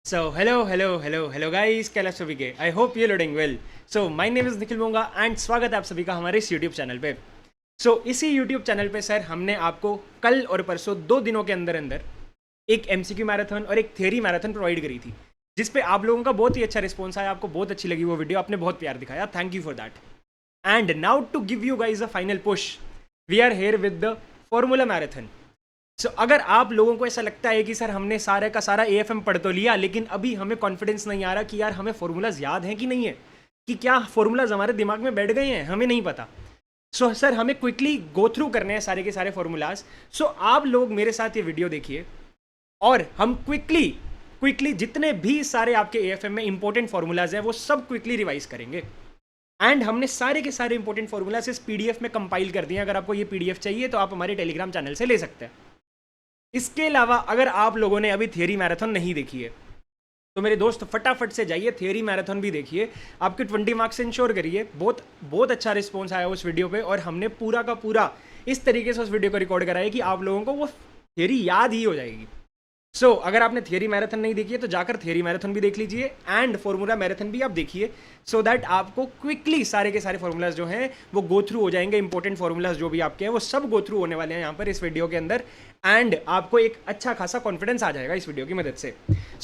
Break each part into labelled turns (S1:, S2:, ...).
S1: So hello guys, कैला सभी के I hope you loading well. So my name is Nikhil Monga and स्वागत है आप सभी का हमारे इस यूट्यूब चैनल पे। इसी यूट्यूब चैनल पे सर हमने आपको कल और परसों 2 दिनों के अंदर अंदर एक एमसीक्यू मैराथन और एक थियरी मैराथन प्रोवाइड करी थी, जिस पे आप लोगों का बहुत ही अच्छा रिस्पॉन्स आया, आपको बहुत अच्छी लगी वो वीडियो, आपने बहुत प्यार दिखाया, thank you for that. And now to give you guys a final push, we are here with the formula marathon. अगर आप लोगों को ऐसा लगता है कि सर हमने सारे का सारा एएफएम पढ़ तो लिया, लेकिन अभी हमें कॉन्फिडेंस नहीं आ रहा कि यार हमें फॉर्मूलाज याद हैं कि नहीं है, कि क्या फॉर्मूलाज हमारे दिमाग में बैठ गए हैं, हमें नहीं पता। सर हमें क्विकली गो थ्रू करने हैं सारे के सारे फॉर्मूलाज। आप लोग मेरे साथ ये वीडियो देखिए और हम क्विकली जितने भी सारे आपके एएफएम में इंपॉर्टेंट फॉर्मूलाज हैं वो सब क्विकली रिवाइज करेंगे। एंड हमने सारे के सारे इंपॉर्टेंट फॉर्मूलाज इस पीडीएफ में कंपाइल कर दिए। अगर आपको ये पीडीएफ चाहिए तो आप हमारे टेलीग्राम चैनल से ले सकते हैं। इसके अलावा अगर आप लोगों ने अभी थियरी मैराथन नहीं देखी है तो मेरे दोस्त फटाफट से जाइए थियरी मैराथन भी देखिए, आपके 20 मार्क्स इंश्योर करिए। बहुत बहुत अच्छा रिस्पॉन्स आया उस वीडियो पे और हमने पूरा का पूरा इस तरीके से उस वीडियो को रिकॉर्ड कराया कि आप लोगों को वो थियरी याद ही हो जाएगी। अगर आपने थियरी मैराथन नहीं देखी है तो जाकर थियरी मैराथन भी देख लीजिए एंड फॉर्मूला मैराथन भी आप देखिए, सो दैट आपको क्विकली सारे के सारे फॉर्मूलाज जो हैं वो गो थ्रू हो जाएंगे। इंपॉर्टेंट फॉर्मूलाज जो भी आपके हैं वो सब गो थ्रू होने वाले हैं यहाँ पर इस वीडियो के अंदर, एंड आपको एक अच्छा खासा कॉन्फिडेंस आ जाएगा इस वीडियो की मदद से।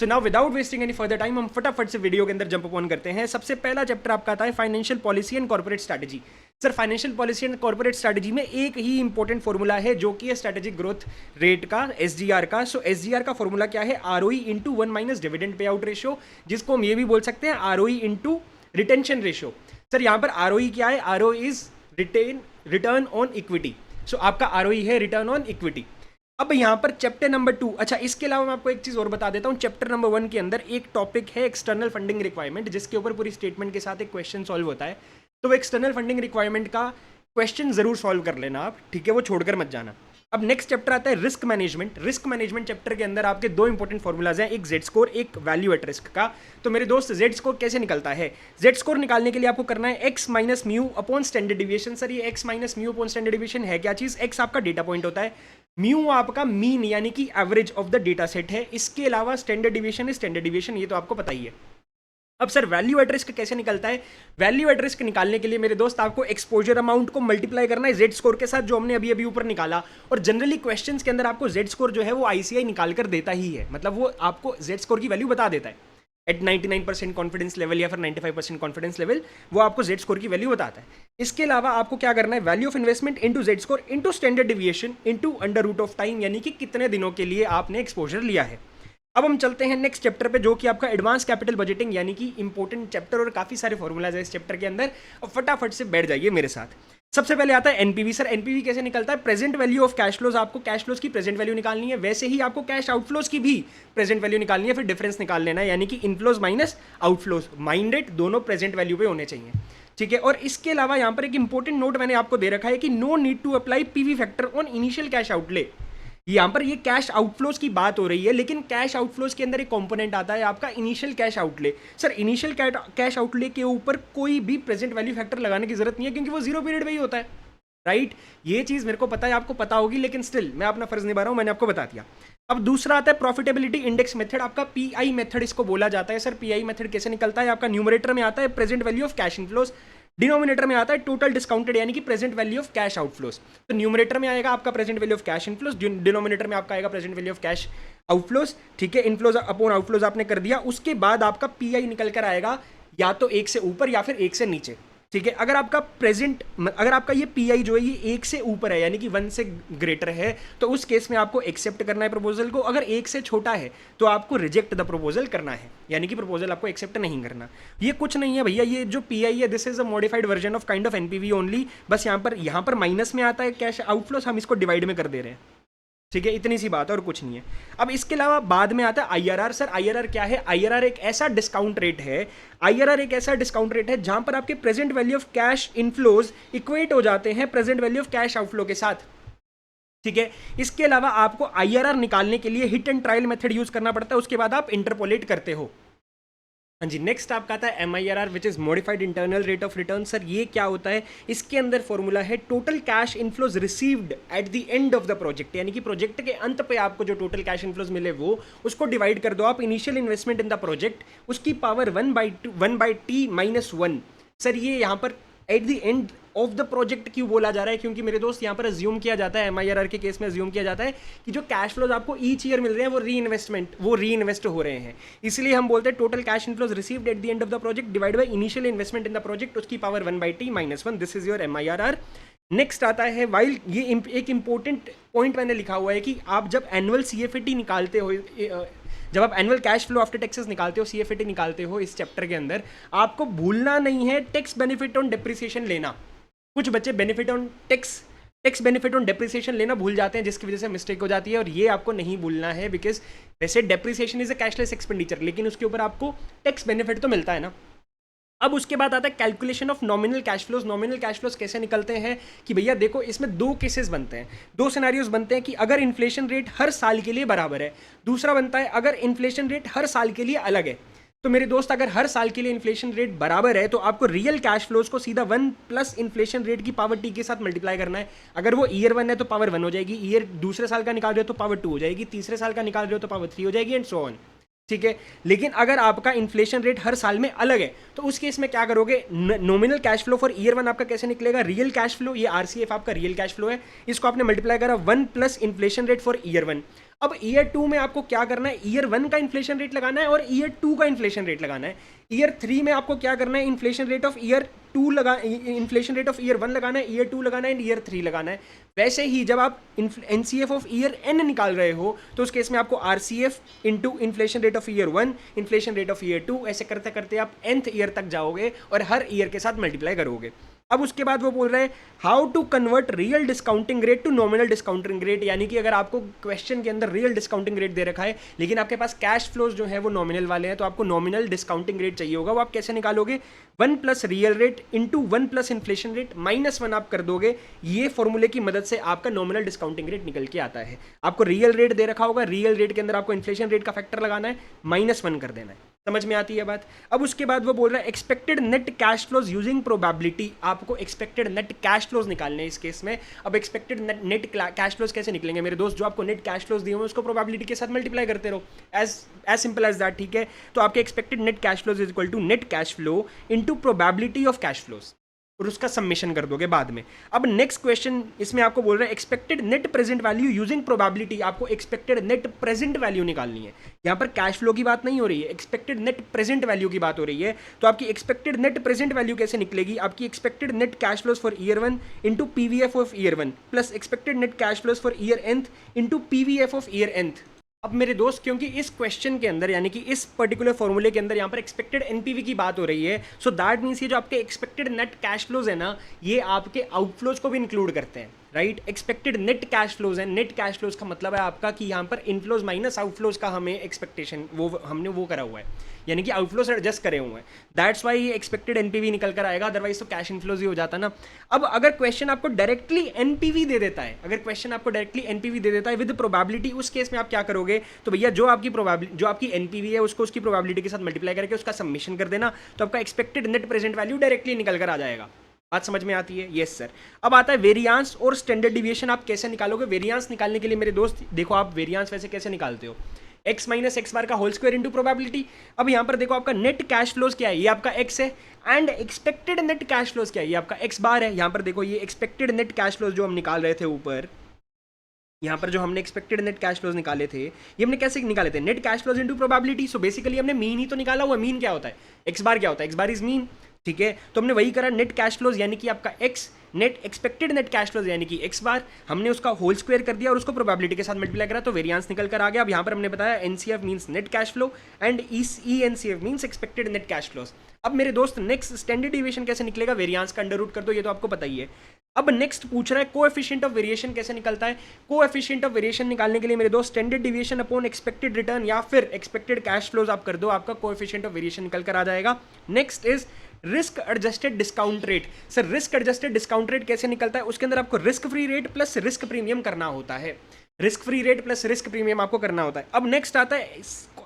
S1: Now without wasting any further time हम फटाफट से वीडियो के अंदर जंप ऑन करते हैं। सबसे पहला चैप्टर आपका आता है financial policy and corporate strategy. Sir financial policy and corporate strategy में एक ही इंपॉर्टेंट फॉर्मूला है जो कि है स्ट्रेटेजिक ग्रोथ रेट का, एसजीआर का। एसजीआर का फॉर्मूला क्या है? आरओई इंटू 1 माइनस डिविडेंड पे आउट रेशियो, जिसको हम ये भी बोल सकते हैं ROE into retention ratio. Sir यहाँ पर आरओई क्या है? ROE is return on equity. आपका आरओई है रिटर्न ऑन इक्विटी। अब यहाँ पर चैप्टर नंबर 2, अच्छा इसके अलावा मैं आपको एक चीज़ और बता देता हूँ। चैप्टर नंबर 1 के अंदर एक टॉपिक है एक्सटर्नल फंडिंग रिक्वायरमेंट, जिसके ऊपर पूरी स्टेटमेंट के साथ एक क्वेश्चन सॉल्व होता है। तो वो एक्सटर्नल फंडिंग रिक्वायरमेंट का क्वेश्चन जरूर सॉल्व कर लेना आप, ठीक है, वो छोड़कर मत जाना। अब नेक्स्ट चैप्टर आता है risk management. Risk management chapter के अंदर आपके दो इंपॉर्टेंट फॉर्मूलाज हैं, एक जेड स्कोर, एक वैल्यू एट रिस्क का। तो मेरे दोस्त जेड स्कोर कैसे निकलता है? जेड स्कोर निकालने के लिए आपको करना है x minus mu upon standard deviation. Sir ये x minus mu upon standard deviation है क्या चीज़? एक्स आपका डेटा पॉइंट होता है, म्यू आपका मीन यानी कि average of the data set है। इसके अलावा स्टैंडर्ड डिविएशन है स्टैंडर्ड डिविएशन, ये तो आपको पता ही है। अब सर वैल्यू एट रिस्क कैसे निकलता है? वैल्यू एट रिस्क निकालने के लिए मेरे दोस्त आपको एक्सपोजर अमाउंट को मल्टीप्लाई करना है जेड स्कोर के साथ, जो हमने अभी अभी ऊपर निकाला। और जनरली क्वेश्चंस के अंदर आपको जेड स्कोर जो है वो आईसीआई निकाल कर देता ही है, मतलब वो आपको जेड स्कोर की वैल्यू बता देता है एट 99% कॉन्फिडेंस लेवल या फिर 95% कॉन्फिडेंस लेवल, वो आपको जेड स्कोर की वैल्यू बताता है। इसके अलावा आपको क्या करना है? Value of investment into z score into standard deviation into under root of time, यानी कि कितने दिनों के लिए आपने एक्सपोजर लिया है। अब हम चलते हैं नेक्स्ट चैप्टर पे, जो कि आपका एडवांस कैपिटल बजटिंग, यानी कि इंपॉर्टेंट चैप्टर और काफी सारे फॉर्मूलाज है इस चैप्टर के अंदर। और फटाफट से बैठ जाइए मेरे साथ। सबसे पहले आता है एनपीवी। सर एनपीवी कैसे निकलता है? Present value of cash flows. आपको कैश फ्लोज की प्रेजेंट वैल्यू निकालनी है, वैसे ही आपको कैश आउटफ्लोज की भी प्रेजेंट वैल्यू निकालनी है, फिर डिफरेंस निकाल लेना है, यानी कि इनफ्लोज माइनस आउटफ्लोज। माइंडेड दोनों प्रेजेंट वैल्यू पे होने चाहिए, ठीक है। और इसके अलावा यहाँ पर एक इंपॉर्टेंट नोट मैंने आपको दे रखा है कि no need to apply PV factor on initial cash outlay. यहाँ पर ये कैश आउटफ्लोज की बात हो रही है, लेकिन कैश आउटफ्लोज के अंदर एक कंपोनेंट आता है आपका initial cash outlay. Sir initial cash outlay के ऊपर कोई भी प्रेजेंट वैल्यू फैक्टर लगाने की जरूरत नहीं है, क्योंकि वो जीरो पीरियड में ही होता है, राइट। ये चीज मेरे को पता है, आपको पता होगी, लेकिन स्टिल मैं अपना फर्ज निभा रहा हूं, मैंने आपको बता दिया। अब दूसरा आता है प्रॉफिटेबिलिटी इंडेक्स मेथड, आपका पीआई मेथड इसको बोला जाता है। सर पीआई मेथड कैसे निकलता है? आपका न्यूमरेटर में आता है present value of cash inflows, denominator में आता है टोटल डिस्काउंटेड यानी कि present value of cash outflows. तो न्यूमरेटर में आएगा आपका present value of cash inflows, denominator में आपका आएगा present value of cash outflows, ठीक है। इनफ्लोज अपॉन आउटफ्लोज आपने कर दिया, उसके बाद आपका पीआई निकल कर आएगा या तो एक से ऊपर या फिर एक से नीचे, ठीक है। अगर आपका ये पीआई जो है ये एक से ऊपर है यानी कि 1 से ग्रेटर है, तो उस केस में आपको एक्सेप्ट करना है प्रपोजल को। अगर एक से छोटा है तो आपको रिजेक्ट द प्रपोजल करना है, यानी कि प्रपोजल आपको एक्सेप्ट नहीं करना। ये कुछ नहीं है भैया, ये जो पीआई है this is a modified version of kind of NPV only. बस यहाँ पर माइनस में आता है कैश आउटफ्लोस, हम इसको डिवाइड में कर दे रहे हैं, ठीक है। इतनी सी बात है और कुछ नहीं है। अब इसके अलावा बाद में आता है आईआरआर। सर आईआरआर क्या है? आईआरआर एक ऐसा डिस्काउंट रेट है, आईआरआर एक ऐसा डिस्काउंट रेट है जहां पर आपके present value of cash inflows equate हो जाते हैं present value of cash outflow के साथ, ठीक है। इसके अलावा आपको आईआरआर निकालने के लिए hit and trial method use करना पड़ता है, उसके बाद आप इंटरपोलेट करते हो, हाँ जी, नेक्स्ट आपका आता है MIRR which is modified internal rate of return. Sir ये क्या होता है? इसके अंदर फॉर्मूला है total cash inflows received at the end of the project, यानी कि प्रोजेक्ट के अंत पे आपको जो टोटल कैश इनफ्लोज मिले वो उसको डिवाइड कर दो आप initial investment in the project, उसकी पावर 1/t-1। सर ये यहाँ पर eight the end of the project क्यों बोला जा रहा है? क्योंकि मेरे दोस्त यहाँ पर अज्यूम किया जाता है, MIRR के केस में अज्यूम किया जाता है कि जो कैश फ्लोज आपको ईच ईयर मिल रहे हैं वो री इन्वेस्ट हो रहे हैं। इसलिए हम बोलते हैं total cash inflows received at the end of the project divide by initial investment in the project, उसकी power 1/t-1। This is your MIRR। Next आता है वाइल, ये एक इंपॉर्टेंट पॉइंट मैंने लिखा हुआ है कि आप जब एनुअल CFAT निकालते हो, जब आप annual cash flow after taxes निकालते हो, CFAT निकालते हो इस चैप्टर के अंदर, आपको भूलना नहीं है टैक्स बेनिफिट ऑन डेप्रिसिएशन लेना। कुछ बच्चे टैक्स बेनिफिट ऑन डेप्रिसिएशन लेना भूल जाते हैं, जिसकी वजह से मिस्टेक हो जाती है, और ये आपको नहीं भूलना है बिकॉज वैसे depreciation is a cashless expenditure, लेकिन उसके ऊपर आपको टैक्स बेनिफिट तो मिलता है ना। अब उसके बाद आता है calculation of nominal cash flows. Nominal cash flows कैसे निकलते हैं कि भैया देखो, इसमें दो केसेस बनते हैं, दो सिनेरियोज बनते हैं कि अगर इन्फ्लेशन रेट हर साल के लिए बराबर है, दूसरा बनता है अगर इन्फ्लेशन रेट हर साल के लिए अलग है। तो मेरे दोस्त अगर हर साल के लिए इन्फ्लेशन रेट बराबर है तो आपको रियल कैश फ्लोज को सीधा 1 प्लस इन्फ्लेशन रेट की पावर t के साथ मल्टीप्लाई करना है। अगर वो ईयर 1 है तो पावर 1 हो जाएगी, ईयर दूसरे साल का निकाल रहे हो तो पावर 2 हो जाएगी, तीसरे साल का निकाल रहे हो तो पावर 3 हो जाएगी, एंड सो ऑन। ठीक है, लेकिन अगर आपका इन्फ्लेशन रेट हर साल में अलग है तो उस केस में क्या करोगे? Nominal cash flow for year 1 आपका कैसे निकलेगा? रियल कैश फ्लो, ये RCF आपका रियल कैश फ्लो है, इसको आपने मल्टीप्लाई करा 1 plus inflation rate for year 1। अब ईयर 2 में आपको क्या करना है? ईयर 1 का इन्फ्लेशन रेट लगाना है और ईयर 2 का इन्फ्लेशन रेट लगाना है। ईयर 3 में आपको क्या करना है? इन्फ्लेशन रेट ऑफ ईयर 1 लगाना है, ईयर 2 लगाना है, ईयर 3 लगाना है। वैसे ही जब आप NCF ऑफ ईयर n निकाल रहे हो तो उस केस में आपको RCF into inflation rate of year 1, inflation rate of year 2, ऐसे करते करते आप nth ईयर तक जाओगे और हर ईयर के साथ मल्टीप्लाई करोगे। अब उसके बाद वो बोल रहे हैं how to convert real discounting rate to nominal discounting rate, यानी कि अगर आपको क्वेश्चन के अंदर रियल डिस्काउंटिंग रेट दे रखा है लेकिन आपके पास कैश फ्लोज जो है वो नॉमिनल वाले हैं, तो आपको नॉमिनल डिस्काउंटिंग रेट चाहिए होगा। वो आप कैसे निकालोगे? 1 plus real rate into 1 plus inflation rate -1 आप कर दोगे। ये फॉर्मूले की मदद से आपका नॉमिनल डिस्काउंटिंग रेट निकल के आता है। आपको रियल रेट दे रखा होगा, रियल रेट के अंदर आपको इन्फ्लेशन रेट का फैक्टर लगाना है, -1 कर देना है। समझ में आती है बात? अब उसके बाद वो बोल रहा है expected net cash flows using probability. आपको एक्सपेक्टेड नेट कैश फ्लोज निकालने हैं इस केस में। अब एक्सपेक्टेड नेट कैश फ्लोज कैसे निकलेंगे मेरे दोस्त? जो आपको नेट कैश फ्लोज दिए हुए उसको प्रोबेबिलिटी के साथ मल्टीप्लाई करते रहो, एज सिंपल एज दैट। ठीक है, तो आपके expected net cash flows is equal to net cash flow into probability of cash flows, और उसका समेशन कर दोगे बाद में। अब नेक्स्ट क्वेश्चन इसमें आपको बोल रहा है expected net present value using probability. आपको एक्सपेक्टेड नेट प्रेजेंट वैल्यू निकालनी है। यहाँ पर कैश फ्लो की बात नहीं हो रही है, एक्सपेक्टेड नेट प्रेजेंट वैल्यू की बात हो रही है। तो आपकी एक्सपेक्टेड नेट प्रेजेंट वैल्यू कैसे निकलेगी? आपकी expected net cash flows for year 1 into PVF of year 1 plus expected net cash flows for year nth into PVF of year nth। अब मेरे दोस्त क्योंकि इस क्वेश्चन के अंदर यानी कि इस पर्टिकुलर फॉर्मूले के अंदर यहाँ पर एक्सपेक्टेड NPV की बात हो रही है, सो दैट मीन्स ये जो आपके एक्सपेक्टेड नेट कैश फ्लोज है ना, ये आपके आउटफ्लोज को भी इंक्लूड करते हैं, right? Expected net cash flows है। नेट कैश फ्लोज का मतलब है आपका कि यहाँ पर इनफ्लोज माइनस आउटफ्लोज का हमें एक्सपेक्टेशन हमने वो करा हुआ है, यानी कि आउटफ्लोज एडजस्ट करे हुए हैं। दैट्स वाई ये एक्सपेक्टेड NPV निकल कर आएगा, अदरवाइज तो कैश इनफ्लोज ही हो जाता ना। अब अगर क्वेश्चन आपको डायरेक्टली NPV दे देता है, अगर क्वेश्चन आपको डायरेक्टली NPV दे देता है विद प्रोबेबिलिटी, उस केस में आप क्या करोगे? तो भैया जो आपकी NPV है उसको उसकी प्रोबेबिलिटी के साथ मल्टीप्लाई करके उसका समेशन कर देना, तो आपका expected net present value directly निकल कर आ जाएगा। बात समझ में आती है? Yes sir. अब आता है वेरियांस और स्टैंडर्ड डिविएशन। आप कैसे निकालोगे? वेरियांस निकालने के लिए मेरे दोस्त देखो, आप वेरियांस वैसे कैसे निकालते हो? x माइनस एक्स बार का होल स्क्वायर इंटू प्रोबेबिलिटी। अब यहाँ पर देखो आपका नेट कैश फ्लोज क्या है? ये आपका x है, and expected net cash flows क्या है? ये आपका x बार है। यहाँ पर देखो ये एक्सपेक्टेड नेट कैश फ्लोज जो हम निकाल रहे थे ऊपर, यहाँ पर जो हमने एक्सपेक्टेड नेट कैश फ्लोज निकाले थे, ये हमने कैसे निकाले थे? Net cash flows into probability. So basically हमने मीन ही तो निकाला हुआ। मीन क्या होता है? x बार क्या होता है? x bar is mean. ठीक है, तो हमने वही करा, नेट कैश फ्लोज यानी कि आपका x, net expected net cash flows यानी कि x बार, हमने उसका होल स्क्वायर कर दिया और उसको प्रोबेबिलिटी के साथ मल्टीप्लाई करा, तो वेरिएंस निकल कर आ गया। अब यहाँ पर हमने बताया NCF means net cash flow and ENCF means expected net cash flows. अब मेरे दोस्त नेक्स्ट स्टैंडर्ड डिविएशन कैसे निकलेगा? वेरिएंस का अंडर रूट कर दो, ये तो आपको पता ही है। अब नेक्स्ट पूछ रहा है कोएफिशिएंट ऑफ वेरिएशन कैसे निकलता है? कोएफिशिएंट ऑफ वेरिएशन निकालने के लिए मेरे दोस्त standard deviation upon expected return या फिर एक्सपेक्टेड कैश फ्लोज आप कर दो, आपका कोएफिशिएंट ऑफ वेरिएशन निकल कर आ जाएगा। Next is risk adjusted discount rate. Sir risk adjusted discount rate कैसे निकलता है? उसके अंदर आपको risk free rate plus risk premium करना होता है। Risk free rate plus risk premium आपको करना होता है। अब नेक्स्ट आता है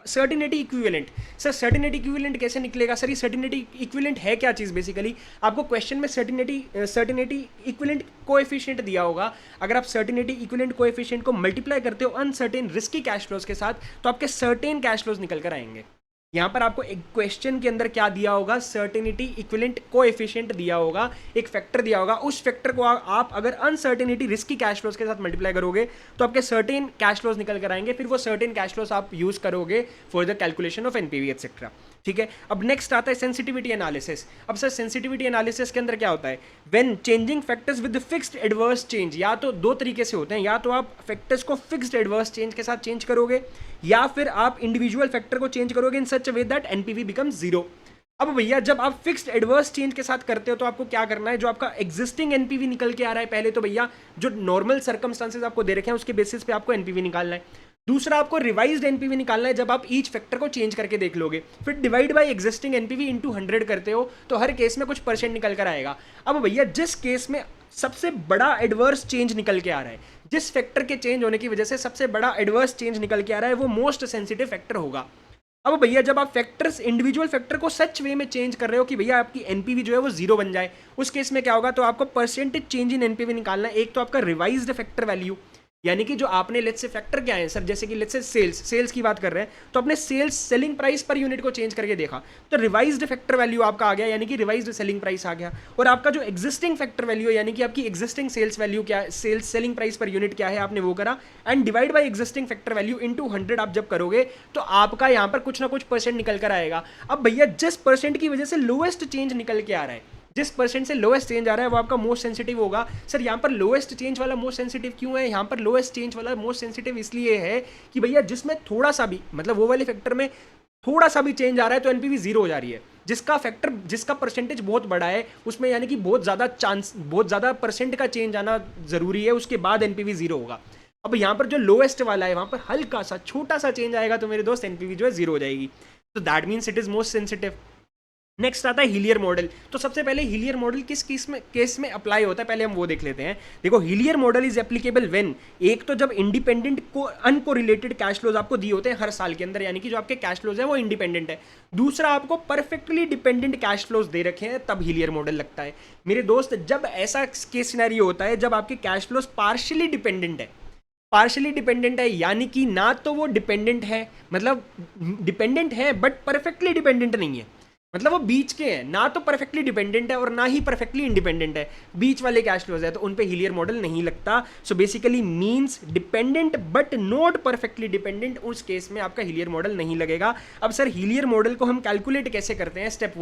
S1: certainty equivalent. Sir certainty equivalent कैसे निकलेगा? सर ये सर्टिनिटी इक्विवेलेंट है क्या चीज़? बेसिकली आपको क्वेश्चन में सर्टिनिटी इक्विवेलेंट कोएफिशिएंट दिया होगा। अगर आप सर्टिनिटी इक्विवेलेंट कोएफिशिएंट को मल्टीप्लाई करते हो अनसर्टेन रिस्की कैश फ्लोज के साथ, तो आपके सर्टेन कैश फ्लोज निकल कर आएंगे। यहाँ पर आपको एक क्वेश्चन के अंदर क्या दिया होगा? सर्टेनिटी इक्विवेलेंट कोएफिशिएंट दिया होगा, एक फैक्टर दिया होगा। उस फैक्टर को आप अगर अनसर्टेनिटी रिस्की कैश फ्लोज के साथ मल्टीप्लाई करोगे तो आपके सर्टेन कैश फ्लोज निकल कर आएंगे। फिर वो सर्टेन कैश फ्लोज आप यूज करोगे for the calculation of NPV etcetera. ठीक है, अब नेक्स्ट आता है सेंसिटिविटी एनालिसिस। अब सर सेंसिटिविटी एनालिसिस के अंदर क्या होता है? When changing factors with fixed adverse change, या तो दो तरीके से होते हैं, या तो आप फैक्टर्स को फिक्स्ड एडवर्स चेंज के साथ चेंज करोगे, या फिर आप इंडिविजुअल फैक्टर को चेंज करोगे in such a way that NPV become zero. अब भैया जब आप फिक्स्ड एडवर्स चेंज के साथ करते हो तो आपको क्या करना है? जो आपका एग्जिस्टिंग एनपीवी निकल के आ रहा है, पहले तो भैया जो नॉर्मल सर्कमस्टांसेस आपको दे रखे हैं उसके बेसिस पे आपको एनपीवी निकालना है। दूसरा आपको रिवाइज्ड एनपीवी निकालना है जब आप ईच फैक्टर को चेंज करके देख लोगे। फिर divide by existing NPV into 100 करते हो तो हर केस में कुछ परसेंट निकल कर आएगा। अब भैया जिस केस में सबसे बड़ा एडवर्स चेंज निकल के आ रहा है, जिस फैक्टर के चेंज होने की वजह से सबसे बड़ा एडवर्स चेंज निकल के आ रहा है, वो मोस्ट सेंसिटिव फैक्टर होगा। अब भैया जब आप फैक्टर्स इंडिविजुअल फैक्टर को सच वे में चेंज कर रहे हो कि भैया आपकी एनपीवी जो है वो जीरो बन जाए, उस केस में क्या होगा? तो आपको परसेंटेज चेंज इन एनपीवी निकालना है। एक तो आपका रिवाइज्ड फैक्टर वैल्यू, यानी कि जो आपने लेट्स से फैक्टर क्या है सर, जैसे कि लेट्स से सेल्स की बात कर रहे हैं तो अपने sales selling price per unit को चेंज करके देखा तो रिवाइज्ड फैक्टर वैल्यू आपका आ गया, यानी कि रिवाइज्ड सेलिंग प्राइस आ गया। और आपका जो एग्जिस्टिंग फैक्टर वैल्यू, यानी कि आपकी एग्जिस्टिंग सेल्स वैल्यू क्या है, sales selling price per unit क्या है, आपने वो करा and divide by existing factor value into 100 आप जब करोगे तो आपका यहाँ पर कुछ ना कुछ परसेंट निकल कर आएगा। अब भैया जिस परसेंट की वजह से लोएस्ट चेंज निकल के आ रहा है, जिस परसेंट से लोएस्ट चेंज आ रहा है वो आपका मोस्ट सेंसिटिव होगा। सर यहाँ पर लोएस्ट चेंज वाला मोस्ट सेंसिटिव क्यों है? यहाँ पर लोएस्ट चेंज वाला मोस्ट सेंसिटिव इसलिए है कि भैया जिसमें थोड़ा सा भी, मतलब वो वाले फैक्टर में थोड़ा सा भी चेंज आ रहा है तो एनपीवी जीरो हो जा रही है। जिसका परसेंटेज बहुत बड़ा है उसमें यानी कि बहुत ज़्यादा परसेंट का चेंज आना जरूरी है, उसके बाद एनपीवी जीरो होगा। अब यहाँ पर जो लोएस्ट वाला है वहाँ पर हल्का सा छोटा सा चेंज आएगा तो मेरे दोस्त एनपीवी जो है जीरो हो जाएगी। तो that means it is most sensitive. Next आता है हिलियर मॉडल। तो सबसे पहले हिलियर मॉडल किस केस में अप्लाई होता है, पहले हम वो देख लेते हैं। देखो Hillier model is applicable when, एक तो जब इंडिपेंडेंट को अनकोरिलेटेड कैश फ्लोज आपको दिए होते हैं हर साल के अंदर, यानी कि जो आपके कैश फ्लोज है वो इंडिपेंडेंट है। दूसरा आपको परफेक्टली डिपेंडेंट कैश फ्लोज दे रखे हैं, तब हिलियर मॉडल लगता है। मेरे दोस्त जब ऐसा केस सिनेरियो होता है जब आपके कैश फ्लोज पार्शियली डिपेंडेंट है, यानी कि ना तो वो डिपेंडेंट है, मतलब डिपेंडेंट है बट परफेक्टली डिपेंडेंट नहीं है, मतलब वो बीच के हैं, ना तो परफेक्टली डिपेंडेंट है और ना ही परफेक्टली इंडिपेंडेंट है, बीच वाले कैश फ्लोज है, तो उन पे हिलियर मॉडल नहीं लगता। So basically means dependent but not perfectly dependent, उस केस में आपका हिलियर मॉडल नहीं लगेगा। अब सर हिलियर मॉडल को हम कैलकुलेट कैसे करते हैं? स्टेप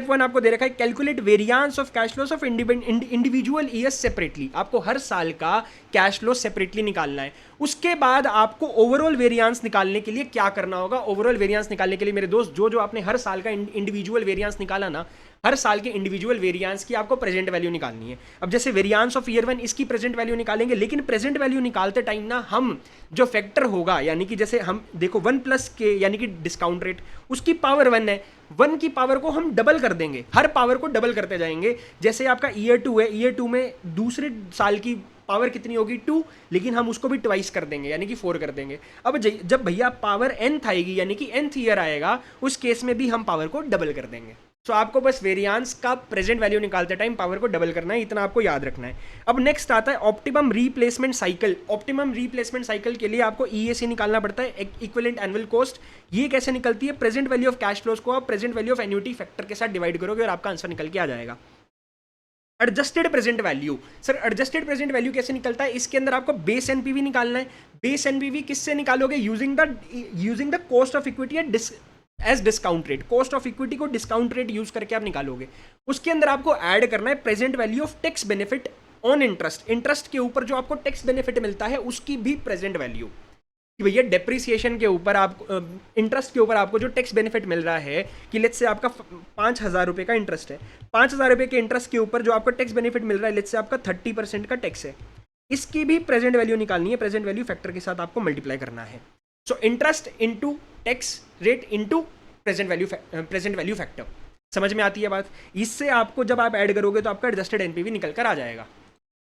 S1: वन आपको दे रखा है, calculate variance of cash flows of individual years separately. आपको हर साल का कैश फ्लो सेपरेटली निकालना है। उसके बाद आपको ओवरऑल वेरिएंस निकालने के लिए क्या करना होगा? ओवरऑल वेरिएंस निकालने के लिए मेरे दोस्त जो आपने हर साल का इंडिविजुअल वेरिएंस निकाला ना, हर साल के इंडिविजुअल वेरिएंस की आपको प्रेजेंट वैल्यू निकालनी है। अब जैसे वेरिएंस ऑफ ईयर 1 इसकी प्रेजेंट वैल्यू निकालेंगे, लेकिन प्रेजेंट वैल्यू निकालते टाइम ना हम जो फैक्टर होगा, यानी कि जैसे हम देखो 1 प्लस के यानी कि डिस्काउंट रेट, उसकी पावर 1 है, 1 की पावर को हम डबल कर देंगे, हर पावर को डबल करते जाएंगे। जैसे आपका ईयर 2 है, ईयर 2 में दूसरे साल की पावर कितनी होगी 2, लेकिन हम उसको भी ट्वाइस कर देंगे यानी कि 4 कर देंगे। अब जब भैया पावर nth आएगी यानी कि nth ईयर आएगा, उस केस में भी हम पावर को डबल कर देंगे। तो आपको बस वेरिएंस का प्रेजेंट वैल्यू निकालते टाइम पावर को डबल करना है, इतना आपको याद रखना है। अब नेक्स्ट आता है optimum replacement cycle. Optimum replacement cycle के लिए आपको ईएसी निकालना पड़ता है, इक्विवेलेंट एनुअल कॉस्ट। ये कैसे निकलती है? Present value of cash flows को आप present value of annuity factor के साथ डिवाइड करोगे और आपका आंसर निकल के आ जाएगा। Adjusted present value. Sir adjusted present value कैसे निकलता है? इसके अंदर आपको बेस एनपीवी निकालना है। बेस एनपीवी किससे निकालोगे? Using the cost of equity as discount rate. Cost of equity को डिस्काउंट रेट यूज करके आप निकालोगे। उसके अंदर आपको ऐड करना है present value of tax benefit on interest. Interest के ऊपर जो आपको टैक्स बेनिफिट मिलता है उसकी भी प्रेजेंट वैल्यू, कि भैया डेप्रिसिएशन के ऊपर आप इंटरेस्ट के ऊपर आपको जो टैक्स बेनिफिट मिल रहा है, कि लेट्स से आपका 5,000 रुपये का इंटरेस्ट है, 5,000 रुपये के इंटरेस्ट के ऊपर जो आपको टैक्स बेनिफिट मिल रहा है, लेट्स से आपका 30% का टैक्स है, इसकी भी प्रेजेंट वैल्यू निकालनी है। प्रेजेंट वैल्यू फैक्टर के साथ आपको मल्टीप्लाई करना है। So interest into tax rate into present value factor. समझ में आती है बात? इससे आपको जब आप ऐड करोगे तो आपका एडजस्टेड एनपीवी निकल कर आ जाएगा।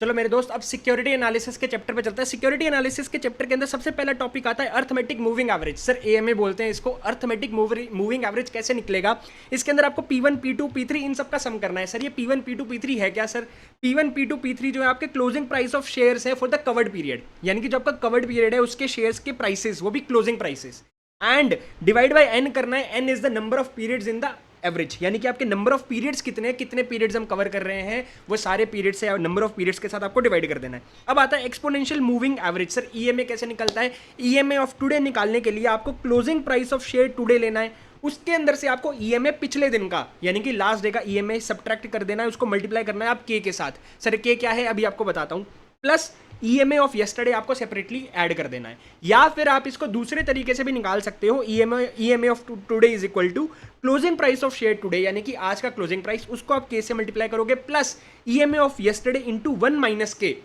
S1: चलो मेरे दोस्त, अब सिक्योरिटी एनालिसिस के चैप्टर पे चलते हैं। सिक्योरिटी एनालिसिस के चैप्टर के अंदर सबसे पहला टॉपिक आता है arithmetic moving average. Sir AMA बोलते हैं इसको। अर्थमेटिक मूविंग एवरेज कैसे निकलेगा? इसके अंदर आपको P1 P2 P3 इन सब का सम करना है। सर ये P1 P2 P3 है क्या? सर P1 P2 P3 जो है आपके क्लोजिंग प्राइस ऑफ शेयर्स है फॉर द कवर्ड पीरियड, यानी कि जो आपका कवर्ड पीरियड है उसके शेयर्स के प्राइसेस, वो भी closing prices, and divide by n करना है। n is the number of periods in the average, यानी कि आपके नंबर ऑफ पीरियड्स कितने पीरियड्स हम कवर कर रहे हैं, वो सारे पीरियड्स से नंबर ऑफ पीरियड्स के साथ आपको डिवाइड कर देना है। अब आता है exponential moving average. Sir EMA कैसे निकलता है? ईएमए ऑफ टुडे निकालने के लिए आपको closing price of share today लेना है, उसके अंदर से आपको ईएमए पिछले दिन का, यानी कि लास्ट डे का ईएमए सब्ट्रैक्ट कर देना है, उसको मल्टीप्लाई करना है आप के साथ। सर के क्या है अभी आपको बताता हूँ, प्लस ईएमए ऑफ यस्टरडे आपको सेपरेटली ऐड कर देना है। या फिर आप इसको दूसरे तरीके से भी निकाल सकते हो, EMA of today is equal to closing price of share today, यानी कि आज का क्लोजिंग प्राइस, उसको आप के से मल्टीप्लाई करोगे, plus EMA of yesterday into 1 minus के।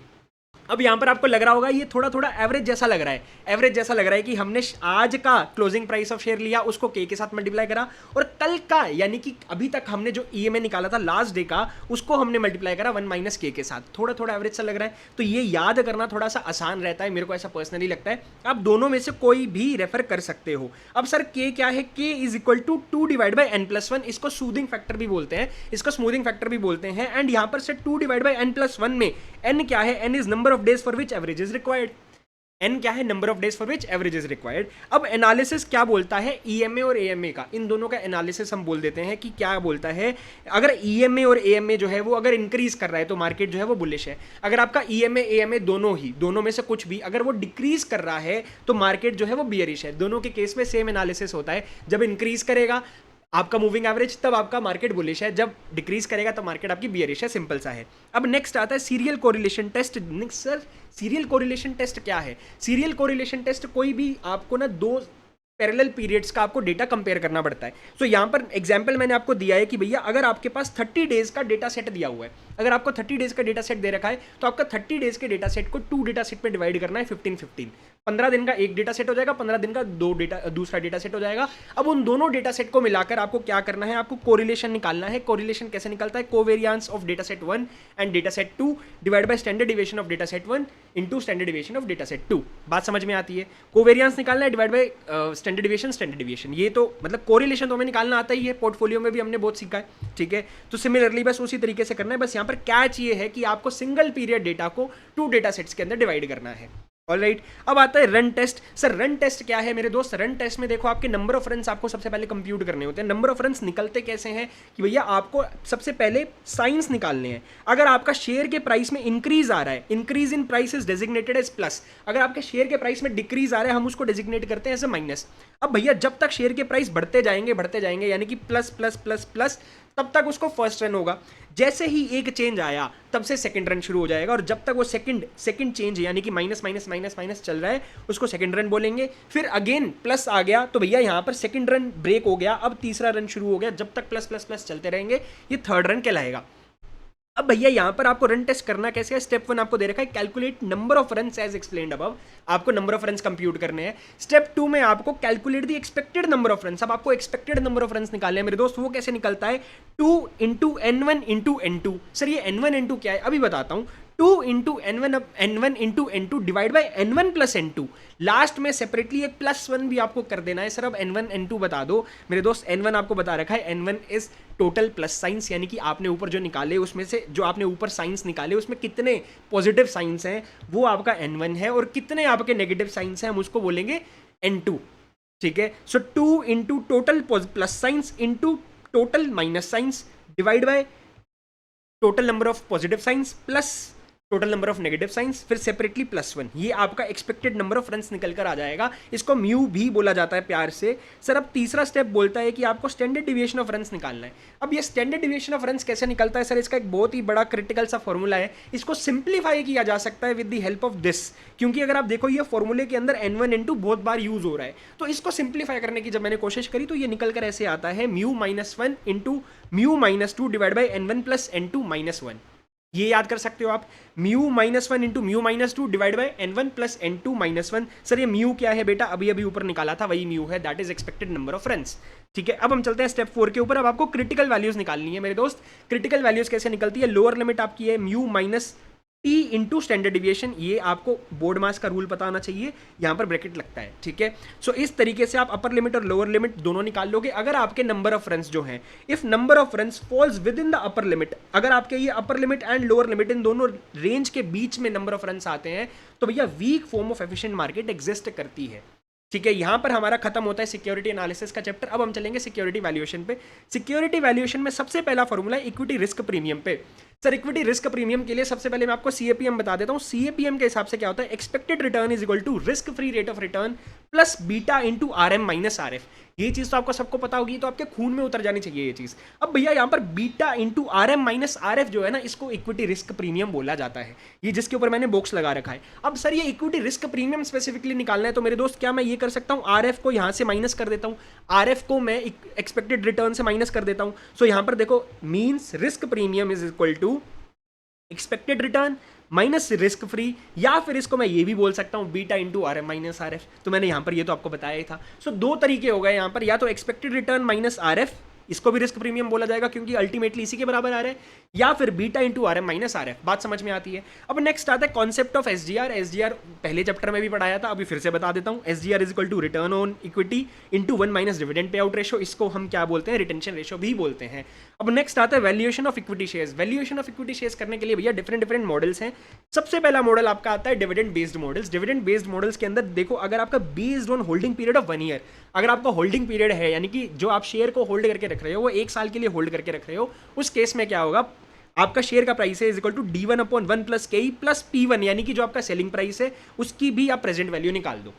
S1: अब यहां पर आपको लग रहा होगा ये थोड़ा थोड़ा एवरेज जैसा लग रहा है, एवरेज जैसा लग रहा है कि हमने आज का क्लोजिंग प्राइस ऑफ शेयर लिया, उसको के साथ मल्टीप्लाई करा, और कल का, यानी कि अभी तक हमने जो ईएमए निकाला था लास्ट डे का, उसको हमने मल्टीप्लाई करा 1 माइनस के साथ। थोड़ा थोड़ा एवरेज सा लग रहा है, तो ये याद करना थोड़ा सा आसान रहता है, मेरे को ऐसा पर्सनली लगता है। आप दोनों में से कोई भी रेफर कर सकते हो। अब सर के क्या है? K is equal to 2 divide by n+1, इसको सूदिंग फैक्टर भी बोलते हैं, इसको स्मूदिंग फैक्टर भी बोलते हैं। एंड यहां पर से 2 डिवाइड बाई n+1 में n क्या है? n is number of days for which average is required. n क्या है? Number of days for which average is required. अब एनालिसिस क्या बोलता है ईएमए और एएमए का, इन दोनों का एनालिसिस हम बोल देते हैं कि क्या बोलता है। अगर ईएमए और एएमए जो है वो अगर इंक्रीज कर रहा है तो मार्केट जो है वो बुलिश है। अगर आपका ईएमए एएमए दोनों में से कुछ भी अगर वो डिक्रीज कर रहा है तो मार्केट जो है वो बियरिश है। दोनों के केस में सेम एनालिसिस होता है, जब इंक्रीज करेगा आपका मूविंग एवरेज तब आपका मार्केट बुलिश है, जब डिक्रीज करेगा तो मार्केट आपकी बियरिश है, सिंपल सा है। अब नेक्स्ट आता है serial correlation test. Next sir serial correlation test क्या है? सीरियल कोरिलेशन टेस्ट कोई भी आपको ना दो पैरेलल पीरियड्स का आपको डेटा कंपेयर करना पड़ता है। सो यहाँ पर एग्जांपल मैंने आपको दिया है कि भैया अगर आपके पास 30 डेज का डेटा सेट दिया हुआ है, अगर आपको 30 डेज का डेटा सेट दे रखा है तो आपका 30 डेज के डेटा सेट को 2 डेटा सेट में डिवाइड करना है 15-15। 15 दिन का एक डेटा सेट हो जाएगा, 15 दिन का दूसरा डेटा सेट हो जाएगा। अब उन दोनों डेटा सेट को मिलाकर आपको क्या करना है? आपको कोरिलेशन निकालना है। कोरिलेशन कैसे निकलता है? Covariance of data set 1 and data set 2 divide by standard deviation of data set 1 into standard deviation of data set 2। बात समझ में आती है? कोवेरियंस निकालना है डिवाइड बाय स्टैंडर्ड डिविएशन। ये तो मतलब कोरिलेशन तो हमें निकालना आता ही है, पोर्टफोलियो में भी हमने बहुत सीखा है, ठीक है। तो सिमिलरली बस उसी तरीके से करना है। बस यहाँ पर कैच ये है कि आपको सिंगल पीरियड डेटा को 2 डेटा सेट्स के अंदर डिवाइड करना है। ऑलराइट, अब आता है run test. Sir run test क्या है मेरे दोस्त? रन टेस्ट में देखो आपके नंबर ऑफ रन्स आपको सबसे पहले कंप्यूट करने होते हैं। नंबर ऑफ रन्स निकलते कैसे हैं कि भैया आपको सबसे पहले साइंस निकालने हैं। अगर आपका शेयर के प्राइस में इंक्रीज आ रहा है, increase in price is designated as plus. अगर आपके शेयर के प्राइस में डिक्रीज आ रहा है हम उसको डेजिग्नेट करते हैं एज ए माइनस। अब भैया जब तक शेयर के प्राइस बढ़ते जाएंगे यानी कि प्लस प्लस प्लस प्लस, तब तक उसको फर्स्ट रन होगा। जैसे ही एक चेंज आया तब से सेकंड रन शुरू हो जाएगा, और जब तक वो सेकंड चेंज यानी कि माइनस माइनस माइनस माइनस चल रहा है उसको सेकंड रन बोलेंगे। फिर अगेन प्लस आ गया तो भैया यहाँ पर सेकंड रन ब्रेक हो गया, अब तीसरा रन शुरू हो गया। जब तक प्लस प्लस प्लस चलते रहेंगे ये थर्ड रन कहलाएगा। अब भैया यहां पर आपको रन टेस्ट करना कैसे है? स्टेप 1 आपको दे रखा है calculate number of runs as explained above. आपको नंबर ऑफ रन्स कंप्यूट करने हैं। स्टेप 2 में आपको calculate the expected number of runs. अब आपको एक्सपेक्टेड नंबर ऑफ रन्स निकालने हैं मेरे दोस्त। वो कैसे निकलता है? 2 into n1 into n2। Sir ये n1 n2 क्या है अभी बताता हूं। 2 into n1 into n2 divide by n1 plus n2। Last में सेपरेटली एक +1 भी आपको कर देना है। सर अब n1 n2 बता दो मेरे दोस्त। n1 आपको बता रखा है, n1 is total plus science, यानी कि आपने ऊपर जो निकाले उसमें से जो आपने ऊपर साइंस निकाले उसमें कितने पॉजिटिव साइंस हैं वो आपका n1 है, और कितने आपके नेगेटिव साइंस हैं हम उसको बोलेंगे n2, ठीक है। सो 2 into total plus science into total minus science divide by total number of positive science plus total number of negative science, फिर सेपरेटली +1। ये आपका एक्सपेक्टेड नंबर ऑफ रन्स निकल कर आ जाएगा। इसको म्यू भी बोला जाता है प्यार से। सर अब तीसरा स्टेप बोलता है कि आपको स्टैंडर्ड डिविएशन ऑफ रन्स निकालना है। अब ये स्टैंडर्ड डिविएशन ऑफ रन्स कैसे निकलता है? सर इसका एक बहुत ही बड़ा क्रिटिकल सा फॉर्मूला है। इसको सिंप्लीफाई किया जा सकता है with the help of this, क्योंकि अगर आप देखो ये फॉर्मूले के अंदर n1 n2 बहुत बार यूज हो रहा है। तो इसको सिंप्लीफाई करने की जब मैंने कोशिश करी तो ये निकल कर ऐसे आता है μ-1 into μ-2 divide by n1 plus n2 -1। ये याद कर सकते हो आप, μ-1 into μ-2 divide by n1 plus n2 -1। Sir ये म्यू क्या है बेटा? अभी अभी ऊपर निकाला था वही म्यू है, that is expected number of runs, ठीक है। अब हम चलते हैं स्टेप 4 के ऊपर। अब आपको क्रिटिकल वैल्यूज निकालनी है मेरे दोस्त। क्रिटिकल वैल्यूज कैसे निकलती है? लोअर लिमिट आपकी है μ-1 टी इंटू स्टैंडर्ड डिविएशन, ये आपको बोर्ड मास का रूल पता होना चाहिए, यहाँ पर ब्रैकेट लगता है, ठीक है। सो इस तरीके से आप अपर लिमिट और लोअर लिमिट दोनों निकाल लोगे। अगर आपके नंबर ऑफ रन्स जो हैं, if number of runs falls within the upper limit, अगर आपके ये upper limit and lower limit इन दोनों रेंज के बीच में नंबर ऑफ रन्स आते हैं, तो भैया weak form of efficient market exist करती है, ठीक है। यहां पर हमारा खत्म होता है सिक्योरिटी एनालिसिस का चैप्टर। अब हम चलेंगे सिक्योरिटी वैल्यूएशन पे। सिक्योरिटी वैल्यूएशन में सबसे पहला फॉर्मूला है इक्विटी रिस्क प्रीमियम पे। सर इक्विटी रिस्क प्रीमियम के लिए सबसे पहले मैं आपको सीएपीएम बता देता हूं। सीएपीएम के हिसाब से क्या होता है, expected return is equal to risk free rate of return plus beta into RM minus RF. ये चीज तो आपको सबको पता होगी, तो आपके खून में उतर जानी चाहिए ये चीज। अब भैया यहाँ पर beta into RM minus RF जो है ना, इसको इक्विटी रिस्क प्रीमियम बोला जाता है, ये जिसके ऊपर मैंने बॉक्स लगा रखा है। अब सर ये इक्विटी रिस्क प्रीमियम स्पेसिफिकली निकालना है, तो मेरे दोस्त क्या मैं ये कर सकता हूँ, आरएफ को यहाँ से माइनस कर देता हूँ, आरएफ को मैं एक्सपेक्टेड रिटर्न से माइनस कर देता हूँ। सो यहाँ पर देखो means risk premium is equal to expected return minus risk free, या फिर इसको मैं ये भी बोल सकता हूँ beta into R M minus R F. तो मैंने यहाँ पर ये तो आपको बताया ही था। सो दो तरीके हो गए यहाँ पर, या तो expected return minus R F, इसको भी रिस्क प्रीमियम बोला जाएगा क्योंकि अल्टीमेटली इसी के बराबर आ रहे हैं, या फिर beta into R M minus R F. बात समझ में आती है। अब नेक्स्ट आता है कॉन्सेप्ट ऑफ एसजीआर। एसजीआर पहले चैप्टर में भी पढ़ाया था, अभी फिर से बता देता हूँ। SGR is equal to return on equity into 1 minus dividend पे आउट रेशो, इसको हम क्या बोलते हैं, रिटेंशन रेशो भी बोलते हैं। अब नेक्स्ट आता है valuation of equity shares. Valuation of equity shares करने के लिए भैया डिफरेंट मॉडल्स हैं। सबसे पहला मॉडल आपका आता है dividend based models. Dividend based models के अंदर देखो, अगर आपका based on holding period of 1 year, अगर आपका होल्डिंग पीरियड है यानी कि जो आप शेयर को होल्ड करके रख रहे हो वो 1 साल के लिए होल्ड करके रख रहे हो, उस केस में क्या होगा, आपका शेयर का प्राइस है is equal to D1 upon 1 plus KE plus P1, यानी कि जो आपका सेलिंग प्राइस है उसकी भी आप प्रेजेंट वैल्यू निकाल दो,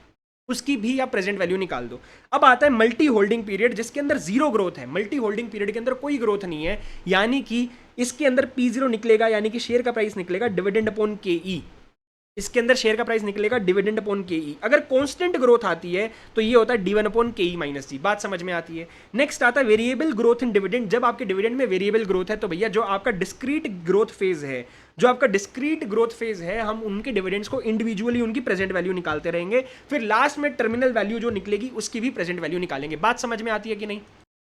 S1: उसकी भी आप प्रेजेंट वैल्यू निकाल दो। अब आता है मल्टी होल्डिंग पीरियड, जिसके अंदर जीरो ग्रोथ है। मल्टी होल्डिंग पीरियड के अंदर कोई ग्रोथ नहीं है, यानी कि इसके अंदर P0 निकलेगा, यानी कि शेयर का प्राइस निकलेगा डिविडेंड अपॉन KE। इसके अंदर शेयर का प्राइस निकलेगा डिविडेंड अपॉन KE। अगर कांस्टेंट ग्रोथ आती है तो ये होता है D1 अपॉन KE माइनस जी। बात समझ में आती है। नेक्स्ट आता है वेरिएबल ग्रोथ इन डिविडेंड। जब आपके डिविडेंड में वेरिएबल ग्रोथ है तो भैया जो आपका डिस्क्रीट ग्रोथ फेज है, जो आपका डिस्क्रीट ग्रोथ फेज है, हम उनके डिविडेंड्स को इंडिविजुअली उनकी प्रेजेंट वैल्यू निकालते रहेंगे, फिर लास्ट में टर्मिनल वैल्यू जो निकलेगी उसकी भी प्रेजेंट वैल्यू निकालेंगे। बात समझ में आती है कि नहीं।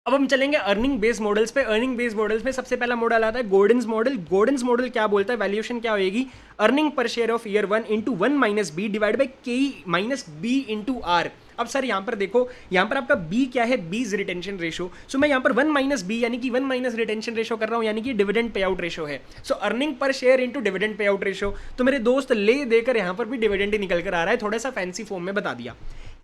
S1: अब हम चलेंगे अर्निंग बेस्ड मॉडल्स पे। अर्निंग बेस्ड मॉडल्स में सबसे पहला मॉडल आता है गोर्डन्स मॉडल। गोर्डन्स मॉडल क्या बोलता है, वैल्यूएशन क्या होगी, earning per share of year 1 into 1 minus B divide by KE minus B into R. अब सर यहाँ पर देखो, यहाँ पर आपका B क्या है, B इज रिटेंशन रेशो। सो मैं यहाँ पर 1 माइनस बी यानी कि 1 माइनस रिटेंशन रेशो कर रहा हूँ, यानी कि डिविडेंड पे आउट रेशो है। So earning per share into dividend पे आउट रेशो। तो मेरे दोस्त ले देकर यहाँ पर भी डिविडेंड ही निकल कर आ रहा है, थोड़ा सा फैंसी फॉर्म में बता दिया।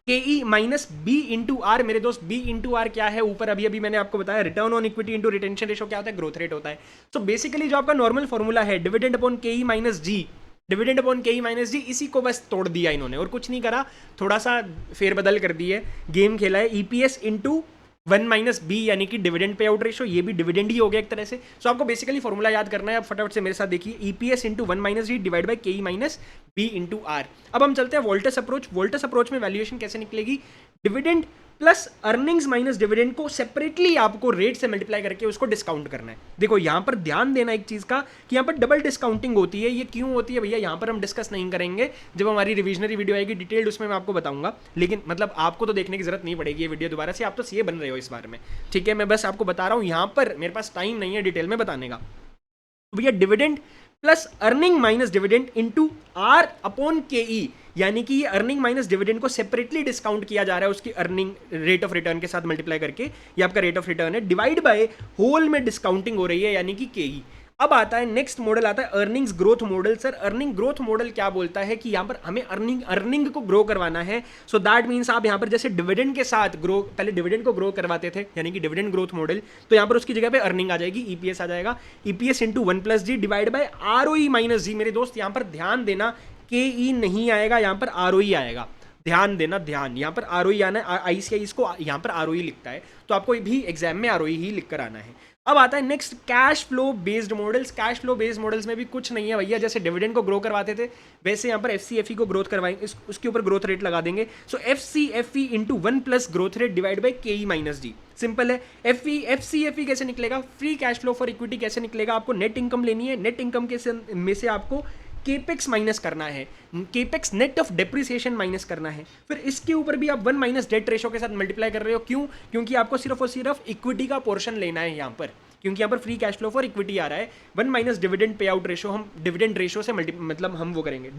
S1: KE minus B into R, मेरे दोस्त B इंटू आर क्या है, ऊपर अभी मैंने आपको बताया return on equity into retention ratio क्या होता है, ग्रोथ रेट होता है। सो बेसिकली जो आपका नॉर्मल फॉर्मूला है dividend upon KE minus G, dividend upon KE minus G, इसी को बस तोड़ दिया इन्होंने और कुछ नहीं करा, थोड़ा सा फेरबदल कर दी है, गेम खेला है। EPS इंटू 1 माइनस बी यानी कि डिविडेंड पे आउट रेशो, ये भी डिविडेंड ही हो गया एक तरह से। सो आपको बेसिकली फॉर्मूला याद करना है, आप फटाफट से मेरे साथ देखिए, EPS into 1 minus G divide by KE minus B into R. अब हम चलते हैं वोल्टस अप्रोच। वोल्टस अप्रोच में वैल्यूएशन कैसे निकलेगी, dividend plus earnings minus dividend को सेपरेटली आपको रेट से मल्टीप्लाई करके उसको डिस्काउंट करना है। देखो यहाँ पर ध्यान देना एक चीज का कि यहाँ पर डबल डिस्काउंटिंग होती है। ये क्यों होती है भैया, यहाँ पर हम डिस्कस नहीं करेंगे, जब हमारी रिविजनरी वीडियो आएगी डिटेल्ड उसमें मैं आपको बताऊंगा, लेकिन मतलब आपको तो देखने की जरूरत नहीं पड़ेगी ये वीडियो दोबारा से, आप तो सीए बन रहे हो इस बारे में, ठीक है। मैं बस आपको बता रहा हूँ, यहाँ पर मेरे पास टाइम नहीं है डिटेल में बताने का। तो भैया dividend plus earning minus dividend into R upon KE, यानी कि ये अर्निंग माइनस डिविडेंड को सेपरेटली डिस्काउंट किया जा रहा है उसकी अर्निंग रेट ऑफ रिटर्न के साथ मल्टीप्लाई करके, ये आपका रेट ऑफ रिटर्न है, डिवाइड बाय होल में डिस्काउंटिंग हो रही है यानी कि KE। अब आता है नेक्स्ट मॉडल आता है earnings growth model. Sir earning growth model क्या बोलता है कि यहाँ पर हमें अर्निंग को ग्रो करवाना है। सो दैट मीन्स आप यहाँ पर जैसे डिविडेंड के साथ ग्रो, पहले डिविडेंड को ग्रो करवाते थे यानी कि डिविडेंड ग्रोथ मॉडल, तो यहाँ पर उसकी जगह पे अर्निंग आ जाएगी, EPS आ जाएगा, EPS into 1 plus g divide by ROE minus g. मेरे दोस्त यहाँ पर ध्यान देना, KE नहीं आएगा, यहाँ पर ROE आएगा, ध्यान देना, ध्यान, यहाँ पर ROE आना है, ICI इसको यहाँ पर ROE लिखता है, तो आपको भी एग्जाम में ROE ही लिख कर आना है। अब आता है next cash flow based models. Cash flow based models में भी कुछ नहीं है भैया, जैसे डिविडेंड को ग्रो करवाते थे वैसे यहाँ पर FCFE को ग्रोथ करवाएंगे, उसके ऊपर ग्रोथ रेट लगा देंगे। सो FCFE into 1 plus growth rate divide by KE minus D। Simple है। FCFE कैसे निकलेगा, free cash flow for equity कैसे निकलेगा, आपको नेट इनकम लेनी है, नेट इनकम के में से आपको केपेक्स माइनस करना है, capex net of depreciation minus करना है, फिर इसके ऊपर भी आप 1 माइनस डेट रेशो के साथ मल्टीप्लाई कर रहे हो। क्यों, क्योंकि आपको सिर्फ और सिर्फ इक्विटी का पोर्शन लेना है यहाँ पर, क्योंकि यहाँ पर free cash flow for equity आ रहा है, 1 माइनस डिविडेंड पे आउट रेशो, हम डिविडेंड रेशो से मतलब हम वो करेंगे,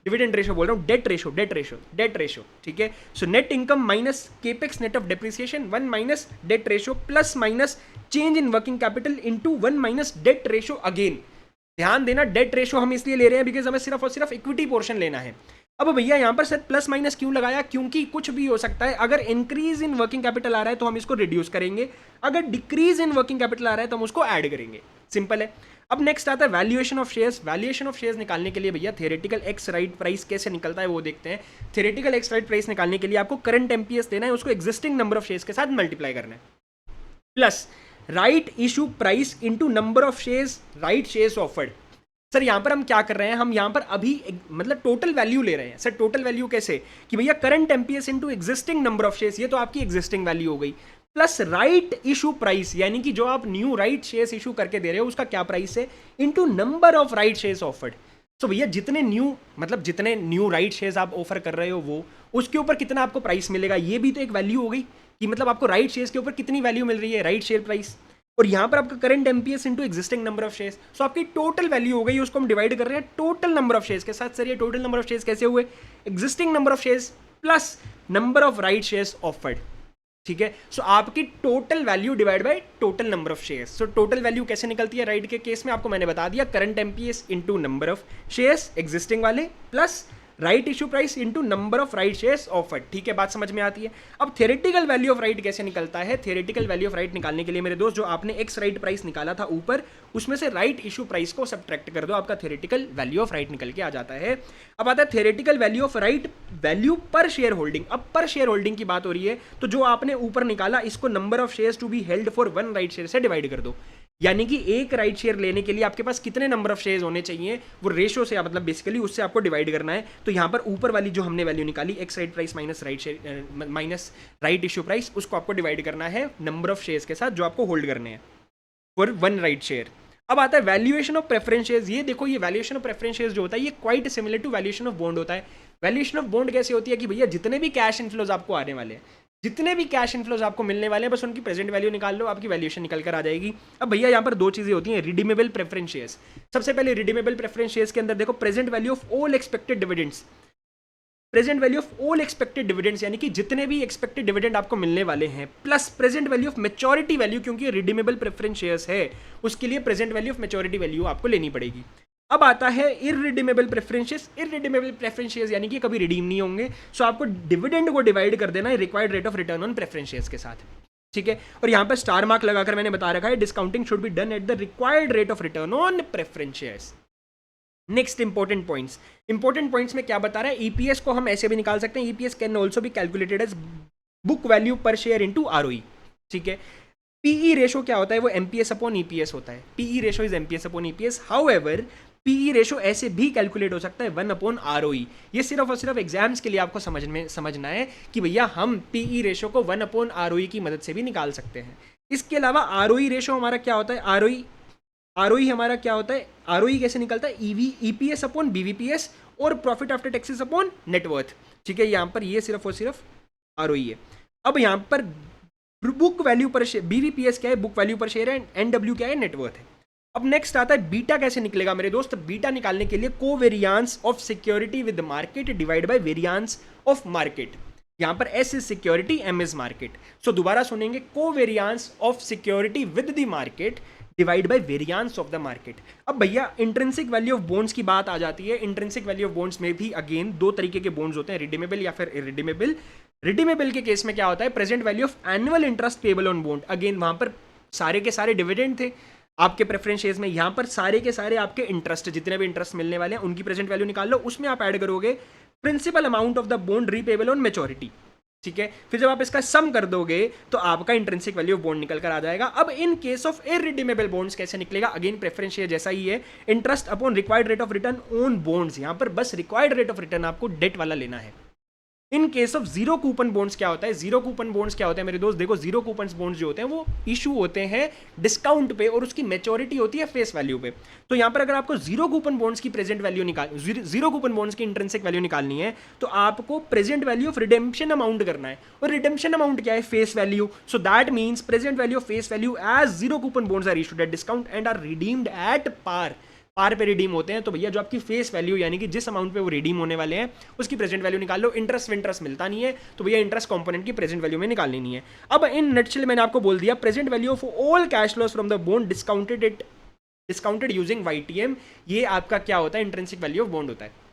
S1: डिविडेंड रेशो बोल रहा हूँ, डेट रेशो, ठीक है। So net income minus capex net of depreciation, 1 minus debt ratio plus minus change in working capital into 1 minus debt ratio again. ध्यान देना, डेट रेशो हम इसलिए ले रहे हैं बिकॉज हमें सिर्फ और सिर्फ इक्विटी पोर्शन लेना है। अब भैया यहाँ पर सर प्लस माइनस क्यों लगाया, क्योंकि कुछ भी हो सकता है। अगर इंक्रीज इन वर्किंग कैपिटल आ रहा है तो हम इसको रिड्यूस करेंगे, अगर डिक्रीज इन वर्किंग कैपिटल आ रहा है तो हम उसको ऐड करेंगे, सिंपल है। अब नेक्स्ट आता है valuation of shares. Valuation of shares निकालने के लिए भैया थ्योरेटिकल एक्स राइट प्राइस कैसे निकलता है वो देखते हैं। थ्योरेटिकल एक्स राइट प्राइस निकालने के लिए आपको करंट एमपीएस देना है, उसको एग्जिस्टिंग नंबर ऑफ शेयर्स के साथ मल्टीप्लाई करना है, plus right issue price into number of shares, right shares offered. Sir यहाँ पर हम क्या कर रहे हैं, हम यहाँ पर अभी मतलब टोटल वैल्यू ले रहे हैं। सर टोटल वैल्यू कैसे, कि भैया current MPS into existing number of shares, ये तो आपकी एग्जिस्टिंग वैल्यू हो गई, प्लस राइट इशू प्राइस, यानी कि जो आप न्यू राइट शेयर्स इशू करके दे रहे हो उसका क्या प्राइस है, into number of right shares offered. तो भैया जितने न्यू राइट शेयर्स आप ऑफर कर रहे हो वो उसके ऊपर कितना आपको प्राइस मिलेगा, ये भी तो एक वैल्यू हो गई कि मतलब आपको राइट शेयर्स के ऊपर कितनी वैल्यू मिल रही है, राइट शेयर प्राइस। और यहाँ पर आपका current MPS into existing number of shares, so आपकी टोटल वैल्यू हो गई, उसको हम डिवाइड कर रहे हैं टोटल नंबर ऑफ शेयर्स के साथ। सर ये टोटल नंबर ऑफ शेयर्स कैसे हुए, existing number of shares plus number of right shares offered, ठीक है। सो आपकी total value divide by total number of shares. So total value कैसे निकलती है राइट के केस में, आपको मैंने बता दिया, current MPS into number of shares existing वाले plus right issue price into number of right shares offered, ठीक है, बात समझ में आती है। अब थ्योरेटिकल वैल्यू ऑफ राइट कैसे निकलता है, थ्योरेटिकल वैल्यू ऑफ राइट निकालने के लिए मेरे दोस्त जो आपने एक्स राइट प्राइस निकाला था ऊपर, उसमें से राइट इशू प्राइस को सब्ट्रैक्ट कर दो, आपका थ्योरेटिकल वैल्यू ऑफ राइट निकल के आ जाता है। अब आता है theoretical value of right value per share holding. अब पर शेयर होल्डिंग की बात हो रही है, तो जो आपने ऊपर निकाला इसको number of shares to be held for 1 right share से डिवाइड कर दो, यानी कि एक राइट शेयर लेने के लिए आपके पास कितने नंबर ऑफ शेयर्स होने चाहिए, वो रेशो से मतलब बेसिकली उससे आपको डिवाइड करना है। तो यहाँ पर ऊपर वाली जो हमने वैल्यू निकाली x right price minus right share minus right issue price, उसको आपको डिवाइड करना है नंबर ऑफ शेयर्स के साथ जो आपको होल्ड करने हैं फॉर 1 राइट शेयर। अब आता है वैल्यूएशन ऑफ प्रेफरेंस शेयर्स। ये देखो, ये वैल्यूएशन ऑफ प्रेफरेंस शेयर्स जो होता है ये quite similar to valuation of bond होता है। वैल्यूएशन ऑफ बॉन्ड कैसे होती है कि भैया जितने भी कैश इनफ्लोज आपको आने वाले हैं, जितने भी कैश इनफ्लोज आपको मिलने वाले हैं, बस उनकी प्रेजेंट वैल्यू निकाल लो, आपकी वैल्यूएशन निकल कर आ जाएगी। अब भैया यहाँ पर दो चीजें होती हैं, रिडीमेबल प्रेफरेंस शेयर्स। सबसे पहले रिडीमेबल प्रेफरेंस शेयर्स के अंदर देखो present value of all expected dividends, present value of all expected dividends, यानी कि जितने भी एक्सपेक्टेड डिविडेंड आपको मिलने वाले हैं, plus present value of maturity value, क्योंकि रिडीमेबल प्रेफरेंस शेयर्स है उसके लिए present value of maturity value आपको लेनी पड़ेगी। अब आता है irredeemable preference shares. Irredeemable preference shares यानी कि कभी रिडीम नहीं होंगे, सो आपको डिविडेंड को डिवाइड कर देना है required rate of return on preference shares के साथ, ठीक है। और यहाँ पर स्टार मार्क लगाकर मैंने बता रखा है discounting should be done at the required rate of return on preference shares. Next important points में क्या बता रहा है, ईपीएस को हम ऐसे भी निकाल सकते हैं, EPS can also be calculated as book value per share into ROE, ठीक है। पीई रेशो क्या होता है, वो एमपीएस अपॉन ईपीएस होता है, PE ratio is MPS upon EPS. However PE ratio ऐसे भी कैलकुलेट हो सकता है 1 अपॉन आरओई। ये सिर्फ और सिर्फ एग्जाम्स के लिए आपको समझना है कि भैया हम पीई रेशो को 1 अपॉन आरओई की मदद से भी निकाल सकते हैं। इसके अलावा आरओई रेशो हमारा क्या होता है, आरओई हमारा क्या होता है, आरओई कैसे निकलता है, ईपीएस अपॉन बीवीपीएस और profit after taxes upon net worth, ठीक है। यहाँ पर ये सिर्फ और सिर्फ आरओई है। अब यहाँ पर book value per share, BVPS क्या है, बुक वैल्यू पर शेयर है, एनडब्ल्यू क्या है, नेटवर्थ है। अब नेक्स्ट आता है बीटा कैसे निकलेगा मेरे दोस्त। बीटा निकालने के लिए covariance of security with market divide by variance of market. यहाँ पर S is security, M is market. So दोबारा सुनेंगे, covariance of security with the market divide by variance of the market. अब भैया इंट्रिंसिक वैल्यू ऑफ बॉन्ड्स की बात आ जाती है। इंट्रिंसिक वैल्यू ऑफ बॉन्ड्स में भी अगेन दो तरीके के बॉन्ड्स होते हैं, रिडीमेबल या फिर इरिडीमेबल। रिडीमेबल के केस में क्या होता है, present value of annual interest payable on bond. Again वहां पर सारे के सारे डिविडेंड थे आपके प्रेफरेंस शेयर्स में, यहाँ पर सारे के सारे आपके इंटरेस्ट, जितने भी इंटरेस्ट मिलने वाले हैं उनकी प्रेजेंट वैल्यू निकाल लो, उसमें आप ऐड करोगे principal amount of the bond repayable on maturity, ठीक है। फिर जब आप इसका सम कर दोगे तो आपका इंट्रिंसिक वैल्यू ऑफ बॉन्ड निकल कर आ जाएगा। अब in case of irredeemable bonds कैसे निकलेगा, अगेन प्रेफरेंस शेयर जैसा ही है, interest upon required rate of return on bonds. यहाँ पर बस रिक्वायर्ड रेट ऑफ रिटर्न आपको डेट वाला लेना है, in case of zero coupon bonds क्या होता है, जीरो कूपन बॉन्ड्स क्या होते हैं मेरे दोस्त, देखो जीरो कूपन बॉन्ड्स जो होते हैं वो इशू होते हैं डिस्काउंट पे और उसकी मैच्योरिटी होती है फेस वैल्यू पे। तो यहां पर अगर आपको जीरो कूपन बॉन्ड्स की present value zero coupon bonds की इंट्रिंसिक वैल्यू निकालनी है तो आपको present value of redemption amount करना है, और रिडेम्पशन अमाउंट क्या है, face value. So that means present value of face value as zero coupon bonds are issued at discount and are redeemed at par. Par पे redeem होते हैं तो भैया जो आपकी फेस वैल्यू यानी कि जिस अमाउंट पे वो रिडीम होने वाले हैं उसकी प्रेजेंट वैल्यू निकाल लो। इंटरेस्ट मिलता नहीं है तो भैया इंटरेस्ट कंपोनेंट की प्रेजेंट वैल्यू में निकालनी नहीं है। अब इन नटशेल मैंने आपको बोल दिया present value of all cash loss from the bond discounted using YTM, ये आपका क्या होता है, इंट्रिंसिक वैल्यू ऑफ बॉन्ड होता है।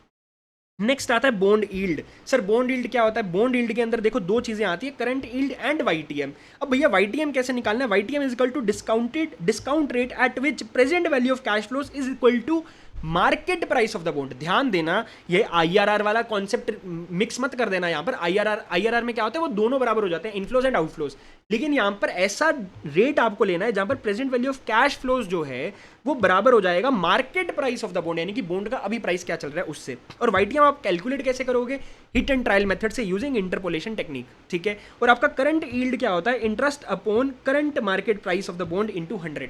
S1: नेक्स्ट आता है bond yield. Sir bond yield क्या होता है, बॉन्ड यील्ड के अंदर देखो दो चीजें आती है, करंट यील्ड एंड वाईटीएम। अब भैया वाईटीएम कैसे निकालना है, YTM is equal to discount rate at which present value of cash flows is equal to market price of the bond. ध्यान देना ये आईआरआर वाला कॉन्सेप्ट मिक्स मत कर देना। यहां पर आईआरआर में क्या होता है, वो दोनों बराबर हो जाते हैं, इनफ्लोज एंड आउटफ्लोज। लेकिन यहां पर ऐसा रेट आपको लेना है जहां पर present value of cash flows जो है वो बराबर हो जाएगा market price of the bond, यानी कि बॉन्ड का अभी प्राइस क्या चल रहा है उससे। और वाईटीएम आप कैलकुलेट कैसे करोगे, हिट एंड ट्रायल मेथड से यूजिंग इंटरपोलेशन टेक्निक, ठीक है। और आपका करंट यील्ड क्या होता है, interest upon current market price of the bond into 100,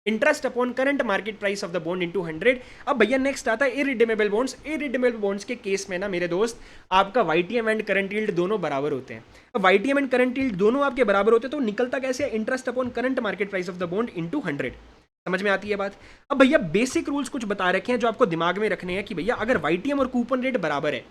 S1: interest upon current market price of the bond into 100। अब भैया नेक्स्ट आता है इरिडीमेबल बॉन्ड्स। इरिडीमेबल बॉन्ड्स के केस में ना मेरे दोस्त आपका वाईटीएम एंड करंट यील्ड दोनों बराबर होते हैं। अब वाईटीएम एंड करंट यील्ड दोनों आपके बराबर होते हैं तो निकलता कैसे, interest upon current market price of the bond into 100। समझ में आती है बात। अब भैया बेसिक रूल्स कुछ बता रखे हैं जो आपको दिमाग में रखने हैं कि भैया अगर वाईटीएम और कूपन रेट बराबर है,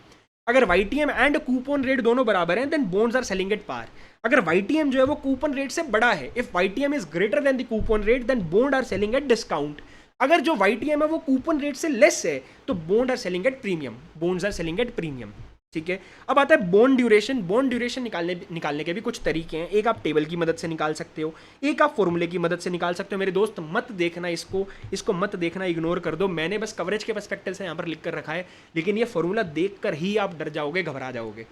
S1: अगर वाईटीएम एंड कूपन रेट दोनों बराबर हैं then bonds are selling at par. अगर वाईटीएम जो है वो कूपन रेट से बड़ा है, if YTM is greater than the coupon rate then bond are selling at discount. अगर जो वाईटीएम है वो कूपन रेट से लेस है तो bond are selling at premium, bonds are selling at premium, ठीक है। अब आता है बॉन्ड ड्यूरेशन। बॉन्ड ड्यूरेशन निकालने के भी कुछ तरीके हैं। एक आप टेबल की मदद से निकाल सकते हो, एक आप फॉर्मूले की मदद से निकाल सकते हो। मेरे दोस्त मत देखना इसको मत देखना, इग्नोर कर दो। मैंने बस कवरेज के पर्सपेक्टिव से यहाँ पर लिख कर रखा है, लेकिन ये फॉर्मूला देखकर ही आप डर जाओगे, घबरा जाओगे।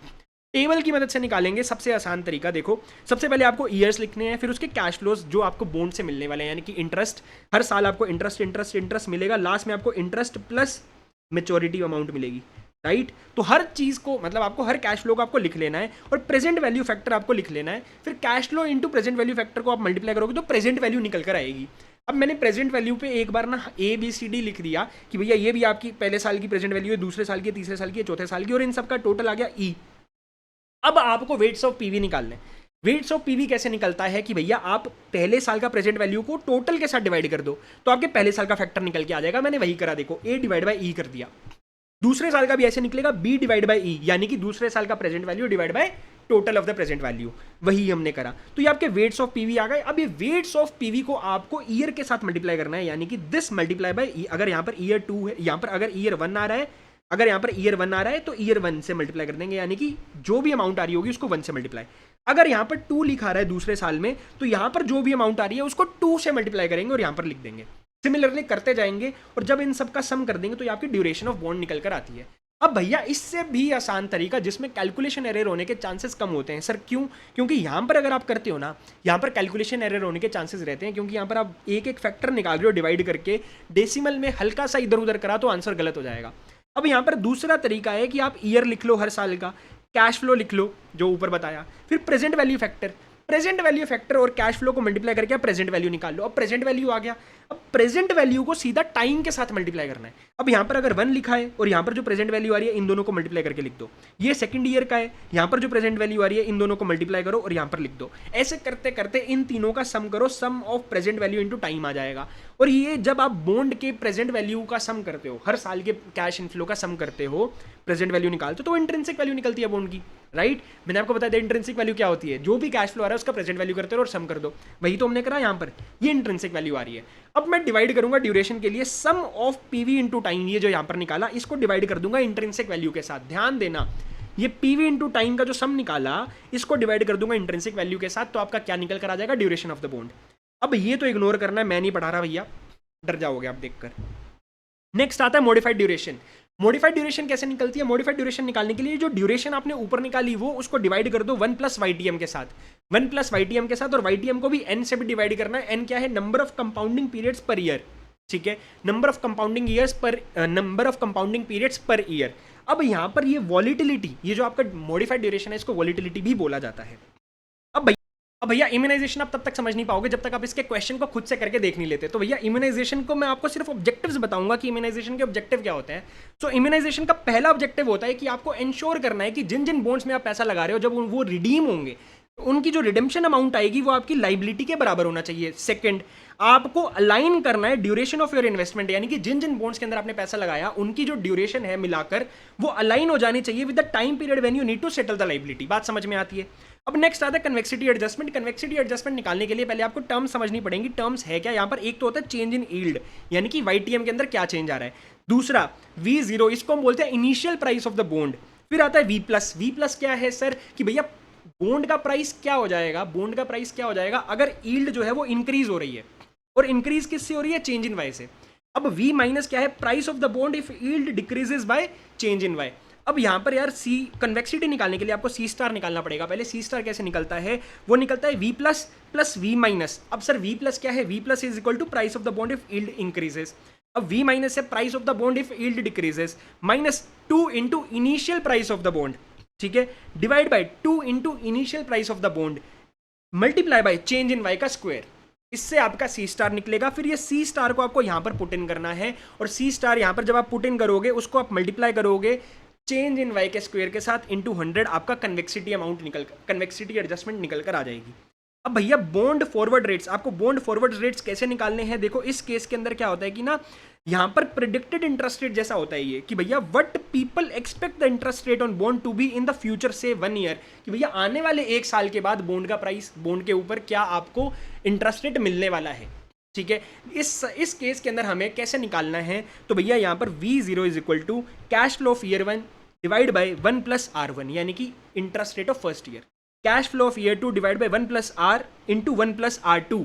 S1: टेबल की मदद से निकालेंगे, सबसे आसान तरीका देखो, सबसे पहले आपको ईयर्स लिखने हैं, फिर उसके कैश फ्लोज जो आपको बॉन्ड से मिलने वाले हैं, यानी कि इंटरेस्ट, हर साल आपको इंटरेस्ट मिलेगा, लास्ट में आपको इंटरेस्ट प्लस मेच्योरिटी अमाउंट मिलेगी, राइट। तो हर चीज़ को मतलब आपको हर कैश फ्लो को आपको लिख लेना है और प्रेजेंट वैल्यू फैक्टर आपको लिख लेना है। फिर cash flow into present value factor को आप मल्टीप्लाई करोगे तो प्रेजेंट वैल्यू निकल कर आएगी। अब मैंने प्रेजेंट वैल्यू पे एक बार ना ABCD लिख दिया कि भैया ये भी आपकी पहले साल की प्रेजेंट वैल्यू है, दूसरे साल की, तीसरे साल की, चौथे साल की, और इन सबका टोटल आ गया E। अब आपको वेट्स ऑफ पीवी निकालने। वेट्स ऑफ पीवी कैसे निकलता है कि भैया आप पहले साल का प्रेजेंट वैल्यू को टोटल के साथ डिवाइड कर दो तो आपके पहले साल का फैक्टर निकल के आ जाएगा। मैंने वही करा, देखो A डिवाइड बाई E कर दिया। दूसरे साल का भी ऐसे निकलेगा B डिवाइड बाई E, यानी कि दूसरे साल का present value divide by total of the present value, वही हमने करा। तो ये आपके वेट्स ऑफ पीवी आ गए। अब ये वेट्स ऑफ पीवी को आपको ईयर के साथ मल्टीप्लाई करना है, यानी कि दिस मल्टीप्लाई बाय E। अगर यहाँ पर ईयर 2 है, यहाँ पर अगर ईयर 1 आ रहा है, अगर यहाँ पर ईयर 1 आ रहा है तो ईयर 1 से मल्टीप्लाई कर देंगे, यानी कि जो भी अमाउंट आ रही होगी उसको 1 से मल्टीप्लाई। अगर यहाँ पर 2 लिखा रहा है दूसरे साल में तो यहाँ पर जो भी अमाउंट आ रही है उसको 2 से मल्टीप्लाई करेंगे और यहाँ पर लिख देंगे। सिमिलरली करते जाएंगे और जब इन सब का सम कर देंगे तो ये आपकी ड्यूरेशन ऑफ बॉन्ड निकल कर आती है। अब भैया इससे भी आसान तरीका जिसमें कैलकुलेशन एरर होने के चांसेस कम होते हैं। सर क्यों? क्योंकि यहाँ पर अगर आप करते हो ना, यहाँ पर कैलकुलेशन एरर होने के चांसेस रहते हैं, क्योंकि यहाँ पर आप एक एक फैक्टर निकाल रहे हो डिवाइड करके, डेसिमल में हल्का सा इधर उधर करा तो आंसर गलत हो जाएगा। अब यहाँ पर दूसरा तरीका है कि आप ईयर लिख लो हर साल का, कैश फ्लो लिख लो जो ऊपर बताया, फिर प्रेजेंट वैल्यू फैक्टर और कैश फ्लो को मल्टीप्लाई करके आप प्रेजेंट वैल्यू निकाल लो। अब प्रेजेंट वैल्यू आ गया, अब प्रेजेंट वैल्यू को सीधा टाइम के साथ मल्टीप्लाई करना है। अब यहाँ पर अगर 1 लिखा है और यहाँ पर जो प्रेजेंट वैल्यू आ रही है इन दोनों को मल्टीप्लाई करके लिख दो। ये सेकंड ईयर का है, यहाँ पर जो प्रेजेंट वैल्यू आ रही है इन दोनों को मल्टीप्लाई करो और यहाँ पर लिख दो। ऐसे करते करते इन तीनों का सम करो, sum of present value into time आ जाएगा। और ये जब आप बॉन्ड के प्रेजेंट वैल्यू का सम करते हो, हर साल के कैश इनफ्लो का सम करते हो, प्रेजेंट वैल्यू निकालते हो तो इंट्रिंसिक वैल्यू निकलती है बॉन्ड की, राइट। मैंने आपको बताया था इंट्रिंसिक वैल्यू क्या होती है, जो भी कैश फ्लो आ रहा है उसका प्रेजेंट वैल्यू करते हो और सम कर दो, वही तो हमने करा यहाँ पर। ये इंट्रिंसिक वैल्यू आ रही है। अब मैं डिवाइड करूंगा ड्यूरेशन के लिए, सम ऑफ पीवी इंटू टाइम, ये जो यहाँ पर निकाला इसको डिवाइड कर दूंगा इंट्रिंसिक वैल्यू के साथ। ध्यान देना, ये पीवी इंटू टाइम का जो सम निकाला इसको डिवाइड कर दूंगा इंट्रिंसिक वैल्यू के साथ, तो आपका क्या निकल कर आ जाएगा, ड्यूरेशन ऑफ द बॉन्ड। अब ये तो इग्नोर करना है, मैं नहीं पढ़ा रहा भैया, डर जाओगे आप देखकर। नेक्स्ट आता है मॉडिफाइड ड्यूरेशन। मॉडिफाइड ड्यूरेशन कैसे निकलती है? मॉडिफाइड ड्यूरेशन निकालने के लिए जो ड्यूरेशन आपने ऊपर निकाली वो उसको डिवाइड कर दो 1 प्लस वाईटीएम के साथ, 1 प्लस वाईटीएम के साथ, और वाईटीएम को भी n से भी डिवाइड करना है। n क्या है? Number of compounding periods per year, ठीक है, number of compounding periods per year. अब यहाँ पर ये वॉलिटिलिटी, ये जो आपका मॉडिफाइड ड्यूरेशन है, इसको वॉलिटिलिटी भी बोला जाता है। अब भैया इम्यूनाइजेशन आप तब तक समझ नहीं पाओगे जब तक आप इसके क्वेश्चन को खुद से करके देख नहीं लेते। तो भैया इम्यूनाइजेशन को मैं आपको सिर्फ ऑब्जेक्टिव्स बताऊंगा कि इम्यूनाइजेशन के ऑब्जेक्टिव क्या होते हैं। सो इम्यूनाइजेशन का पहला ऑब्जेक्टिव होता है कि आपको इंश्योर करना है कि जिन जिन बॉन्ड्स में आप पैसा लगा रहे हो, जब वो रिडीम होंगे उनकी जो रिडेम्पशन अमाउंट आएगी वो आपकी लाइबिलिटी के बराबर होना चाहिए। सेकंड, आपको अलाइन करना है ड्यूरेशन ऑफ योर इन्वेस्टमेंट, यानी कि जिन जिन बॉन्ड्स के अंदर आपने पैसा लगाया उनकी जो ड्यूरेशन है मिलाकर वो अलाइन हो जानी चाहिए with the time period when you need to settle the liability. बात समझ में आती है। अब नेक्स्ट आता है कन्वेक्सिटी एडजस्टमेंट। कन्वेक्सिटी एडजस्टमेंट निकालने के लिए पहले आपको टर्म्स समझनी पड़ेंगी। टर्म्स है क्या यहाँ पर? एक तो होता है चेंज इन यील्ड, यानी कि YTM के अंदर क्या चेंज आ रहा है। दूसरा V0, इसको हम बोलते हैं initial price of the bond. फिर आता है V प्लस। V प्लस क्या है सर? कि भैया बॉन्ड का प्राइस क्या हो जाएगा, बॉन्ड का प्राइस क्या हो जाएगा अगर यील्ड जो है वो इंक्रीज हो रही है, और इंक्रीज किससे हो रही है? चेंज इन वाई से। अब V माइनस क्या है? Price of the bond if yield decreases by change in Y. अब यहाँ पर यार सी कन्वेक्सिटी निकालने के लिए आपको C स्टार निकालना पड़ेगा। पहले C स्टार कैसे निकलता है? वो निकलता है V plus plus V minus. अब सर V प्लस क्या है? V plus is equal to price of the bond if yield increases. अब V माइनस है price of the bond if yield decreases, minus 2 into initial price of the bond, ठीक है, divide by 2 into initial price of the bond, multiply by change in Y का square. इससे आपका C star निकलेगा। फिर ये C star को आपको यहाँ पर पुट इन करना है, और C स्टार यहाँ पर जब आप पुट इन करोगे उसको आप मल्टीप्लाई करोगे चेंज इन वाई के स्क्वायर के साथ इंटू 100, आपका कन्वेक्सिटी अमाउंट निकल कर, कन्वेक्सिटी एडजस्टमेंट निकल कर आ जाएगी। अब भैया बॉन्ड फॉरवर्ड रेट्स, आपको बॉन्ड फॉरवर्ड रेट्स कैसे निकालने हैं? देखो इस केस के अंदर क्या होता है कि ना यहाँ पर प्रिडिक्टेड इंटरेस्ट रेट जैसा होता है ये, कि भैया what people expect the interest rate on bond to be in the future से 1 ईयर, कि भैया आने वाले 1 साल के बाद बॉन्ड का प्राइस, बॉन्ड के ऊपर क्या आपको इंटरेस्ट रेट मिलने वाला है, ठीक है। इस केस के अंदर हमें कैसे निकालना है? तो भैया यहाँ पर V0 is equal to cash flow of year 1 divide by 1 plus R1, यानी कि interest rate of first year. Cash flow of year 2 divide by 1 plus R into 1 plus R2,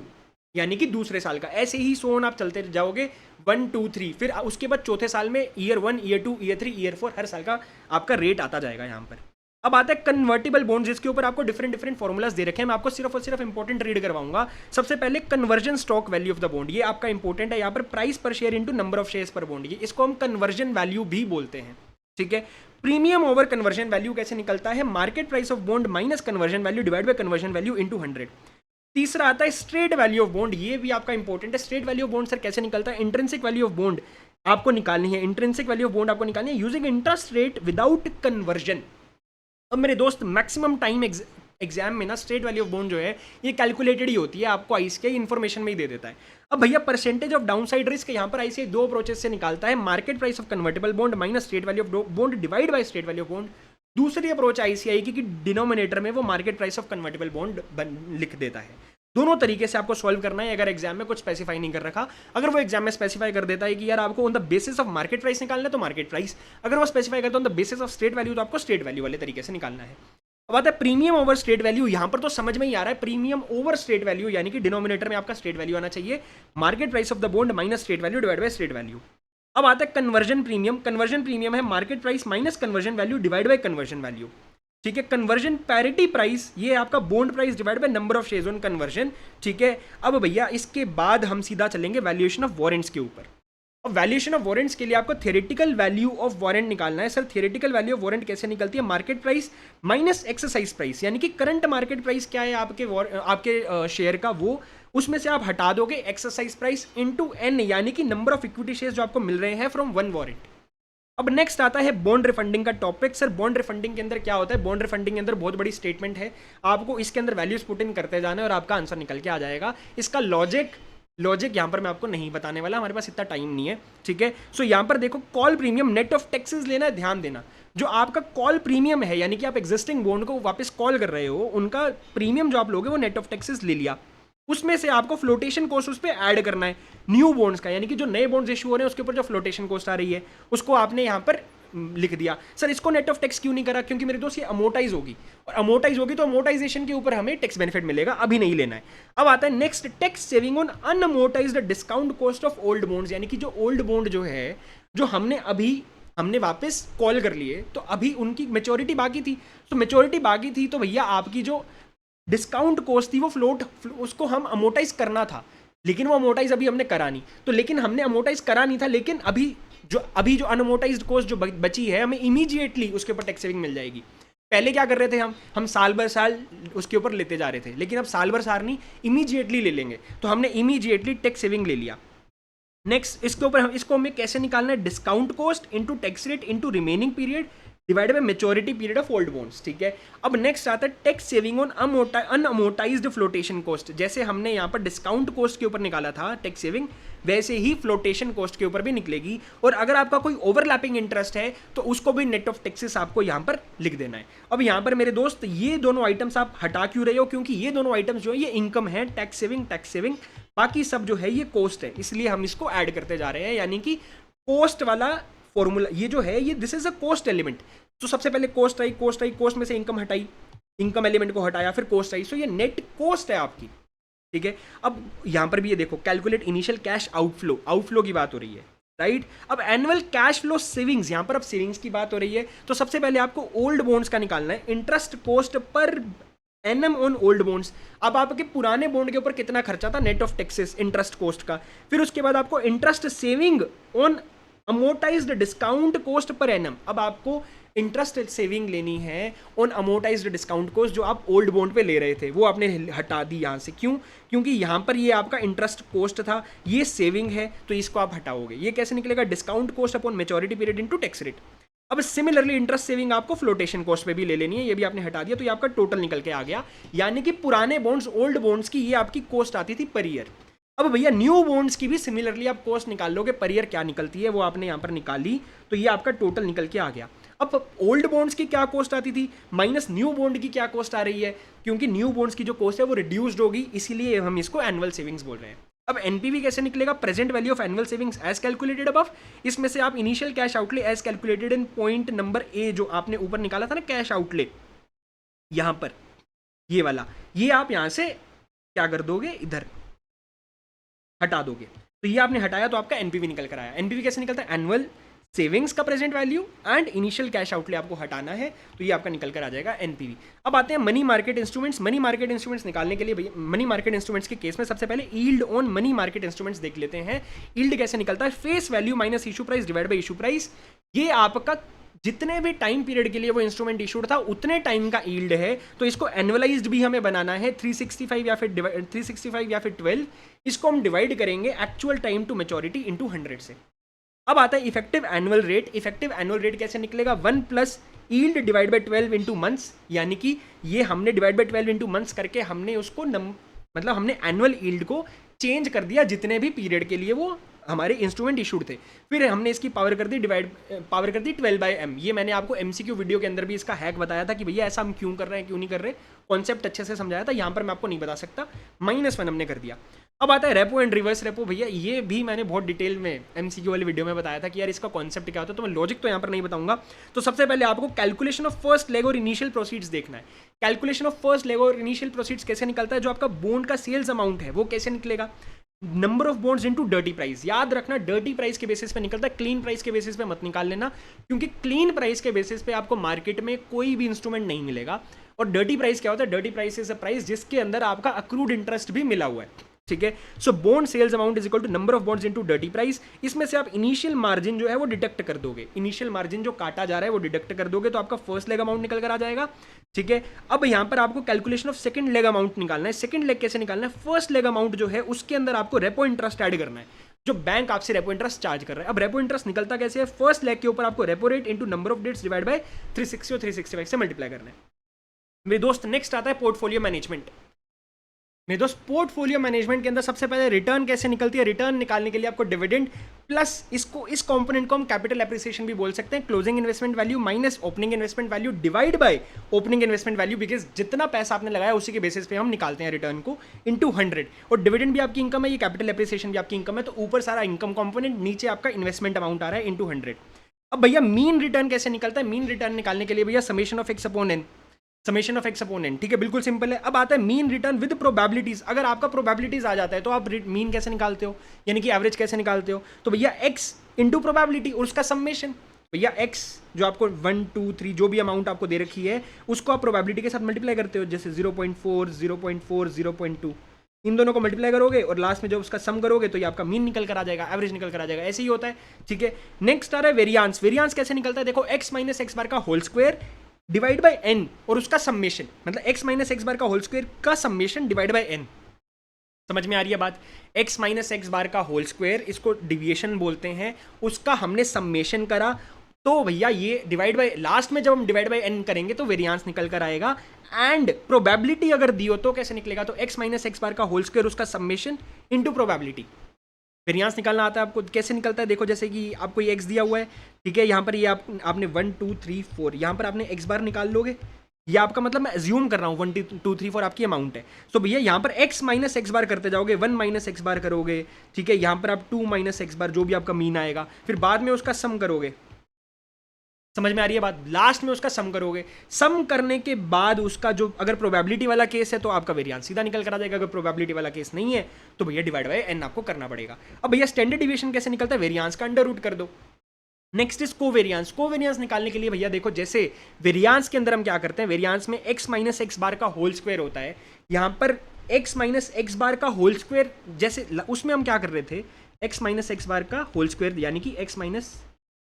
S1: यानी कि दूसरे साल का। ऐसे ही सोन आप चलते जाओगे 1 2 3, फिर उसके बाद चौथे साल में ईयर 1 ईयर 2 ईयर 3 ईयर 4, हर साल का आपका रेट आता जाएगा यहाँ पर। अब आता है कन्वर्टिबल बॉन्ड, जिसके ऊपर आपको डिफरेंट फॉर्मुलाज दे रखे हैं। मैं आपको सिर्फ और सिर्फ इंपॉर्टेंट रीड करवाऊंगा। सबसे पहले conversion stock value of the bond, ये आपका इंपॉर्टेंट है। यहाँ पर प्राइस पर share into number of shares पर बॉन्ड, ये इसको हम कन्वर्जन वैल्यू भी बोलते हैं, ठीक है। प्रीमियम ओवर कन्वर्जन वैल्यू कैसे निकलता है? Market price of bond minus conversion value divide by conversion value into 100। तीसरा आता है स्ट्रेट वैल्यू ऑफ बॉन्ड, ये भी आपका इंपॉर्टेंट है। Straight value of bond sir कैसे निकलता है? इंट्रिंसिक वैल्यू ऑफ बॉन्ड आपको निकालनी है, इंट्रिंसिक वैल्यू ऑफ बॉन्ड आपको निकालनी है using interest rate without conversion. अब मेरे दोस्त मैक्सिमम टाइम एग्जाम में ना स्ट्रेट वैल्यू ऑफ बॉन्ड जो है ये कैलकुलेटेड ही होती है, आपको आईसीआई इन्फॉर्मेशन में ही दे देता है। अब भैया परसेंटेज ऑफ डाउनसाइड रिस्क यहाँ पर आईसीआई 2 अप्रोचेस से निकालता है, market price of convertible bond minus straight value of bond divide by straight value of bond. दूसरी अप्रोच आईसीआई की कि डिनोमिनेटर में वो market price of convertible bond लिख देता है। दोनों तरीके से आपको सॉल्व करना है, अगर एग्जाम में कुछ स्पेसिफाई नहीं कर रखा। अगर वो एग्जाम में स्पेसिफाई कर देता है कि यार आपको on the basis of market price निकालना है तो मार्केट प्राइस, अगर वो स्पेसिफाई करता है on the basis of straight value तो आपको स्ट्रेट वैल्यू वाले तरीके से निकालना है। अब आता है प्रीमियम ओवर स्ट्रेट वैल्यू, यहाँ पर तो समझ में ही आ रहा है प्रीमियम ओवर स्ट्रेट वैल्यू, यानी कि डिनोमिनेटर में आपका स्ट्रेट वैल्यू आना चाहिए, market price of the bond minus straight value divide by straight value. अब आता है कन्वर्जन प्रीमियम, कन्वर्जन प्रीमियम है market price minus conversion value divide by conversion value, ठीक है। कन्वर्जन पैरिटी प्राइस, ये आपका bond price divide by number of shares on conversion, ठीक है। अब भैया इसके बाद हम सीधा चलेंगे वैल्यूएशन ऑफ वारंट्स के ऊपर। अब वैल्यूएशन ऑफ वारंट्स के लिए आपको थ्योरेटिकल वैल्यू ऑफ वारंट निकालना है। Sir theoretical value of warrant कैसे निकलती है? Market price minus exercise price, यानी कि करंट मार्केट प्राइस क्या है आपके शेयर का, वो उसमें से आप हटा दोगे एक्सरसाइज प्राइस इंटू एन, यानी कि नंबर ऑफ इक्विटी शेयर्स जो आपको मिल रहे हैं फ्रॉम 1 वारंट। अब नेक्स्ट आता है बॉन्ड रिफंडिंग का टॉपिक। सर बॉन्ड रिफंडिंग के अंदर क्या होता है? बॉन्ड रिफंडिंग के अंदर बहुत बड़ी स्टेटमेंट है, आपको इसके अंदर वैल्यूज पुट इन करते जाना है और आपका आंसर निकल के आ जाएगा। इसका लॉजिक यहाँ पर मैं आपको नहीं बताने वाला, हमारे पास इतना टाइम नहीं है, ठीक है। सो यहाँ पर देखो call premium net of taxes लेना है, ध्यान देना। जो आपका कॉल प्रीमियम है, यानी कि आप एग्जिस्टिंग बॉन्ड को वापस कॉल कर रहे हो, उनका प्रीमियम जो आप लोगे वो नेट ऑफ टैक्सेस ले लिया, उसमें से आपको फ्लोटेशन कॉस्ट उस पर ऐड करना है न्यू बॉन्ड्स का, यानी कि जो नए बॉन्ड्स इशू हो रहे हैं उसके ऊपर जो फ्लोटेशन कॉस्ट आ रही है उसको आपने यहाँ पर लिख दिया। सर इसको नेट ऑफ टैक्स क्यों नहीं करा? क्योंकि मेरे दोस्त ये अमोटाइज होगी, और अमोटाइज होगी तो अमोटाइजेशन के ऊपर हमें टैक्स बेनिफिट मिलेगा, अभी नहीं लेना है। अब आता है next, tax saving on unamortized discount cost of old bonds, यानी कि जो ओल्ड बॉन्ड जो है जो हमने वापस कॉल कर लिए, तो अभी उनकी मेच्योरिटी बाकी थी, तो मेच्योरिटी बाकी थी तो भैया आपकी जो डिस्काउंट कॉस्ट थी वो उसको हम अमोटाइज करना था, लेकिन वो अमोटाइज अभी हमने करा नहीं। तो लेकिन हमने अमोटाइज करा नहीं था, लेकिन अभी जो अभी जो अनअमोर्टाइज्ड कॉस्ट जो बची है हमें इमीडिएटली उसके ऊपर टैक्स सेविंग मिल जाएगी। पहले क्या कर रहे थे हम साल भर साल उसके ऊपर लेते जा रहे थे, लेकिन अब साल भर साल नहीं, इमीडिएटली ले लेंगे। तो हमने इमीडिएटली टैक्स सेविंग ले लिया। नेक्स्ट इसके ऊपर इसको हमें कैसे निकालना है, discount cost into tax rate into remaining period divided by maturity period of old bonds, ठीक है। अब नेक्स्ट आता है tax saving on unamortized flotation cost. जैसे हमने यहाँ पर डिस्काउंट कॉस्ट के ऊपर निकाला था टैक्स सेविंग, वैसे ही फ्लोटेशन कॉस्ट के ऊपर भी निकलेगी। और अगर आपका कोई ओवरलैपिंग इंटरेस्ट है तो उसको भी नेट ऑफ टैक्सेस आपको यहाँ पर लिख देना है। अब यहाँ पर मेरे दोस्त ये दोनों आइटम्स आप हटा क्यों रहे हो, क्योंकि ये दोनों आइटम्स जो है ये इनकम है, टैक्स सेविंग, बाकी सब जो है ये कॉस्ट है, इसलिए हम इसको ऐड करते जा रहे हैं। यानी कि कॉस्ट वाला फॉर्मूला ये जो है ये this is a cost element. तो सबसे पहले कॉस्ट आई, कॉस्ट में से इनकम हटाई, इनकम एलिमेंट को हटाया, फिर कॉस्ट आई, सो ये नेट कॉस्ट है आपकी, ठीक है। अब यहां पर भी ये देखो कैलकुलेट इनिशियल कैश आउटफ्लो की बात हो रही है, राइट। अब एनुअल कैश फ्लो सेविंग्स, यहां पर अब सेविंग्स की बात हो रही है। तो सबसे पहले आपको ओल्ड बॉन्ड्स का निकालना है, interest cost per annum on old bonds. अब आपके पुराने बॉन्ड के ऊपर कितना खर्चा था net of taxes interest cost का। फिर उसके बाद आपको interest saving on amortised discount cost per annum. अब आपको इंटरेस्ट सेविंग लेनी है ऑन अमोर्टाइज्ड डिस्काउंट कॉस्ट जो आप ओल्ड बॉन्ड पे ले रहे थे, वो आपने हटा दी यहाँ से। क्यों? क्योंकि यहाँ पर ये आपका इंटरेस्ट कॉस्ट था, ये सेविंग है, तो इसको आप हटाओगे। ये कैसे निकलेगा, discount cost upon maturity period into tax rate. अब सिमिलरली इंटरेस्ट सेविंग आपको फ्लोटेशन कॉस्ट पे भी ले लेनी है, ये भी आपने हटा दिया, तो ये आपका टोटल निकल के आ गया। यानी कि पुराने बॉन्ड्स ओल्ड बॉन्ड्स की ये आपकी कॉस्ट आती थी पर ईयर। अब भैया न्यू बॉन्ड्स की भी सिमिलरली आप कॉस्ट निकाल लोगे, पर ईयर क्या निकलती है वो आपने यहाँ पर निकाली, तो ये आपका टोटल निकल के आ गया। अब ओल्ड बॉन्ड्स की क्या कॉस्ट आती थी माइनस न्यू बॉन्ड की क्या कॉस्ट आ रही है, क्योंकि न्यू बॉन्ड्स की जो कॉस्ट है वो रिड्यूस्ड होगी, इसीलिए हम इसको एनुअल सेविंग्स बोल रहे हैं। अब एनपीवी कैसे निकलेगा, present value of annual savings as calculated above. इसमें से आप initial cash outlay as calculated in point number A जो आपने ऊपर निकाला था ना कैश आउटले, यहां पर ये वाला, ये आप यहां से क्या कर दोगे, इधर हटा दोगे। तो ये आपने हटाया तो आपका एनपीवी निकल कर आया। एनपीवी कैसे निकलता है, एनुअल सेविंग्स का present value and initial cash outlay आपको हटाना है, तो ये आपका निकल कर आ जाएगा एनपीवी। अब आते हैं money market instruments. Money market instruments निकालने के लिए भैया मनी मार्केट इंस्ट्रूमेंट्स के केस में सबसे पहले yield on money market instruments देख लेते हैं। यील्ड कैसे निकलता है, face value minus issue price divide by issue price. ये आपका जितने भी टाइम पीरियड के लिए वो इंस्ट्रूमेंट इशूड था उतने टाइम का यील्ड है, तो इसको एनुअलाइज्ड भी हमें बनाना है 365 या फिर 12। इसको हम डिवाइड करेंगे actual time to maturity into 100 से। अब आता है effective annual rate. Effective annual rate कैसे निकलेगा, 1 plus yield divide by 12 into months. यानी कि ये हमने डिवाइड बाई 12 इंटू मंथ्स करके हमने उसको मतलब हमने एनुअल यील्ड को चेंज कर दिया जितने भी पीरियड के लिए वो हमारे इंस्ट्रूमेंट इशूड थे। फिर हमने इसकी पावर कर दी 12/m। ये मैंने आपको MCQ वीडियो के अंदर भी इसका हैक बताया था कि भैया ऐसा हम क्यों कर रहे हैं क्यों नहीं कर रहे, कॉन्सेप्ट अच्छे से समझाया था, यहाँ पर मैं आपको नहीं बता सकता। -1 हमने कर दिया। अब आता है रेपो एंड रिवर्स रेपो। भैया ये भी मैंने बहुत डिटेल में MCQ वाली वीडियो में बताया था कि यार इसका कॉन्सेप्ट क्या होता है, तो मैं लॉजिक तो यहाँ पर नहीं बताऊंगा। तो सबसे पहले आपको कैलकुलेशन ऑफ फर्स्ट लेग और इनिशियल प्रोसीड्स देखना है। कैलकुलेशन ऑफ फर्स्ट लेग और इनिशियल प्रोसीड्स कैसे निकलता है, जो आपका बॉन्ड का सेल्स अमाउंट है वो कैसे निकलेगा, number of bonds into dirty price. याद रखना डर्टी प्राइस के बेसिस पे निकलता है, क्लीन प्राइस के बेसिस पे मत निकाल लेना, क्योंकि क्लीन प्राइस के बेसिस पे आपको मार्केट में कोई भी इंस्ट्रूमेंट नहीं मिलेगा। और डर्टी प्राइस क्या होता है, dirty price is a price जिसके अंदर आपका अक्रूड इंटरेस्ट भी मिला हुआ है, ठीक है। So bond sales amount is equal to number of bonds into dirty price. इसमें से आप इनिशियल मार्जिन जो है वो डिडक्ट कर दोगे, इनिशियल मार्जिन जो काटा जा रहा है वो डिडक्ट कर दोगे, तो आपका फर्स्ट लेग अमाउंट निकल कर आ जाएगा, ठीक है। अब यहाँ पर आपको calculation of second leg amount निकालना है। सेकंड लेग कैसे निकालना है, फर्स्ट लेग अमाउंट जो है उसके अंदर आपको रेपो इंटरेस्ट ऐड करना है, जो बैंक आपसे रेपो इंटरेस्ट चार्ज कर रहा है। अब रेपो इंटरेस्ट निकलता कैसे है, फर्स्ट लेग के ऊपर आपको repo rate into number of dates divide by 360 और 365 से मल्टीप्लाई करना है। मेरे दोस्त नेक्स्ट आता है पोर्टफोलियो मैनेजमेंट। मेरे दोस्त पोर्टफोलियो मैनेजमेंट के अंदर सबसे पहले रिटर्न कैसे निकलती है, रिटर्न निकालने के लिए आपको डिविडेंड प्लस इस कंपोनेंट को हम कैपिटल एप्रिसिएशन भी बोल सकते हैं, closing investment value minus opening investment value divide by opening investment value, because जितना पैसा आपने लगाया उसी के बेसिस पे हम निकालते हैं रिटर्न को, इनटू 100। और डिविडेंड भी आपकी इनकम है, ये कैपिटल एप्रिसिएशन भी आपकी इनकम है, तो ऊपर सारा इनकम कंपोनेंट, नीचे आपका इन्वेस्टमेंट अमाउंट आ रहा है इनटू 100। अब भैया मीन रिटर्न कैसे निकलता है, मीन रिटर्न निकालने के लिए भैया summation of X upon N, summation of X upon N, ठीक है, बिल्कुल सिंपल है। अब आता है मीन रिटर्न विद प्रोबेबिलिटीज। अगर आपका प्रोबेबिलिटीज आ जाता है तो आप मीन कैसे निकालते हो, यानी कि एवरेज कैसे निकालते हो, तो भैया एक्स इंटू प्रोबेबिलिटी और उसका समेशन। भैया एक्स जो आपको 1 2 3 जो भी अमाउंट आपको दे रखी है उसको आप प्रोबेबिलिटी के साथ मल्टीप्लाई करते हो, जैसे 0.4 0.4 0.2, इन दोनों को मल्टीप्लाई करोगे और लास्ट में जब उसका सम करोगे तो ये आपका मीन निकल कर आ जाएगा, एवरेज निकल कर आ जाएगा, ऐसे ही होता है, ठीक है। नेक्स्ट आ रहा है वेरियांस। वेरियांस कैसे निकलता है, देखो x माइनस एक्स बार का whole square divide by n और उसका समेशन, मतलब x माइनस एक्स बार का होल स्क्वायर का समेशन डिवाइड बाय n। समझ में आ रही है बात, x माइनस एक्स बार का होल स्क्वायर, इसको डिविएशन बोलते हैं, उसका हमने समेशन करा, तो भैया ये डिवाइड बाय, लास्ट में जब हम डिवाइड बाय n करेंगे तो वेरियांस निकल कर आएगा। एंड प्रोबेबिलिटी अगर दी हो तो कैसे निकलेगा, तो x माइनस एक्स बार का होल स्क्वायर उसका समेशन इनटू प्रोबेबिलिटी। वेरियांस निकालना आता है आपको, कैसे निकलता है, देखो जैसे कि आपको ये x दिया हुआ है, ठीक है, यहाँ पर ये आपने 1 2 3 4 यहाँ पर आपने x बार निकाल लोगे, ये आपका मतलब मैं एज्यूम कर रहा हूँ 1 2 3 4 आपकी अमाउंट है। तो भैया यहाँ पर x माइनस एक्स बार करते जाओगे, 1 माइनस एक्स बार करोगे, ठीक है, यहाँ पर आप 2 माइनस एक्स बार, जो भी आपका मीन आएगा, फिर बाद में उसका सम करोगे। समझ में आ रही है बात, लास्ट में उसका सम करोगे, सम करने के बाद उसका जो अगर प्रोबेबिलिटी वाला केस है तो आपका वेरियांस सीधा निकल कर आ जाएगा, अगर प्रोबेबिलिटी वाला केस नहीं है तो भैया डिवाइड बाय n आपको करना पड़ेगा। अब भैया स्टैंडर्ड डिविएशन कैसे निकलता है, वेरियांस का अंडर रूट कर दो। Next is कोवेरियांस। कोवेरियांस निकालने के लिए भैया देखो, जैसे वेरियांस के अंदर हम क्या करते हैं, वेरियांस में x माइनस एक्स बार का होल स्क्वायर होता है, यहाँ पर x माइनस एक्स बार का होल स्क्वायर, जैसे उसमें हम क्या कर रहे थे, x माइनस एक्स बार का होल स्क्वायर, यानी कि x माइनस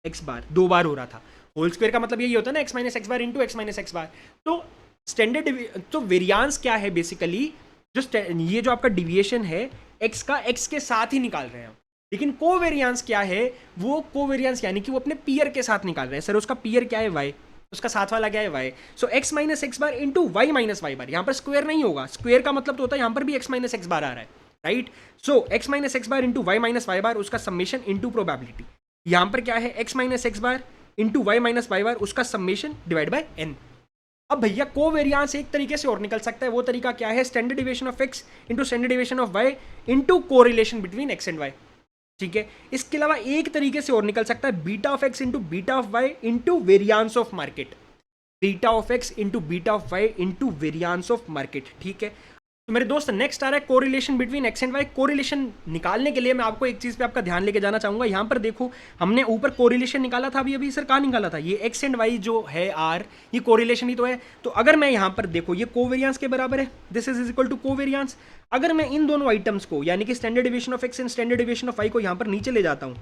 S1: एक्स बार 2 बार हो रहा था, होल स्क्वायर का मतलब यही होता है ना, x minus X bar into x minus X बार। तो स्टैंडर्ड, तो वेरियांस क्या है बेसिकली, ये जो आपका डिविएशन है x का x के साथ ही निकाल रहे हैं हम, लेकिन कोवेरियांस क्या है, वो कोवेरियांस यानी कि वो अपने पीयर के साथ निकाल रहे हैं। सर उसका पीयर क्या है, y, उसका साथ वाला क्या है, y। सो x minus X bar into Y minus Y बार, यहाँ पर स्क्वायर नहीं होगा, स्क्वायर का मतलब तो होता है यहाँ पर भी x माइनस एक्स बार आ रहा है, राइट। सो x minus X bar into Y minus Y बार, उसका समेशन इंटू प्रोबेबिलिटी। यहाँ पर क्या है, x minus X bar into Y minus Y बार, उसका समेशन डिवाइड बाय n। अब भैया कोवेरियांस एक तरीके से और निकल सकता है, वो तरीका क्या है, standard deviation of x into standard deviation of y into correlation between x and y, ठीक है। इसके अलावा एक तरीके से और निकल सकता है, beta of x into beta of y into variance of market, beta of x into beta of y into variance of market, ठीक है। तो मेरे दोस्त नेक्स्ट आ रहा है correlation between x and y। Correlation निकालने के लिए मैं आपको एक चीज़ पे आपका ध्यान लेके जाना चाहूंगा। यहाँ पर देखो हमने ऊपर कोरिलेशन निकाला था, अभी सर कहाँ निकाला था, ये x एंड y जो है r, ये कोरिलेशन ही तो है। तो अगर मैं यहाँ पर देखो, ये कोवेरियांस के बराबर है, दिस इज इक्वल टू कोवेरियांस। अगर मैं इन दोनों आइटम्स को यानी कि standard deviation of x and standard deviation of y को यहाँ पर नीचे ले जाता हूँ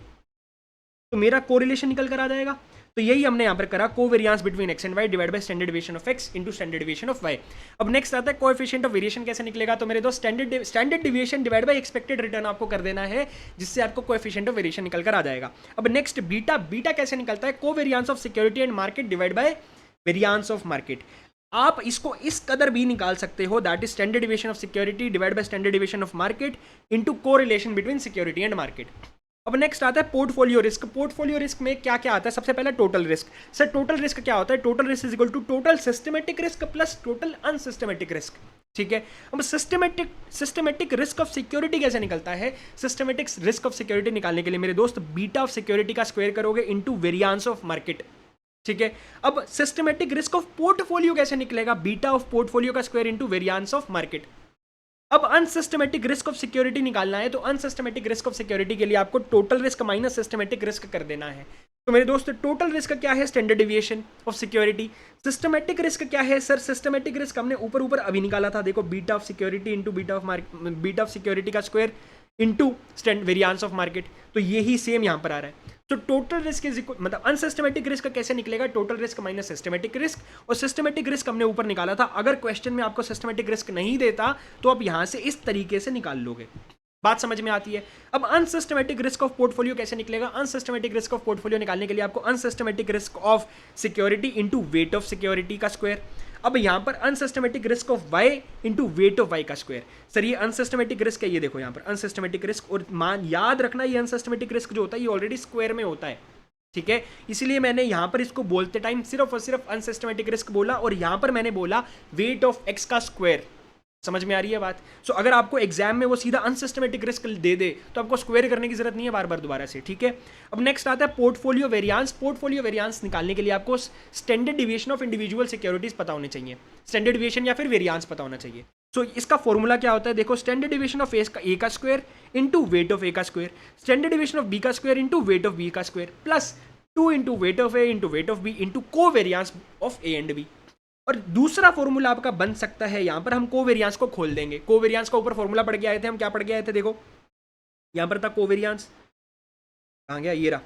S1: तो मेरा कोरिलेशन निकल कर आ जाएगा। तो यही हमने यहाँ पर करा, covariance between x and y divide by standard deviation of x into standard deviation of y। अब नेक्स्ट आता है कोएफिशिएंट ऑफ वेरिएशन कैसे निकलेगा, तो मेरे दोस्त standard deviation divide by expected return आपको कर देना है, जिससे आपको कोएफिशिएंट ऑफ वेरिएशन निकल कर आ जाएगा। अब नेक्स्ट बीटा, बीटा कैसे निकलता है, covariance of security and market divide by variance of market. आप इसको इस कदर भी निकाल सकते हो, that is standard deviation of security divide by standard deviation of market into correlation between security and market. अब नेक्स्ट आता है पोर्टफोलियो रिस्क। पोर्टफोलियो रिस्क में क्या क्या आता है, सबसे पहले total risk. Sir total risk क्या होता है, total risk is equal to total systematic risk plus total unsystematic risk, ठीक है। अब सिस्टमेटिक रिस्क ऑफ सिक्योरिटी कैसे निकलता है, सिस्टमेटिक रिस्क ऑफ सिक्योरिटी निकालने के लिए मेरे दोस्त बीटा ऑफ सिक्योरिटी का स्क्वायर करोगे इनटू वेरियांस ऑफ मार्केट, ठीक है। अब सिस्टमेटिक रिस्क ऑफ पोर्टफोलियो कैसे निकलेगा, बीटा ऑफ पोर्टफोलियो का square into variance of market. अब अनसिस्टमेटिक रिस्क ऑफ सिक्योरिटी निकालना है, तो अनसिस्टमेटिक रिस्क ऑफ सिक्योरिटी के लिए आपको total risk minus systematic risk कर देना है। तो मेरे दोस्त टोटल रिस्क क्या है, standard deviation of security. Systematic risk क्या है, सर सिस्टमेटिक रिस्क हमने ऊपर अभी निकाला था, देखो beta of security into beta of security का square into variance of market. तो यही सेम यहाँ पर आ रहा है। तो टोटल रिस्क इज इक्वल, मतलब अनसिस्टमेटिक रिस्क कैसे निकलेगा, total risk minus systematic risk, और सिस्टमेटिक रिस्क हमने ऊपर निकाला था। अगर क्वेश्चन में आपको सिस्टमेटिक रिस्क नहीं देता तो आप यहां से इस तरीके से निकाल लोगे, बात समझ में आती है। अब अनसिस्टमेटिक रिस्क ऑफ पोर्टफोलियो कैसे निकलेगा, अनसिस्टमेटिक रिस्क ऑफ पोर्टफोलियो निकालने के लिए आपको unsystematic risk of security into weight of security का स्क्वायर। अब यहाँ पर unsystematic risk of y into weight of y का स्क्वायर। सर ये अनसिस्टमेटिक रिस्क है, ये देखो यहाँ पर अनसिस्टमेटिक रिस्क, और मान याद रखना ये अनसिस्टमेटिक रिस्क जो होता है ये ऑलरेडी स्क्वायर में होता है, ठीक है। इसीलिए मैंने यहाँ पर इसको बोलते टाइम सिर्फ और सिर्फ अनसिस्टमेटिक रिस्क बोला, और यहाँ पर मैंने बोला वेट ऑफ x का स्क्वायर। समझ में आ रही है बात। सो अगर आपको एग्जाम में वो सीधा अनसिस्टमेटिक रिस्क दे दे तो आपको स्क्वायर करने की जरूरत नहीं है बार बार दोबारा से, ठीक है। अब नेक्स्ट आता है पोर्टफोलियो वेरियांस। पोर्टफोलियो वेरियांस निकालने के लिए आपको standard deviation of individual securities पता होने चाहिए, स्टैंडर्ड डिविएशन या फिर वेरियांस पता होना चाहिए। सो इसका फॉर्मूला क्या होता है, देखो स्टैंडर्ड डिविएशन ऑफ ए का square into weight of A का square, standard deviation of B का square into weight of B का square, plus 2 into weight of A into weight of B into covariance of A and B. और दूसरा formula आपका बन सकता है, यहां पर हम कोवेरियांस को खोल देंगे। कोवेरियांस का ऊपर फॉर्मूला पढ़ के आए थे हम, क्या पढ़ के आए थे, देखो यहां पर था कोवेरियांस, कहां गया, ये रहा,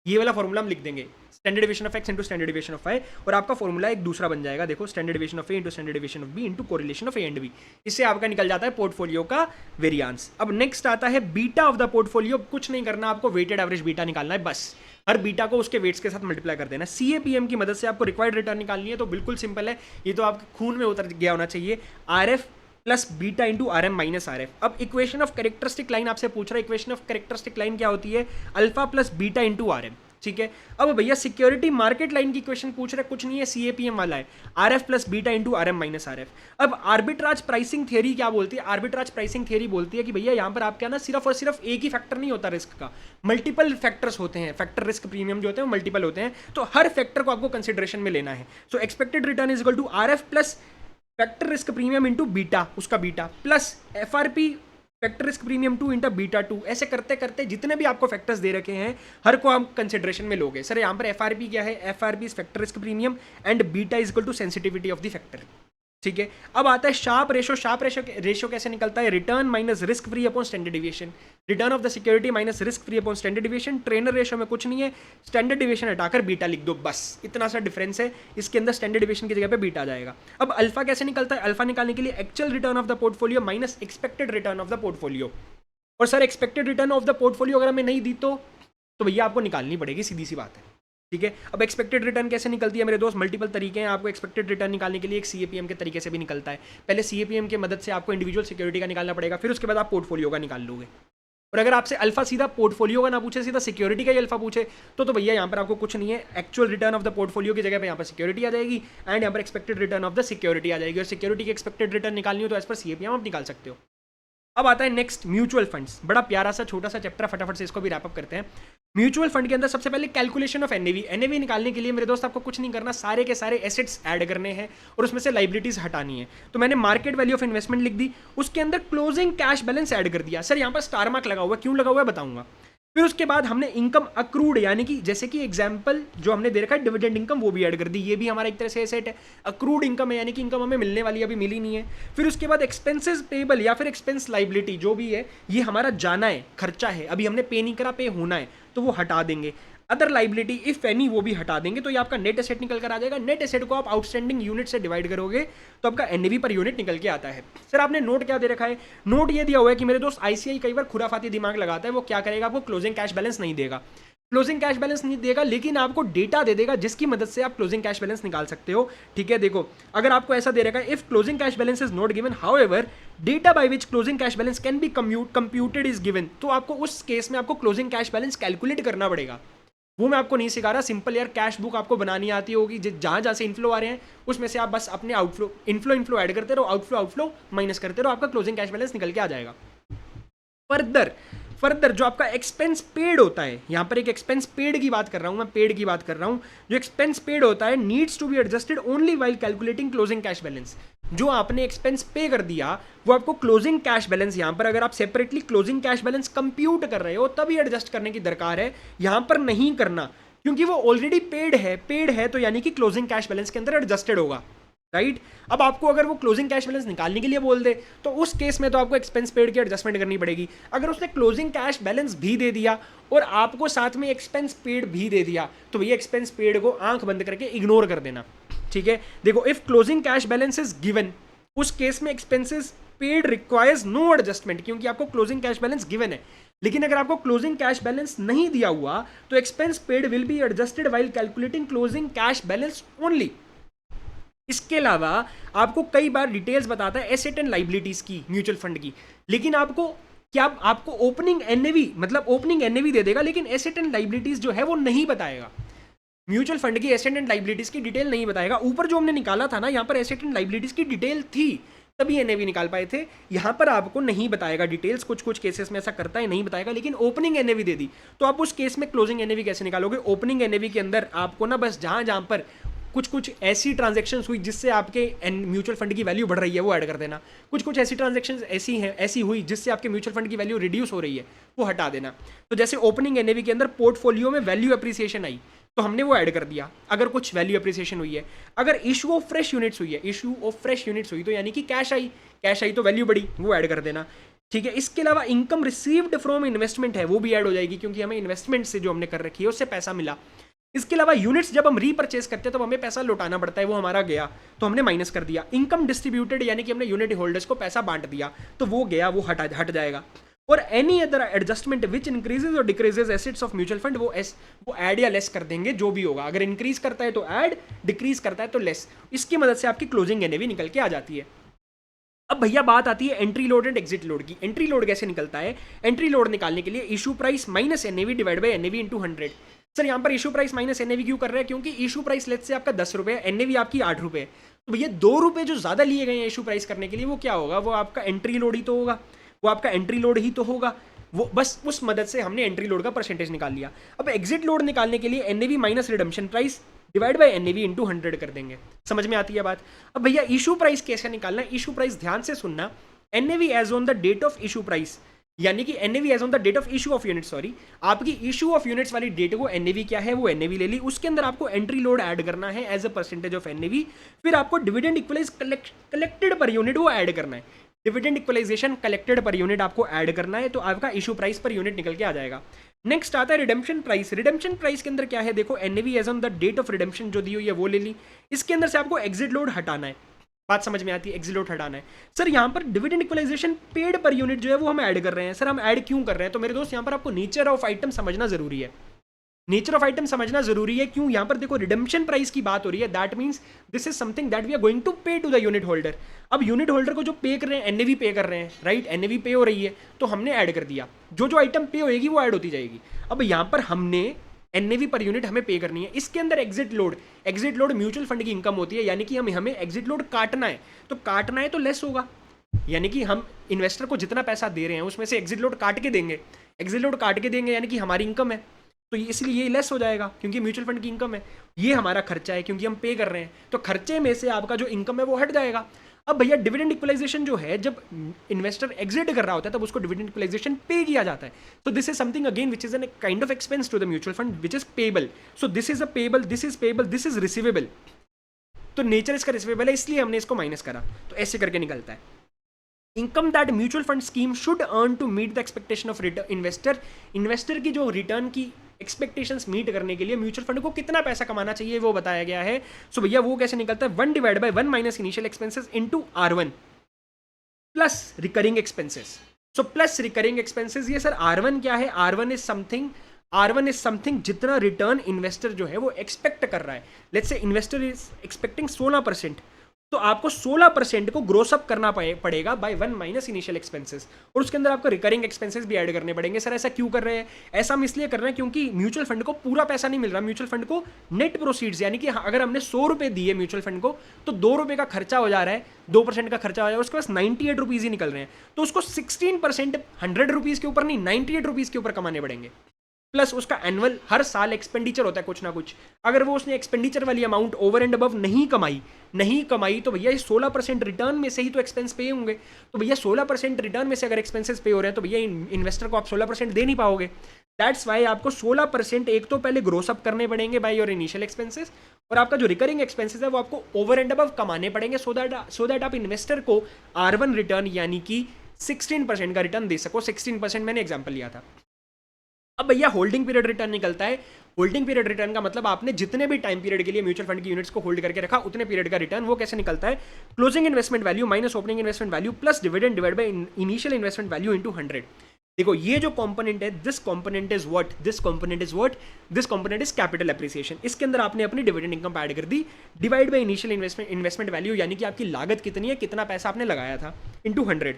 S1: ये वाला फॉर्मूला हम लिख देंगे, standard deviation of X into standard deviation of Y, और आपका फॉर्मूला एक दूसरा बन जाएगा, देखो standard deviation of A into standard deviation of B into correlation of A and B. इससे आपका निकल जाता है पोर्टफोलियो का वेरियांस। अब नेक्स्ट आता है बीटा ऑफ द पोर्टफोलियो। कुछ नहीं करना, आपको वेटेड एवरेज बीटा निकालना है, बस हर बीटा को उसके वेट्स के साथ मल्टीप्लाई कर देना। सीएपीएम की मदद से आपको रिक्वायर्ड रिटर्न निकालनी है, तो बिल्कुल सिंपल है, ये तो आपके खून में उतर गया होना चाहिए, RF plus beta into R M minus R F. अब इक्वेशन ऑफ कैरेक्टरिस्टिक लाइन आपसे पूछ रहा है, इक्वेशन ऑफ कैरेक्टरिस्टिक लाइन क्या होती है, alpha plus beta into R M, ठीक है। अब भैया सिक्योरिटी मार्केट लाइन की क्वेश्चन पूछ रहे, कुछ नहीं है, सीएपीएम वाला है, RF plus beta into RM minus RF. अब आर्बिट्राज प्राइसिंग थियरी क्या बोलती है, आर्बिट्राज प्राइसिंग थियरी बोलती है कि भैया यहाँ पर आपका ना सिर्फ और सिर्फ एक ही फैक्टर नहीं होता रिस्क का, मल्टीपल फैक्टर्स होते हैं, फैक्टर रिस्क प्रीमियम जो होते हैं वो मल्टीपल होते हैं, तो हर फैक्टर को आपको कंसिडरेशन में लेना है। So expected return is equal to RF plus factor risk premium into beta, उसका beta plus FRP factor risk premium 2 into beta 2। ऐसे करते करते जितने भी आपको फैक्टर्स दे रखे हैं हर को हम कंसिडरेशन में लोगे। सर यहाँ पर एफआरपी क्या है, FRP is factor risk premium and beta is equal to sensitivity of the factor, ठीक है। अब आता है शार्प रेशो। शार्प रेशो कैसे निकलता है, return minus risk free upon standard deviation, return of the security minus risk free upon standard deviation. Trainer ratio में कुछ नहीं है, स्टैंडर्ड डिविएशन हटाकर बीटा लिख दो, बस इतना सा डिफरेंस है, इसके अंदर स्टैंडर्ड डिविएशन की जगह पे बीटा आ जाएगा। अब अल्फा कैसे निकलता है, अल्फा निकालने के लिए actual return of the portfolio minus expected return of the portfolio. और sir expected return of the portfolio अगर हमें नहीं दी तो भैया आपको निकालनी पड़ेगी, सीधी सी बात है, ठीक है। अब एक्सपेक्टेड रिटर्न कैसे निकलती है मेरे दोस्त, मल्टीपल तरीके हैं आपको एक्सपेक्टेड रिटर्न निकालने के लिए। एक सीएपीएम के तरीके से भी निकलता है, पहले सीएपीएम की मदद से आपको इंडिविजुअल सिक्योरिटी का निकालना पड़ेगा, फिर उसके बाद आप पोर्टफोलियो का निकाल लोगे। और अगर आपसे अल्फा सीधा पोर्टफोलियो का ना पूछे, सीधा सिक्योरिटी का ही अल्फा पूछे, तो भैया यहाँ पर आपको कुछ नहीं है, actual return of the portfolio की जगह पे यहाँ पर सिक्योरिटी आ जाएगी एंड यहाँ पर expected return of the security आ जाएगी। और सिक्योरिटी की एक्सपेक्टेड रिटर्न निकालनी हो तो एज पर सीएपीएम आप निकाल सकते हो। अब आता है नेक्स्ट म्यूचुअल फंड्स, बड़ा प्यारा सा छोटा सा चैप्टर, फटाफट से इसको भी रैप अप करते हैं। म्यूचुअल फंड के अंदर सबसे पहले कैलकुलेशन ऑफ एनएवी। एनएवी निकालने के लिए मेरे दोस्त आपको कुछ नहीं करना, सारे के सारे एसेट्स ऐड करने हैं और उसमें से लाइबिलिटीज हटानी है। तो मैंने मार्केट वैल्यू ऑफ इन्वेस्टमेंट लिख दी, उसके अंदर क्लोजिंग कैश बैलेंस ऐड कर दिया। सर यहाँ पर स्टार मार्क लगा हुआ है, क्यों लगा हुआ है बताऊंगा। फिर उसके बाद हमने इनकम अक्रूड, यानी कि जैसे कि एग्जांपल जो हमने दे रखा है डिविडेंड इनकम, वो भी ऐड कर दी। ये भी हमारा एक तरह से एसेट है, अक्रूड इनकम है, यानी कि इनकम हमें मिलने वाली अभी मिली नहीं है। फिर उसके बाद एक्सपेंसेस पेबल या फिर एक्सपेंस लाइबिलिटी जो भी है, ये हमारा जाना है, खर्चा है, अभी हमने पे नहीं करा, पे होना है, तो वो हटा देंगे। अदर लाइबिलिटी इफ एनी वो भी हटा देंगे, तो ये आपका नेट एसेट निकल कर आ जाएगा। नेट एसेट को आप आउटस्टैंडिंग यूनिट से डिवाइड करोगे तो आपका एनएवी पर यूनिट निकल के आता है। सर आपने नोट क्या दे रखा है, नोट ये दिया हुआ है कि मेरे दोस्त आईसीआई कई बार खुराफाती दिमाग लगाता है, वो क्या करेगा, आपको क्लोजिंग कैश बैलेंस नहीं देगा, क्लोजिंग कैश बैलेंस नहीं देगा, लेकिन आपको डेटा दे देगा जिसकी मदद से आप क्लोजिंग कैश बैलेंस निकाल सकते हो, ठीक है। देखो अगर आपको ऐसा दे रखा है, if closing cash balance is not given however data by which closing cash balance can be computed is given, तो आपको उस केस में आपको क्लोजिंग कैश बैलेंस कैलकुलेट करना पड़ेगा। वो मैं आपको नहीं सिखा रहा, सिंपल यार कैश बुक आपको बनानी आती होगी, जहाँ जहाँ से इनफ्लो आ रहे हैं उसमें से आप बस अपने आउटफ्लो इनफ्लो ऐड करते रहो, आउटफ्लो माइनस करते रहो, आपका क्लोजिंग कैश बैलेंस निकल के आ जाएगा। फर्दर जो आपका एक्सपेंस पेड होता है, यहाँ पर एक एक्सपेंस पेड की बात कर रहा हूँ मैं, पेड की बात कर रहा हूँ, जो एक्सपेंस पेड होता है needs to be adjusted only while calculating closing cash balance. जो आपने एक्सपेंस पे कर दिया वो आपको क्लोजिंग कैश बैलेंस, यहाँ पर अगर आप separately closing cash balance compute कर रहे हो तभी एडजस्ट करने की दरकार है, यहाँ पर नहीं करना, क्योंकि वो ऑलरेडी पेड है तो यानी कि क्लोजिंग कैश बैलेंस के अंदर एडजस्टेड होगा, राइट। अब आपको अगर वो क्लोजिंग कैश बैलेंस निकालने के लिए बोल दे तो उस केस में तो आपको एक्सपेंस पेड की एडजस्टमेंट करनी पड़ेगी। अगर उसने क्लोजिंग कैश बैलेंस भी दे दिया और आपको साथ में एक्सपेंस पेड भी दे दिया तो भैया एक्सपेंस पेड को आंख बंद करके इग्नोर कर देना, ठीक है। देखो if closing cash balance is given, उस केस में expenses paid requires no adjustment, क्योंकि आपको क्लोजिंग कैश बैलेंस गिवन है। लेकिन अगर आपको क्लोजिंग कैश बैलेंस नहीं दिया हुआ तो expense paid will be adjusted while calculating closing cash balance only. इसके अलावा आपको कई बार डिटेल्स बताता है एसेट एंड लाइबिलिटीज की म्यूचुअल फंड की, लेकिन आपको ओपनिंग एनएवी मतलब ओपनिंग एनएवी दे देगा, लेकिन एसेट एंड लाइबिलिटीज जो है वो नहीं बताएगा। म्यूचुअल फंड की एसेट एंड लाइबिलिटीज की डिटेल नहीं बताएगा। ऊपर जो हमने निकाला था ना, यहाँ पर एसेट एंड लाइबिलिटीज की डिटेल थी तभी एनएवी निकाल पाए थे, यहाँ पर आपको नहीं बताएगा डिटेल्स, कुछ केसेस में ऐसा करता है नहीं बताएगा, लेकिन ओपनिंग एनएवी दे दी तो आप उस केस में क्लोजिंग एनएवी कैसे निकालोगे। ओपनिंग एनएवी के अंदर आपको ना बस जहाँ पर कुछ ऐसी ट्रांजैक्शंस हुई जिससे आपके म्यूचुअल फंड की वैल्यू बढ़ रही है वो ऐड कर देना, कुछ ऐसी ट्रांजैक्शंस ऐसी हुई जिससे आपके म्यूचुअल फंड की वैल्यू रिड्यूस हो रही है वो हटा देना। तो जैसे ओपनिंग एनएवी के अंदर पोर्टफोलियो में वैल्यू एप्रिसिएशन आई तो हमने वो ऐड कर दिया अगर कुछ वैल्यू अप्रिसिएशन हुई है। अगर इशू ऑफ फ्रेश यूनिट्स हुई है, इशू ऑफ फ्रेश यूनिट्स हुई तो यानी कि कैश आई, कैश आई तो वैल्यू बढ़ी, वो ऐड कर देना। ठीक है, इसके अलावा इनकम रिसीव्ड फ्रॉम इन्वेस्टमेंट है वो भी ऐड हो जाएगी, क्योंकि हमें इन्वेस्टमेंट से जो हमने कर रखी है उससे पैसा मिला। इसके अलावा यूनिट्स जब हम रीपरचेस करते हैं तो हमें पैसा लौटाना पड़ता है, वो हमारा गया तो हमने माइनस कर दिया। इनकम डिस्ट्रीब्यूटेड यानी कि हमने यूनिट होल्डर्स को पैसा बांट दिया तो वो गया, वो हट जाएगा। और any other adjustment which increases और decreases assets of mutual fund, वो ऐड या लेस कर देंगे, जो भी होगा। अगर इंक्रीज करता है तो ऐड, डिक्रीज करता है तो लेस। इसकी मदद से आपकी क्लोजिंग एनएवी निकल के आ जाती है। अब भैया बात आती है entry load and exit load की। एंट्री लोड कैसे निकलता है? एंट्री लोड निकालने के लिए issue price minus NAV divide by NAV into 100। Sir यहाँ पर इशू प्राइस माइनस एनएवी क्यों कर रहे हैं? क्योंकि इशू प्राइस लेट से आपका 10 रुपये, एनएवी आपकी 8 रुपये, तो भैया 2 रुपये जो ज़्यादा लिए गए हैं इशू प्राइस करने के लिए, वो क्या होगा? वो आपका एंट्री लोड ही तो होगा, वो आपका एंट्री लोड ही तो होगा। वो बस उस मदद से हमने एंट्री लोड का परसेंटेज निकाल लिया। अब एग्जिट लोड निकालने के लिए NAV minus redemption price divide bye NAV into 100 कर देंगे। समझ में आती है बात? अब भैया इशू प्राइस कैसे निकालना है? इशू प्राइस ध्यान से सुनना, NAV as on the date of issue price, यानी कि NAV as on the date of issue of unit, sorry, आपकी इशू ऑफ यूनिट्स वाली डेट को एनएवी क्या है वो एनएवी ले ली, उसके अंदर आपको एंट्री लोड ऐड करना है as a percentage of NAV, फिर आपको dividend equalise collected per unit वो ऐड करना है। Dividend equalisation collected per unit आपको ऐड करना है, तो आपका इशू प्राइस पर यूनिट निकल के आ जाएगा। नेक्स्ट आता है रिडेम्पशन प्राइस। रिडेम्पशन प्राइस के अंदर क्या है? देखो NAV as on the date of redemption जो दी हुई है वो ले ली, इसके अंदर से आपको एग्जिट लोड हटाना है। बात समझ में आती है? एग्जिट लोड हटाना है। सर यहाँ पर dividend equalisation paid per unit जो है वो हम ऐड कर रहे हैं। सर हम ऐड क्यों कर रहे हैं? तो मेरे दोस्त यहाँ पर आपको नेचर ऑफ आइटम समझना जरूरी है। नेचर ऑफ आइटम समझना जरूरी है। क्यों? यहाँ पर देखो रिडेम्पशन प्राइस की बात हो रही है, that means this is something that we are going to pay to the unit holder. अब यूनिट होल्डर को जो पे कर रहे हैं, एनएवी पे कर रहे हैं, राइट, एनएवी पे हो रही है तो हमने ऐड कर दिया, जो आइटम पे होएगी वो ऐड होती जाएगी। अब यहाँ पर हमने एनएवी पर यूनिट हमें पे करनी है। इसके अंदर एग्जिट लोड म्यूचुअल फंड की इनकम होती है, यानी कि हमें एग्जिट लोड काटना है, तो काटना है तो लेस होगा, यानी कि हम इन्वेस्टर को जितना पैसा दे रहे हैं उसमें से एग्जिट लोड काट के देंगे। एग्जिट लोड काट के देंगे यानी कि हमारी इनकम है, तो इसलिए ये लेस हो जाएगा क्योंकि म्यूचुअल फंड की इनकम है। ये हमारा खर्चा है क्योंकि हम पे कर रहे हैं, तो खर्चे में से आपका जो इनकम है वो हट जाएगा। अब भैया डिविडेंड इक्वलाइजेशन जो है, जब इन्वेस्टर एग्जिट कर रहा होता है तब उसको डिविडेंड इक्वलाइजेशन पे किया जाता है। तो this is something again which is an kind of expense to the mutual fund which is payable. So this is a payable, this is payable, this is receivable. तो नेचर इसका receivable है, इसलिए हमने इसको माइनस करा, तो ऐसे करके निकलता है। Income that mutual fund scheme should earn to meet the expectation of investor. Investor की जो रिटर्न की एक्सपेक्टेशंस मीट करने के लिए म्यूचुअल फंड को कितना पैसा कमाना चाहिए वो बताया गया है। सो भैया वो कैसे निकलता है? 1 divide by 1 minus initial expenses into R1 plus recurring expenses. So plus recurring expenses, ये सर R1 क्या है? R1 इज समथिंग जितना रिटर्न इन्वेस्टर जो है वो एक्सपेक्ट कर रहा है। Let's say investor is expecting 16%, तो आपको 16% को ग्रोस अप करना पड़ेगा बाय 1 माइनस इनिशियल एक्सपेंसेस, और उसके अंदर आपको रिकरिंग एक्सपेंसेस भी ऐड करने पड़ेंगे। सर ऐसा क्यों कर रहे हैं? ऐसा हम इसलिए कर रहे हैं क्योंकि म्यूचुअल फंड को पूरा पैसा नहीं मिल रहा, म्यूचुअल फंड को नेट प्रोसीड्स, यानी कि अगर हमने 100 रुपये दिए म्यूचुअल फंड को तो 2 रुपये का खर्चा हो जा रहा है, 2% का खर्चा हो जा रहा है, उसके पास 98 रुपीज़ ही निकल रहे हैं, तो उसको 16% 100 रुपीज़ के ऊपर नहीं 98 रुपीज़ के ऊपर कमाने पड़ेंगे। प्लस उसका एनुअल हर साल एक्सपेंडिचर होता है कुछ ना कुछ। अगर वो उसने एक्सपेंडिचर वाली अमाउंट ओवर एंड अबव नहीं कमाई तो भैया 16% रिटर्न में से ही तो एक्सपेंस पे होंगे। तो भैया 16% रिटर्न में से अगर एक्सपेंसेस पे हो रहे हैं तो भैया इन्वेस्टर को आप 16% दे नहीं पाओगे। दैट्स वाई आपको 16% एक तो पहले ग्रोस अप करने पड़ेंगे बाय योर इनिशियल एक्सपेंसेस, और आपका जो रिकरिंग एक्सपेंसेस है वो आपको ओवर एंड अबव कमाने पड़ेंगे, सो दैट आप इन्वेस्टर को R1 रिटर्न यानी कि 16% का रिटर्न दे सको। 16% मैंने एग्जाम्पल लिया था। अब भैया होल्डिंग पीरियड रिटर्न निकलता है। होल्डिंग पीरियड रिटर्न का मतलब आपने जितने भी टाइम पीरियड के लिए म्यूचुअल फंड की यूनिट्स को होल्ड करके रखा उतने पीरियड का रिटर्न। वो कैसे निकलता है? Closing investment value minus opening investment value plus dividend divide by initial investment value into 100। देखो ये जो कंपोनेंट है, this component is capital appreciation. इसके अंदर आपने अपनी डिविडेंड इनकम ऐड कर दी, divide by initial investment value यानी कि आपकी लागत कितनी है, कितना पैसा आपने लगाया था, इनटू 100।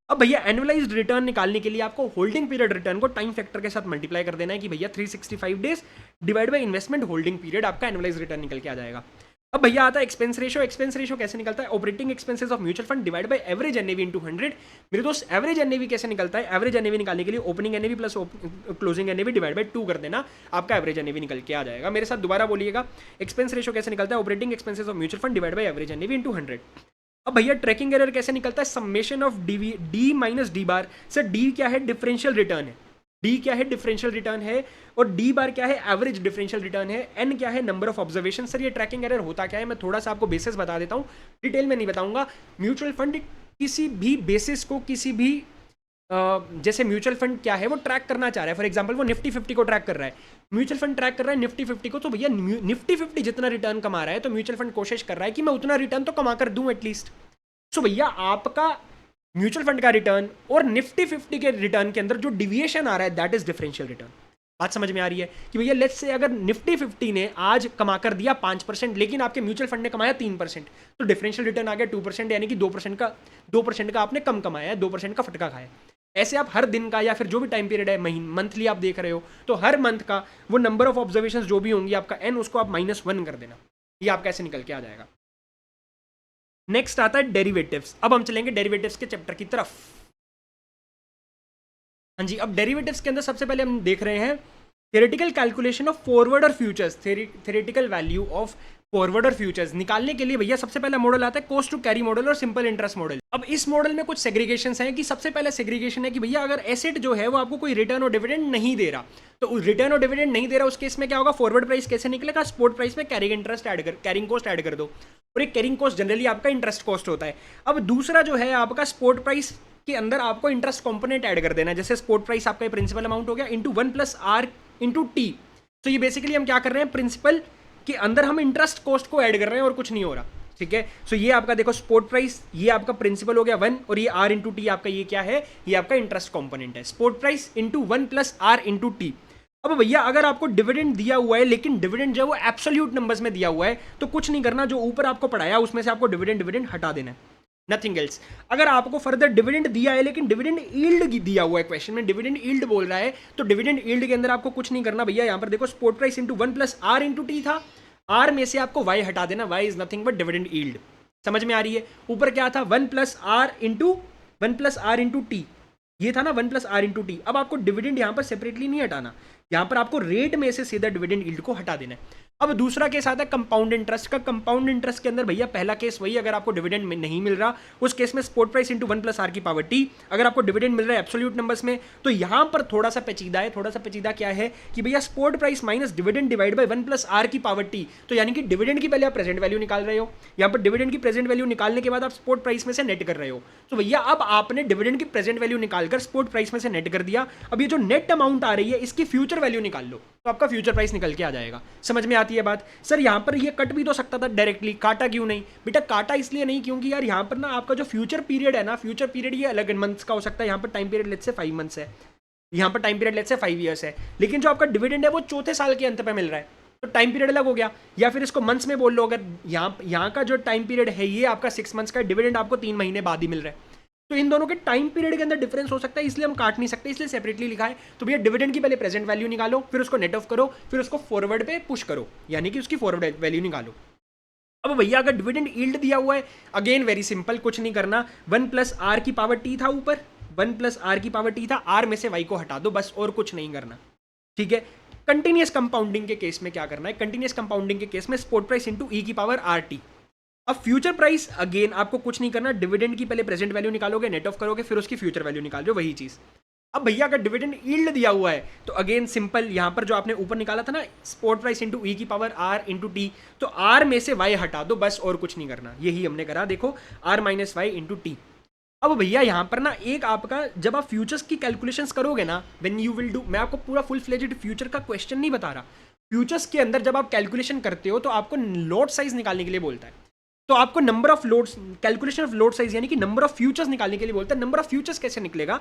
S1: अब भैया एनुअलाइज्ड रिटर्न निकालने के लिए आपको होल्डिंग पीरियड रिटर्न को टाइम फैक्टर के साथ मल्टीप्लाई कर देना है कि भैया 365 days divide by investment holding period, आपका एनुअलाइज्ड रिटर्न निकल के आ जाएगा। अब भैया आता है एक्सपेंस रेशो। एक्सपेंस रेशो कैसे निकलता है? Operating expenses of mutual fund divide by average NAV into 100। मेरे दोस्त एवरेज एनएवी कैसे निकलता है? एवरेज एनएवी निकालने के लिए opening NAV plus closing NAV divide by 2 कर देना, आपका एवरेज एनएवी निकल के आ जाएगा। मेरे साथ दोबारा बोलिएगा, एक्सपेंस रेशो कैसे निकलता है? Operating expenses of mutual fund divide by average NAV into 100। अब भैया ट्रैकिंग एरर कैसे निकलता है? Summation of D minus D bar. Sir D क्या है? डिफरेंशियल रिटर्न है। डी क्या है, डिफरेंशियल रिटर्न है, और डी बार क्या है, एवरेज डिफरेंशियल रिटर्न है, एन क्या है, नंबर ऑफ ऑब्जर्वेशन। सर ये ट्रैकिंग एरर होता क्या है, मैं थोड़ा सा आपको बेसिस बता देता हूँ, डिटेल में नहीं बताऊंगा। म्यूचुअल फंड किसी भी बेसिस को, किसी भी जैसे म्यूचुअल फंड क्या है वो ट्रैक करना चाह रहा है, फॉर एग्जांपल वो निफ्टी 50 को ट्रैक कर रहा है, म्यूचुअल फंड ट्रैक कर रहा है निफ्टी 50 को, तो भैया निफ्टी 50 जितना रिटर्न कमा रहा है तो म्यूचुअल फंड कोशिश कर रहा है कि मैं उतना रिटर्न तो कमा कर दूं एटलीस्ट। सो भैया आपका म्यूचुअल फंड का रिटर्न और निफ्टी 50 के रिटर्न के अंदर जो डिविएशन आ रहा है दैट इज डिफरेंशियल रिटर्न। बात समझ में आ रही है कि भैया लेट्स से अगर निफ्टी 50 ने आज कमा कर दिया 5%, लेकिन आपके म्यूचुअल फंड ने कमाया 3%, तो डिफरेंशियल रिटर्न आ गया 2%, यानी कि 2% का आपने कम कमाया है, 2% का फटका खाया। ऐसे आप हर दिन का या फिर जो भी टाइम पीरियड है, मंथली आप देख रहे हो, तो हर मंथ का वो नंबर ऑफ ऑब्जर्वेशन जो भी होंगी आपका एन, उसको आप -1 कर देना, ये आपका ऐसे निकल के आ जाएगा। नेक्स्ट आता है डेरिवेटिव्स। अब हम चलेंगे डेरिवेटिव्स के चैप्टर की तरफ। हाँ जी, अब डेरिवेटिव्स के अंदर सबसे पहले हम देख रहे हैं थ्योरेटिकल कैलकुलेशन ऑफ फॉरवर्ड और futures, theoretical value of forward और फ्यूचर्स निकालने के लिए भैया सबसे पहला मॉडल आता है कॉस्ट टू कैरी मॉडल और सिंपल इंटरेस्ट मॉडल। अब इस मॉडल में कुछ सेग्रीगेशंस हैं कि सबसे पहले सेग्रीगेशन है कि भैया अगर एसेट जो है वो आपको कोई रिटर्न और डिविडेंड नहीं दे रहा, तो रिटर्न और डिविडेंड नहीं दे रहा उस केस में क्या होगा, फॉरवर्ड प्राइस कैसे निकलेगा, स्पॉट प्राइस में कैरिंग कॉस्ट ऐड कर दो, और एक कैरिंग कॉस्ट जनरली आपका इंटरेस्ट कॉस्ट होता है। अब दूसरा जो है आपका स्पॉट प्राइस के अंदर आपको इंटरेस्ट कंपोनेंट ऐड कर देना है, जैसे स्पॉट प्राइस आपका प्रिंसिपल अमाउंट हो गया इंटू 1+R इंटू टी। तो ये बेसिकली हम क्या कर रहे हैं, प्रिंसिपल के अंदर हम इंटरेस्ट कॉस्ट को ऐड कर रहे हैं और कुछ नहीं हो रहा, ठीक है। सो ये आपका देखो स्पॉट प्राइस, ये आपका प्रिंसिपल हो गया 1, और ये R इंटू टी आपका ये क्या है, ये आपका इंटरेस्ट कंपोनेंट है, spot price into 1+R into T. अब भैया अगर आपको डिविडेंड दिया हुआ है, लेकिन डिविडेंड जो है वो एब्सोल्यूट नंबर्स में दिया हुआ है, तो कुछ नहीं करना, जो ऊपर आपको पढ़ाया उसमें से आपको डिविडेंड हटा देना है, नथिंग एल्स। अगर आपको फर्दर डिविडेंड दिया है लेकिन डिविडेंड यील्ड दिया हुआ है, क्वेश्चन में डिविडेंड यील्ड बोल रहा है, तो डिविडेंड यील्ड के अंदर आपको कुछ नहीं करना भैया, यहाँ पर देखो spot price into 1+R into T था, R में से आपको Y हटा देना, Y is nothing but dividend yield. समझ में आ रही है, ऊपर क्या था 1+R इंटू टी, ये था ना 1+R इंटू टी। अब आपको डिविडेंड यहाँ पर सेपरेटली नहीं हटाना, यहाँ पर आपको रेट में से सीधा डिविडेंड यील्ड को हटा देना है। अब दूसरा केस आता है कंपाउंड इंटरेस्ट का। कंपाउंड इंटरेस्ट के अंदर भैया पहला केस वही, अगर आपको डिविडेंड नहीं मिल रहा उस केस में स्पॉट प्राइस इंटू 1+R की पावर टी। अगर आपको डिविडेंड मिल रहा है एब्सोल्यूट नंबर्स में, तो यहाँ पर थोड़ा सा पेचीदा है। थोड़ा सा पेचीदा क्या है कि भैया spot price minus dividend divide bye 1+R की पावर टी। तो यानी कि डिविडेंड की पहले आप प्रेजेंट वैल्यू निकाल रहे हो, यहाँ पर डिविडेंड की प्रेजेंट वैल्यू निकालने के बाद आप स्पॉट प्राइस में से नेट कर रहे हो। तो भैया अब आपने डिविडेंड की प्रेजेंट वैल्यू निकालकर स्पॉट प्राइस में से नेट कर दिया। अब ये जो नेट अमाउंट आ रही है इसकी फ्यूचर वैल्यू निकाल लो, तो आपका फ्यूचर प्राइस निकल के आ जाएगा। समझ में आती है बात। सर यहाँ पर ये कट भी तो सकता था डायरेक्टली, काटा क्यों नहीं? बेटा काटा इसलिए नहीं क्योंकि यार यहाँ पर ना आपका जो फ्यूचर पीरियड है ना, फ्यूचर पीरियड ये अलग मंथ्स का हो सकता है। यहाँ पर time period let's say 5 months है, यहाँ पर time period let's say 5 years है, लेकिन जो आपका डिविडेंड है वो चौथे साल के अंत पे मिल रहा है, तो टाइम पीरियड अलग हो गया। या फिर इसको मंथ्स में बोल लो, अगर यहाँ का जो टाइम पीरियड है ये आपका 6 मंथ्स का, डिविडेंड आपको 3 महीने बाद ही मिल रहा है, तो इन दोनों के टाइम पीरियड के अंदर डिफरेंस हो सकता है, इसलिए हम काट नहीं सकते, इसलिए सेपरेटली लिखा है। तो भैया डिविडेंड की पहले प्रेजेंट वैल्यू निकालो, फिर उसको नेट ऑफ करो, फिर उसको फॉरवर्ड पे पुश करो, यानी कि उसकी फॉरवर्ड वैल्यू निकालो। अब भैया अगर डिविडेंड यील्ड दिया हुआ है, अगेन वेरी सिंपल, कुछ नहीं करना, 1+R की पावर टी था ऊपर, 1+R की पावर टी था, R में से Y को हटा दो बस, और कुछ नहीं करना, ठीक है। कंटिन्यूअस कंपाउंडिंग के केस में क्या करना है, कंटिन्यूअस कंपाउंडिंग के केस में स्पॉट प्राइस इंटू E की पावर RT। अब फ्यूचर प्राइस अगेन आपको कुछ नहीं करना, डिविडेंड की पहले प्रेजेंट वैल्यू निकालोगे, नेट ऑफ करोगे, फिर उसकी फ्यूचर वैल्यू निकालो, वही चीज़। अब भैया अगर डिविडेंड यील्ड दिया हुआ है तो अगेन सिंपल, यहाँ पर जो आपने ऊपर निकाला था ना स्पॉट प्राइस इंटू E की पावर R इंटू टी, तो R में से Y हटा दो बस, और कुछ नहीं करना, यही हमने करा। देखो R minus Y into T. अब भैया यहाँ पर ना एक आपका, जब आप फ्यूचर्स की कैलकुलेशंस करोगे ना, व्हेन यू विल डू, मैं आपको पूरा फुल फ्लेजेड फ्यूचर का क्वेश्चन नहीं बता रहा, फ्यूचर्स के अंदर जब आप कैलकुलेशन करते हो तो आपको लॉट साइज निकालने के लिए बोलता है, तो आपको number of loads, calculation of load size यानी कि नंबर ऑफ फ्यूचर्स निकालने के लिए बोलता है। नंबर ऑफ फ्यूचर्स कैसे निकलेगा,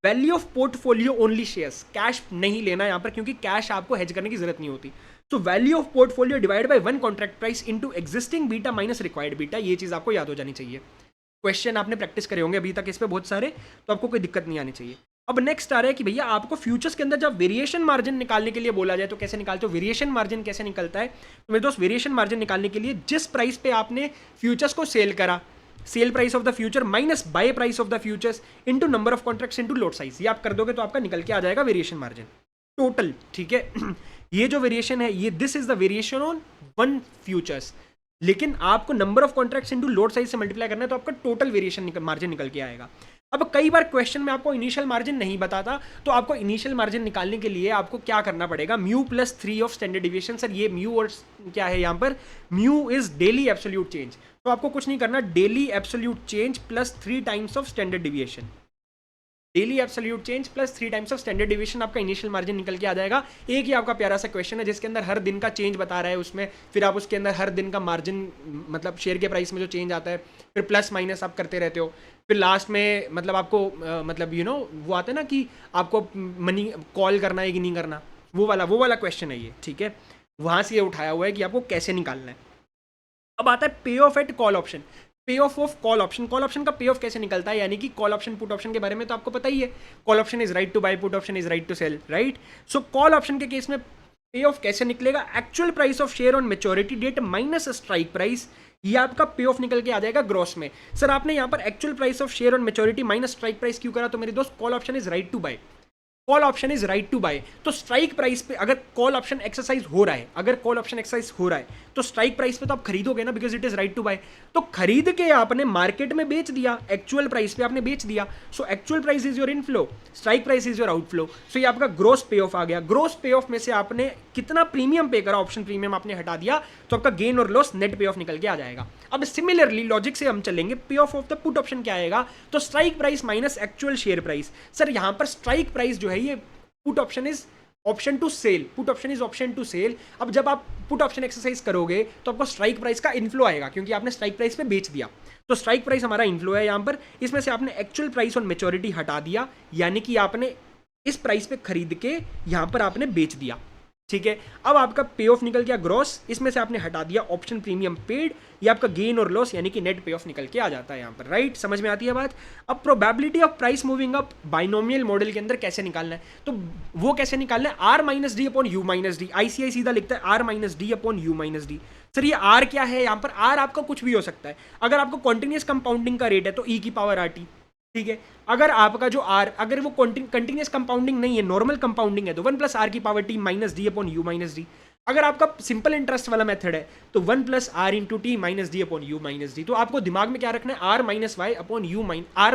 S1: value of portfolio only shares, cash नहीं लेना यहाँ पर क्योंकि कैश आपको हेज करने की जरूरत नहीं होती। तो value of portfolio divide by 1 contract price into existing beta minus required beta, ये चीज आपको याद हो जानी चाहिए। क्वेश्चन आपने प्रैक्टिस करे होंगे अभी तक इस पे बहुत सारे, तो आपको कोई दिक्कत नहीं आनी चाहिए। अब नेक्स्ट आ रहा है कि भैया आपको फ्यूचर्स के अंदर जब वेरिएशन मार्जिन निकालने के लिए बोला जाए तो कैसे निकालते हो, वेरिएशन मार्जिन कैसे निकलता है। तो मेरे दोस्त वेरिएशन मार्जिन निकालने के लिए जिस प्राइस पे आपने फ्यूचर्स को सेल करा, sell price of the future minus buy price of the futures into number of contracts into lot size, ये आप कर दोगे तो आपका निकल के आ जाएगा वेरिएशन मार्जिन टोटल, ठीक है। ये जो वेरिएशन है ये this is the variation on 1 futures, लेकिन आपको number of contracts into lot size से मल्टीप्लाई करना है तो आपका टोटल वेरिएशन मार्जिन निकल के आएगा। अब कई बार क्वेश्चन में आपको इनिशियल मार्जिन नहीं बताता, तो आपको इनिशियल मार्जिन निकालने के लिए आपको क्या करना पड़ेगा, mu plus 3 of standard deviation. Sir ये म्यू और क्या है यहाँ पर, mu is daily absolute change, तो आपको कुछ नहीं करना, daily absolute change plus 3 times of standard deviation, daily absolute change plus 3 times of standard deviation, आपका इनिशियल मार्जिन निकल के आ जाएगा। एक ही आपका प्यारा सा क्वेश्चन है जिसके अंदर हर दिन का चेंज बता रहा है उसमें, फिर आप उसके अंदर हर दिन का मार्जिन मतलब शेयर के प्राइस में जो चेंज आता है, फिर प्लस माइनस आप करते रहते हो, फिर लास्ट में मतलब आपको मतलब वो आता है ना कि आपको मनी कॉल करना है कि नहीं करना, वो वाला क्वेश्चन है ये, ठीक है, वहाँ से ये उठाया हुआ है कि आपको कैसे निकालना है। अब आता है पे ऑफ एट कॉल ऑप्शन, पे of call option. Call option का पे ऑफ कैसे निकलता है, यानी कि कॉल ऑप्शन पुट ऑप्शन के बारे में तो आपको पता ही है, call option is right to buy, put option is right to sell, right. So call option के केस में पे ऑफ कैसे निकलेगा, actual price of share on maturity date minus strike price, ये आपका पे ऑफ निकल के आ जाएगा ग्रॉस में। सर आपने यहाँ पर actual price of share on maturity minus strike price क्यों करा, तो मेरे दोस्त call option is right to buy, call option is right to buy, तो स्ट्राइक प्राइस पे अगर कॉल ऑप्शन एक्सरसाइज हो रहा है, अगर कॉल ऑप्शन एक्सरसाइज हो रहा है तो स्ट्राइक प्राइस पे तो आप खरीदोगे ना, because it is right to buy. तो खरीद के आपने मार्केट में बेच दिया, एक्चुअल प्राइस पे आपने बेच दिया, so actual price is your inflow, strike price is your outflow. So ये आपका ग्रोस पे ऑफ आ गया। ग्रोस पे ऑफ में से आपने कितना प्रीमियम पे करा, ऑप्शन प्रीमियम आपने हटा दिया, तो आपका गेन और लॉस नेट पे ऑफ निकल के आ जाएगा। अब सिमिलरली लॉजिक से हम चलेंगे, पे ऑफ द पुट ऑप्शन क्या आएगा, तो strike price minus actual share price. Sir यहां पर स्ट्राइक प्राइस जो है ये put option is option to sell, put option is option to sell. अब जब आप पुट ऑप्शन एक्सरसाइज करोगे तो आपको स्ट्राइक प्राइस का इनफ्लो आएगा, क्योंकि आपने स्ट्राइक प्राइस पे बेच दिया, तो स्ट्राइक प्राइस हमारा इनफ्लो है यहाँ पर। इसमें से आपने एक्चुअल प्राइस ऑन मेच्योरिटी हटा दिया, यानी कि आपने इस प्राइस पे खरीद के यहाँ पर आपने बेच दिया, ठीक है। अब आपका पे ऑफ निकल गया ग्रॉस, इसमें से आपने हटा दिया ऑप्शन प्रीमियम पेड, ये आपका गेन और लॉस यानी कि नेट पे ऑफ निकल के आ जाता है यहाँ पर, राइट। समझ में आती है बात। अब probability of price moving up binomial model के अंदर कैसे निकालना है, तो वो कैसे निकालना है, R minus D upon U minus D. ICI सीधा लिखता है R minus D upon U minus D. Sir ये आर क्या है, यहाँ पर आर आपका कुछ भी हो सकता है। अगर आपको कॉन्टिन्यूस कंपाउंडिंग का रेट है तो ई की पावर आर टी, ठीक है। अगर आपका जो आर अगर वो कंटिन्यूस कंपाउंडिंग नहीं है, नॉर्मल कंपाउंडिंग है, तो 1 प्लस आर की power T minus D upon U minus D. अगर आपका सिंपल इंटरेस्ट वाला मेथड है तो 1 plus R into T minus D upon U minus D. तो आपको दिमाग में क्या रखना है, R minus Y upon U R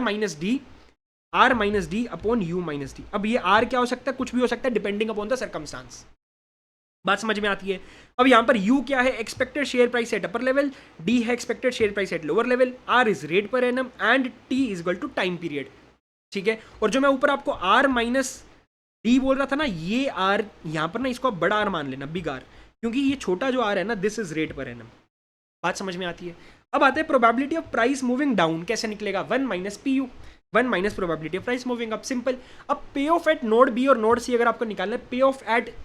S1: minus D upon U minus D. अब ये आर क्या हो सकता है, कुछ भी हो सकता है डिपेंडिंग अपॉन द सर्कमस्टांस। बात समझ में आती है। अब यहां पर U क्या है, expected share price at upper level, D है expected share price at lower level, R is rate per annum and T is equal to time period, ठीक है। और जो मैं ऊपर आपको R माइनस D बोल रहा था ना, ये R यहां पर ना इसको आप बड़ा R मान लेना, बिग R, क्योंकि ये छोटा जो R है ना, this is rate per annum. बात समझ में आती है। अब आते हैं probability of price moving down कैसे निकलेगा, 1 minus PU, 1 minus probability of price moving up, simple. अब पे ऑफ एट नोड बी और नोड सी अगर आपको निकालना है, पे ऑफ एट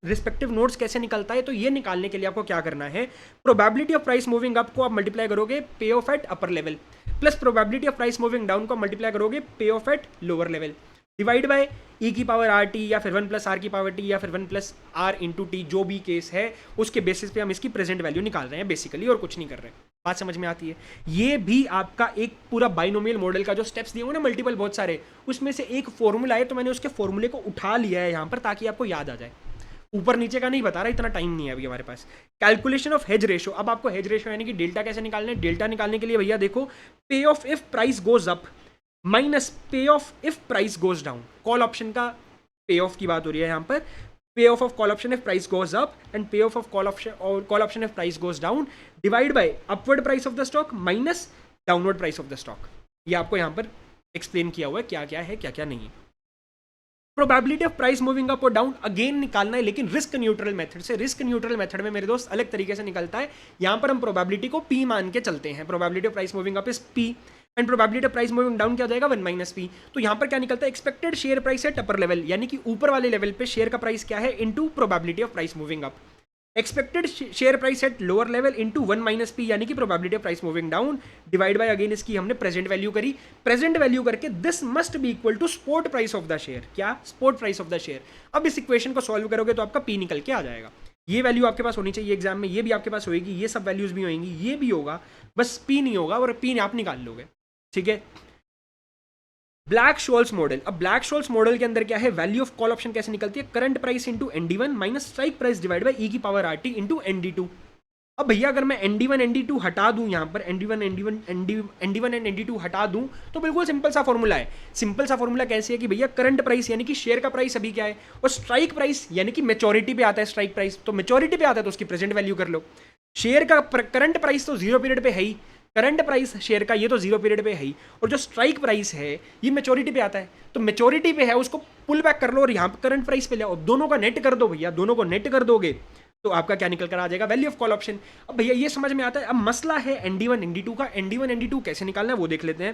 S1: रिस्पेक्टिव नोड्स कैसे निकलता है, तो ये निकालने के लिए आपको क्या करना है, probability of price moving up को आप मल्टीप्लाई करोगे payoff at upper level, plus probability of price moving down को मल्टीप्लाई करोगे payoff at lower level, divide by E की पावर आर टी, या फिर 1 प्लस आर की power T, या फिर 1 प्लस आर इंटू टी, जो भी केस है उसके बेसिस पे हम इसकी प्रेजेंट वैल्यू निकाल रहे हैं बेसिकली, और कुछ नहीं कर रहे हैं। बात समझ में आती है। ये भी आपका एक पूरा बाइनोमियल मॉडल का जो स्टेप्स दिए हुए ना मल्टीपल बहुत सारे, उसमें से एक फॉर्मूला है, तो मैंने उसके फॉर्मूले को उठा लिया है यहाँ पर ताकि आपको याद आ जाए। ऊपर नीचे का नहीं बता रहा, इतना टाइम नहीं है अभी हमारे पास। कैलकुलेशन ऑफ हेज रेशो, अब आपको हेज रेशो यानी कि डेल्टा कैसे निकालना है, डेल्टा निकालने के लिए भैया देखो, payoff if price goes up minus payoff if price goes down. Call option का पे ऑफ की बात हो रही है यहाँ पर, payoff call option if price goes up and payoff call option if price goes down, divide by upward price of the stock minus downward price of the stock. ये आपको यहाँ पर एक्सप्लेन किया हुआ है क्या क्या है क्या क्या नहीं है। Probability of price moving up और डाउन अगेन निकालना है, लेकिन रिस्क न्यूट्रल मेथड से। रिस्क न्यूट्रल मेथड में मेरे दोस्त अलग तरीके से निकलता है। यहाँ पर हम प्रोबेबिलिटी को P मान के चलते हैं, probability of price moving up is P and probability of price moving down क्या हो जाएगा, 1 माइनस P। तो यहाँ पर क्या निकलता है, expected share price at upper level, यानी कि ऊपर वाले लेवल पे शेयर का प्राइस क्या है, into probability of price moving up, expected share price at lower level into 1 minus P, यानी कि probability of price moving down, divide by again इसकी हमने प्रेजेंट वैल्यू करी, प्रेजेंट वैल्यू करके this must be equal to spot price of the share, क्या, spot price of the share. अब इस equation को सॉल्व करोगे तो आपका P निकल के आ जाएगा। ये वैल्यू आपके पास होनी चाहिए एग्जाम में, ये भी आपके पास होगी, ये सब वैल्यूज भी होंगी, ये भी होगा, बस P नहीं होगा, और P आप निकाल लोगे, ठीक है। ब्लैक शोल्स मॉडल, अब ब्लैक शोल्स मॉडल के अंदर क्या है, वैल्यू ऑफ कॉल ऑप्शन कैसे निकलती है, current price into ND1 minus strike price divide by E की पावर RT इंटू ND2। अब भैया अगर मैं ND1 ND2 हटा दूं, यहाँ पर ND1 एंड ND2 हटा दूं, तो बिल्कुल सिंपल सा फॉर्मूला है। सिंपल सा फॉर्मूला कैसे है कि भैया करंट प्राइस यानी कि शेयर का प्राइस अभी क्या है, और स्ट्राइक प्राइस यानी कि मेच्योरिटी पे आता है स्ट्राइक प्राइस, तो मेच्योरिटी पे आता है तो उसकी प्रेजेंट वैल्यू कर लो। शेयर का करंट प्राइस तो जीरो पीरियड पे है ही, करंट प्राइस शेयर का ये तो जीरो पीरियड पे है ही, और जो स्ट्राइक प्राइस है ये मेच्योरिटी पे आता है, तो मेच्योरिटी पे है उसको पुल बैक कर लो और यहाँ पे करंट प्राइस पे ले आओ, दोनों का नेट कर दो भैया, दोनों को नेट कर दोगे तो आपका क्या निकल कर आ जाएगा, वैल्यू ऑफ कॉल ऑप्शन। अब भैया ये समझ में आता है। अब मसला है ND1 ND2 का, ND1 ND2 कैसे निकालना है वो देख लेते हैं।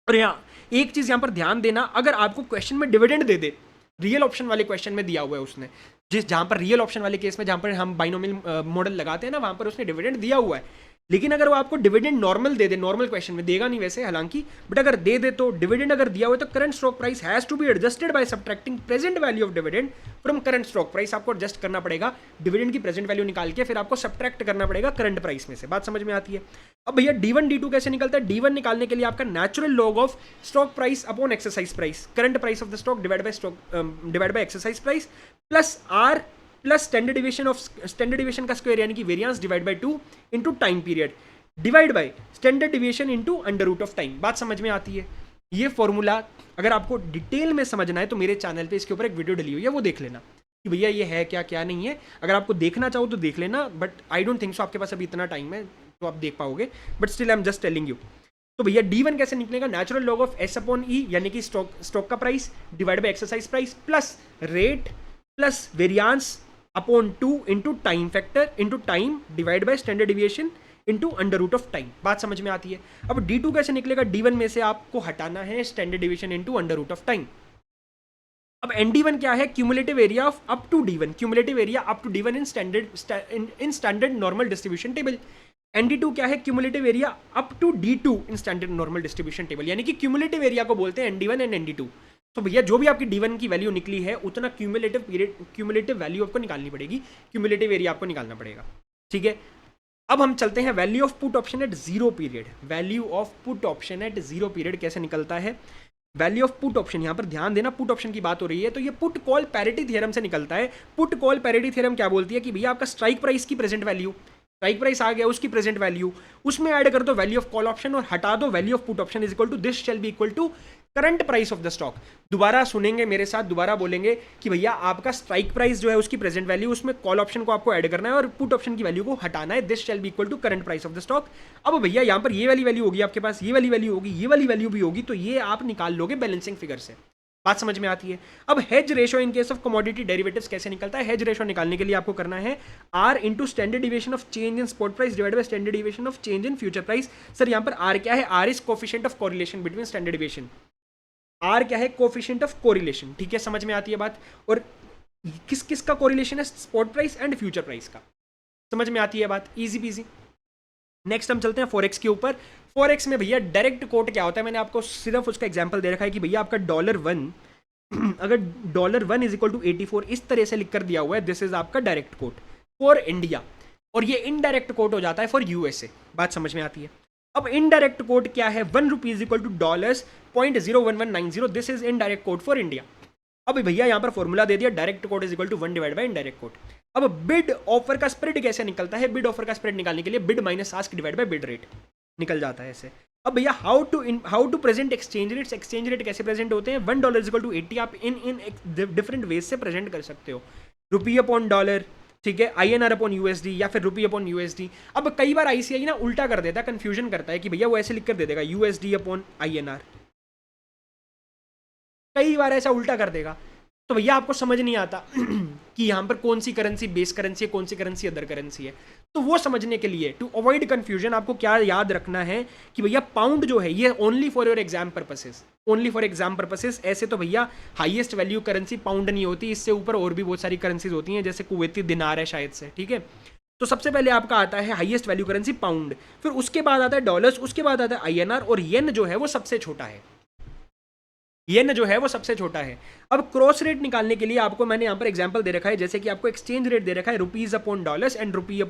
S1: और यहाँ एक चीज यहाँ पर ध्यान देना, अगर आपको क्वेश्चन में डिविडेंड दे दे, रियल ऑप्शन वाले क्वेश्चन में दिया हुआ है उसने, जहां पर रियल ऑप्शन वाले केस में जहां पर हम बाइनोमियल मॉडल लगाते हैं ना, वहां पर उसने डिविडेंड दिया हुआ है, लेकिन अगर वो आपको डिविडेंड नॉर्मल दे दे, नॉर्मल क्वेश्चन में देगा नहीं वैसे हालांकि, बट अगर दे दे तो डिविडेंड अगर दिया हुआ है तो current stock price has to be adjusted by subtracting present value of dividend from current stock price. आपको एडजस्ट करना पड़ेगा डिविडेंड की प्रेजेंट वैल्यू निकाल के, फिर आपको सब्ट्रैक्ट करना पड़ेगा करंट प्राइस में से। बात समझ में आती है। अब भैया D1 D2 कैसे निकलता है, D1 निकालने के लिए आपका natural log of stock price upon exercise price, current price of the stock divide by exercise price plus R plus standard deviation का स्क्वायर यानी कि variance divide by 2 into time period divide by standard deviation into under root of time. बात समझ में आती है। ये formula अगर आपको डिटेल में समझना है तो मेरे चैनल पे इसके ऊपर एक वीडियो डली हुई है, वो देख लेना कि भैया ये है क्या क्या नहीं है। अगर आपको देखना चाहो तो देख लेना, but I don't think so आपके पास अभी इतना टाइम है तो आप देख पाओगे, but still I am just telling you. तो भैया D1 कैसे निकलेगा, natural log of S upon E यानी कि स्टॉक का price divide by exercise price plus rate plus variance upon 2 into time factor into time divide by standard deviation into under root of time. बात समझ में आती है। अब D2 कैसे निकलेगा, D1 में से आपको हटाना है standard deviation into under root of time. अब ND1 क्या है, cumulative area of up to D1, cumulative area up to D1 in standard normal distribution table. ND2 क्या है, cumulative area up to D2 in standard normal distribution table, यानी कि cumulative area को बोलते हैं ND1 एंड ND2। तो भैया जो भी आपकी D1 की वैल्यू निकली है उतना क्यूमुलेटिव वैल्यू आपको निकालनी पड़ेगी, क्यूमुलेटिव एरिया आपको निकालना पड़ेगा। ठीक है, अब हम चलते हैं value of put option at zero period. Value of put option at zero period कैसे निकलता है, वैल्यू ऑफ पुट ऑप्शन, यहाँ पर ध्यान देना पुट ऑप्शन की बात हो रही है तो ये पुट कॉल पैरिटी थ्योरम से निकलता है। पुट कॉल पैरिटी थ्योरम क्या बोलती है कि भैया आपका स्ट्राइक प्राइस की प्रेजेंट वैल्यू, स्ट्राइक प्राइस आ गया उसकी प्रेजेंट वैल्यू, उसमें ऐड कर दो वैल्यू ऑफ कॉल ऑप्शन और हटा दो value of put option is equal to this shall be equal to current price of the stock. दोबारा सुनेंगे मेरे साथ, दोबारा बोलेंगे कि भैया आपका स्ट्राइक प्राइस जो है उसकी प्रेजेंट वैल्यू, उसमें कॉल ऑप्शन को आपको ऐड करना है और पुट ऑप्शन की वैल्यू को हटाना है, this shall be equal to current price of the stock. अब भैया यहाँ पर ये वाली वैल्यू होगी आपके पास, ये वाली वैल्यू होगी, ये वाली वैल्यू भी होगी, तो ये आप निकाल लोगे बैलेंसिंग फिगर से। बात समझ में आती है। अब hedge ratio in case of commodity derivatives कैसे निकलता है, हेज रेशो निकालने के लिए आपको करना है R into standard deviation of change in spot price divided by standard deviation of change in future price. Sir यहाँ पर R क्या है, R is coefficient of correlation between standard deviation, R क्या है, कोफिशिएंट ऑफ कोरिलेशन। ठीक है, समझ में आती है बात। और किस किस का कोरिलेशन है, spot price and future price का। समझ में आती है बात, इजी पीजी। नेक्स्ट हम चलते हैं फॉरेक्स के ऊपर। फॉरेक्स में भैया डायरेक्ट कोट क्या होता है, मैंने आपको सिर्फ उसका एग्जांपल दे रखा है कि भैया आपका $1 अगर $1 इज इक्वल टू 84 इस तरह से लिख कर दिया हुआ है, दिस इज आपका डायरेक्ट कोट फॉर इंडिया, और ये इनडायरेक्ट कोट हो जाता है फॉर यूएसए। बात समझ में आती है। अब इनडायरेक्ट कोट क्या है, ₹1 is equal to $0.01190, this is indirect quote for India. अब भैया यहाँ पर फॉर्मूला दे दिया, direct quote is equal to 1 divide by indirect quote. अब बिड ऑफर का स्प्रेड कैसे निकलता है, बिड ऑफर का स्प्रेड निकालने के लिए bid minus ask divide by bid rate निकल जाता है ऐसे। अब भैया how to present exchange rates, exchange rate कैसे प्रेजेंट होते हैं, $1 इज इक्वल टू 80 आप इन डिफरेंट वेज से प्रेजेंट कर सकते हो, रुपी अपॉन डॉलर, ठीक है, INR अपॉन USD या फिर रुपी अपॉन USD। अब कई बार ICI ना उल्टा कर देता है, कंफ्यूजन करता है कि भैया वो ऐसे लिख कर दे देगा USD अपॉन INR, कई बार ऐसा उल्टा कर देगा, तो भैया आपको समझ नहीं आता कि यहाँ पर कौन सी करेंसी बेस करेंसी है, कौन सी करेंसी अदर करेंसी है। तो वो समझने के लिए, टू अवॉइड कंफ्यूजन, आपको क्या याद रखना है कि भैया पाउंड जो है ये only for your exam purposes, only for exam purposes. ऐसे तो भैया हाईएस्ट वैल्यू करेंसी पाउंड नहीं होती, इससे ऊपर और भी बहुत सारी करेंसीज होती हैं, जैसे कुवैती दिनार है शायद से। ठीक है, तो सबसे पहले आपका आता है हाईएस्ट वैल्यू करेंसी पाउंड, फिर उसके बाद आता है डॉलर्स, उसके बाद आता है INR, और येन जो है वो सबसे छोटा है, येन जो है वो सबसे छोटा है। अब क्रॉस रेट निकालने के लिए आपको मैंने यहाँ पर एग्जांपल दे रखा है, जैसे कि आपको एक्सचेंज रेट दे रखा है rupees upon dollars and rupee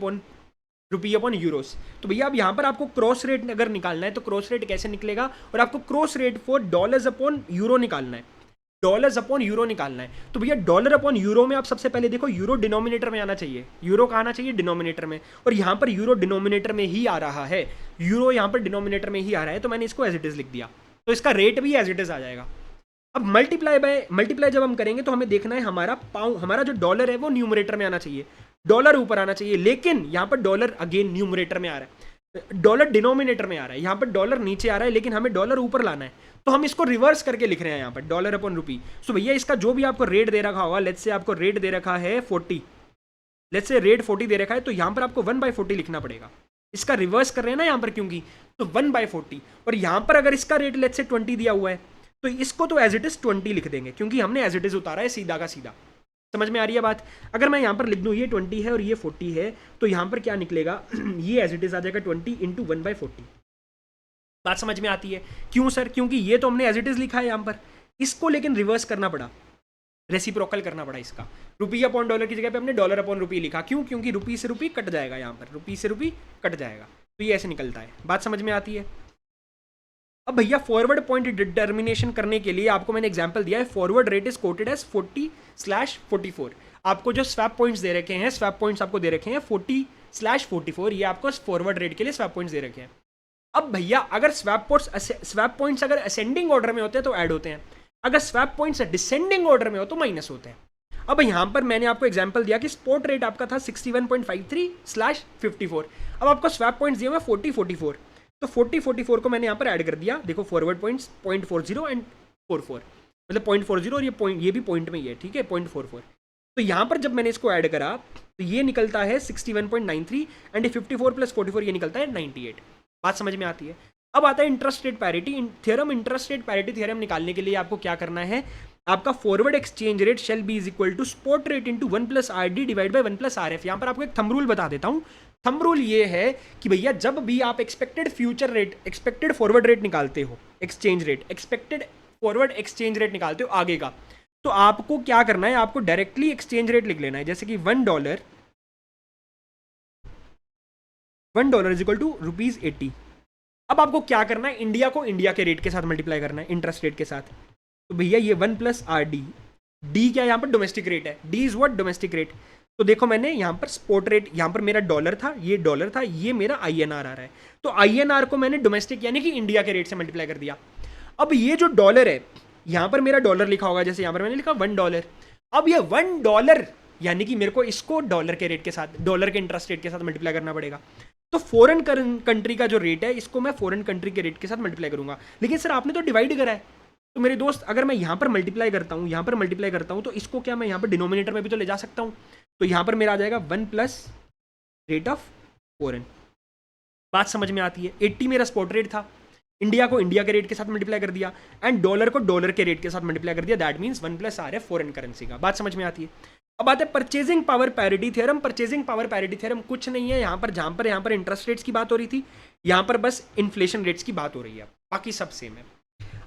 S1: upon Euros. तो भैया अब यहाँ पर आपको क्रॉस रेट अगर निकालना है तो क्रॉस रेट कैसे निकलेगा, और आपको cross rate for dollars upon euro निकालना है। डॉलर्स अपॉन यूरो निकालना है। तो भैया डॉलर अपॉन यूरो में आप सबसे पहले देखो यूरो डिनोमिनेटर में आना चाहिए, यूरो कहाँ आना चाहिए, डिनोमिनेटर में, और यहाँ पर यूरो डिनोमिनेटर में ही आ रहा है, यूरो यहाँ पर डिनोमिनेटर में ही आ रहा है, तो मैंने इसको एज इट इज लिख दिया, तो इसका रेट भी एज इट इज आ जाएगा। अब मल्टीप्लाई जब हम करेंगे तो हमें देखना है हमारा जो डॉलर है वो न्यूमरेटर में आना चाहिए, डॉलर ऊपर आना चाहिए, लेकिन यहाँ पर डॉलर अगेन न्यूमरेटर में आ रहा है, डॉलर डिनोमिनेटर में आ रहा है, यहाँ पर डॉलर नीचे आ रहा है, लेकिन हमें डॉलर ऊपर लाना है, तो हम इसको रिवर्स करके लिख रहे हैं यहाँ पर डॉलर अपॉन रुपी। सो भैया इसका जो भी आपको रेट दे रखा होगा, लेट्स से आपको रेट दे रखा है 40, लेट्स से रेट 40 दे रखा है, तो यहाँ पर आपको 1/40 लिखना पड़ेगा, इसका रिवर्स कर रहे हैं ना यहाँ पर क्योंकि, तो 1/40, और यहाँ पर अगर इसका रेट लेट्स से 20 दिया हुआ है तो इसको तो एज इट इज 20 लिख देंगे, क्योंकि हमने एज इट इज उतारा है सीधा का सीधा। समझ में आ रही है बात? अगर मैं यहाँ पर लिख दूँ ये 20 है और ये 40 है, तो यहाँ पर क्या निकलेगा ये एज इट इज आ जाएगा 20 इंटू 1/40। बात समझ में आती है? क्यों सर? क्योंकि ये तो हमने एज इट इज लिखा है यहाँ पर, इसको लेकिन रिवर्स करना पड़ा, रेसिप्रोकल करना पड़ा इसका, रुपी अपॉन डॉलर की जगह पे हमने डॉलर अपॉन रुपी लिखा। क्यों? क्योंकि रुपी से रुपी कट जाएगा, यहाँ पर रुपी से रुपी कट जाएगा, तो ये ऐसे निकलता है। बात समझ में आती है? अब भैया फॉरवर्ड पॉइंट डिटर्मिनेशन करने के लिए आपको मैंने एग्जांपल दिया है, forward rate is quoted as 40/44। आपको जो स्वैप पॉइंट्स दे रखे हैं, स्वैप पॉइंट्स आपको दे रखे हैं 40/44, ये आपको फॉरवर्ड रेट के लिए स्वैप पॉइंट्स दे रखे हैं। अब भैया अगर स्वैप पॉइंट्स अगर असेंडिंग ऑर्डर में होते हैं तो ऐड होते हैं, अगर स्वैप पॉइंट्स डिसेंडिंग ऑर्डर में हो तो माइनस होते हैं। अब यहाँ पर मैंने आपको एग्जांपल दिया कि स्पॉट रेट आपका था 61.53/54, अब आपको स्वैप पॉइंट्स दिए हुए 40/44, तो 40/44 को मैंने यहाँ पर ऐड कर दिया। देखो फॉरवर्ड पॉइंट्स 0.40 एंड 44, मतलब 0.40 और ये भी पॉइंट में ही है, ठीक है, 0.44। तो यहाँ पर जब मैंने इसको ऐड करा तो ये निकलता है 61.93 एंड 54 + 44 ये निकलता है 98। बात समझ में आती है? अब आता है interest rate parity theorem. Interest rate parity theorem निकालने के लिए आपको क्या करना है, आपका forward exchange rate shall be is equal to spot rate into 1+RD divide by 1+RF। यहाँ पर आपको एक थंब रूल बता देता हूँ। थंब रूल ये है कि भैया जब भी आप expected future rate, expected forward rate निकालते हो, exchange rate, expected forward exchange rate निकालते हो आगे का, तो आपको क्या करना है, आपको डायरेक्टली एक्सचेंज रेट लिख लेना है। जैसे कि $1 इज इक्वल टू ₹80। अब आपको क्या करना है, इंडिया को इंडिया के रेट के साथ मल्टीप्लाई करना है, इंटरेस्ट रेट के साथ। तो भैया ये 1+RD, डी क्या यहाँ पर डोमेस्टिक रेट है, D is what domestic rate. तो देखो मैंने यहाँ पर स्पॉट रेट, यहाँ पर मेरा डॉलर था, ये डॉलर था, ये मेरा INR आ रहा है, तो INR को मैंने डोमेस्टिक यानी कि इंडिया के रेट से मल्टीप्लाई कर दिया। अब ये जो डॉलर है, यहाँ पर मेरा डॉलर लिखा होगा, जैसे यहाँ पर मैंने लिखा $1। अब ये $1 यानी कि मेरे को इसको डॉलर के रेट के साथ, डॉलर के इंटरेस्ट रेट के साथ मल्टीप्लाई करना पड़ेगा। तो फॉरेन कंट्री का जो रेट है, इसको मैं फॉरेन कंट्री के रेट के साथ मल्टीप्लाई करूंगा। लेकिन सर आपने तो डिवाइड करा है, तो मेरे दोस्त अगर मैं यहाँ पर मल्टीप्लाई करता हूँ, यहाँ पर मल्टीप्लाई करता हूँ, तो इसको क्या मैं यहाँ पर डिनोमिनेटर में भी तो ले जा सकता हूँ। तो यहाँ पर मेरा आ जाएगा 1+ रेट ऑफ फॉरेन। बात समझ में आती है? 80 मेरा स्पॉट रेट था, इंडिया को इंडिया के रेट के साथ मल्टीप्लाई कर दिया, एंड डॉलर को डॉलर के रेट के साथ मल्टीप्लाई कर दिया, that means 1+RF foreign currency का। बात समझ में आती है? अब आते हैं purchasing power parity theorem. Purchasing power parity theorem कुछ नहीं है, यहाँ पर इंटरेस्ट रेट्स की बात हो रही थी, यहाँ पर बस इन्फ्लेशन रेट्स की बात हो रही है, बाकी सब सेम है।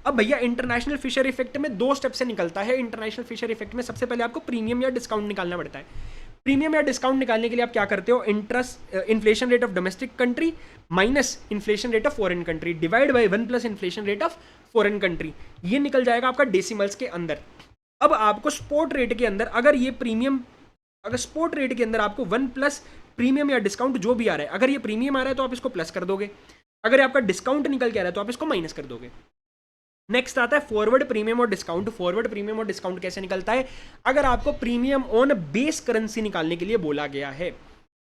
S1: अब भैया इंटरनेशनल फिशर इफेक्ट में 2 स्टेप से निकलता है। इंटरनेशनल फिशर इफेक्ट में सबसे पहले आपको प्रीमियम या डिस्काउंट निकालना पड़ता है। प्रीमियम या डिस्काउंट निकालने के लिए आप क्या करते हो, inflation rate of domestic country minus inflation rate of foreign country divide by 1+ inflation rate of foreign country, ये निकल जाएगा आपका डेसिमल्स के अंदर। अब आपको स्पॉट रेट के अंदर अगर ये प्रीमियम, अगर स्पॉट रेट के अंदर आपको 1+ प्रीमियम या डिस्काउंट जो भी आ रहा है, अगर ये प्रीमियम आ रहा है तो आप इसको प्लस कर दोगे, अगर आपका डिस्काउंट निकल के आ रहा है तो आप इसको माइनस कर दोगे। नेक्स्ट आता है फॉरवर्ड प्रीमियम और डिस्काउंट। फॉरवर्ड प्रीमियम और डिस्काउंट कैसे निकलता है, अगर आपको प्रीमियम ऑन बेस करेंसी निकालने के लिए बोला गया है,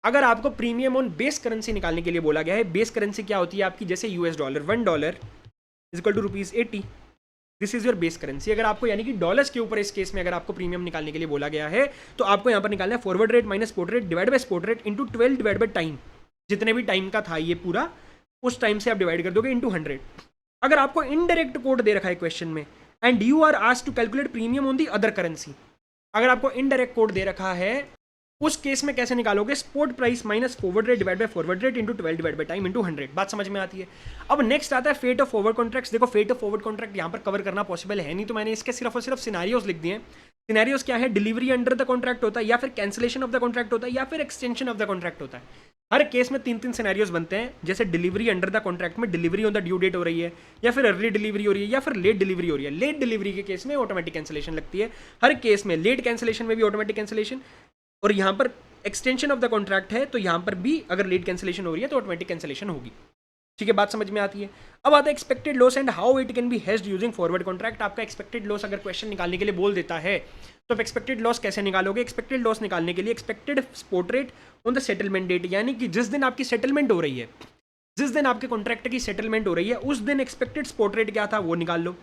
S1: अगर आपको प्रीमियम ऑन बेस करेंसी निकालने के लिए बोला गया है, बेस करेंसी क्या होती है आपकी, जैसे US dollar, $1 is equal to ₹80, this is your base currency. अगर आपको यानी कि डॉलर्स के ऊपर इस केस में अगर आपको प्रीमियम निकालने के लिए बोला गया है, तो आपको यहाँ पर निकालना है forward rate minus spot rate divide by spot rate into 12 divide by time, जितने भी टाइम का था ये पूरा, उस टाइम से आप डिवाइड कर दोगे इंटू 100। अगर आपको इनडायरेक्ट कोड दे रखा है क्वेश्चन में, and you are asked to calculate premium on the other currency, अगर आपको इनडायरेक्ट कोड दे रखा है, उस केस में कैसे निकालोगे, spot price minus forward rate divide by forward rate into 12 divide by time into 100। बात समझ में आती है? अब नेक्स्ट आता है फेट ऑफ फॉरवर्ड कॉन्ट्रैक्ट्स। देखो फेट ऑफ फॉरवर्ड कॉन्ट्रैक्ट यहाँ पर कवर करना पॉसिबल है नहीं, तो मैंने इसके सिर्फ और सिर्फ सिनेरियोज लिख दिए हैं। सिनेरियोज क्या है, डिलीवरी अंडर द कॉन्ट्रैक्ट होता है, या फिर कैंसिलेशन ऑफ द कॉन्ट्रैक्ट होता है, या फिर एक्सटेंशन ऑफ द कॉन्ट्रैक्ट होता है। हर केस में 3 सिनेरियोज बनते हैं, जैसे डिलीवरी अंडर द कॉन्ट्रैक्ट में delivery on the due date हो रही है, या फिर अर्ली डिलीवरी हो रही है, या फिर लेट डिलीवरी हो रही है। लेट डिलीवरी के केस में ऑटोमेटिक कैंसिलेशन लगती है, हर केस में लेट कैंसिलेशन में भी ऑटोमेटिक कैंसिलेशन, और यहाँ पर एक्सटेंशन ऑफ द कॉन्ट्रैक्ट है तो यहाँ पर भी अगर लेट कैंसिलेशन हो रही है तो ऑटोमेटिक कैंसिलेशन होगी। ठीक है, बात समझ में आती है। अब आता है expected loss and how it can be hedged using forward contract. आपका एक्सपेक्टेड लॉस अगर क्वेश्चन निकालने के लिए बोल देता है तो आप एक्सपेक्टेड लॉस कैसे निकालोगे? एक्सपेक्टेड लॉस निकालने के लिए expected spot rate on the settlement date, यानी कि जिस दिन आपकी सेटलमेंट हो रही है, जिस दिन आपके कॉन्ट्रैक्ट की सेटलमेंट हो रही है उस दिन एक्सपेक्टेड स्पॉट रेट क्या था वो निकाल लो,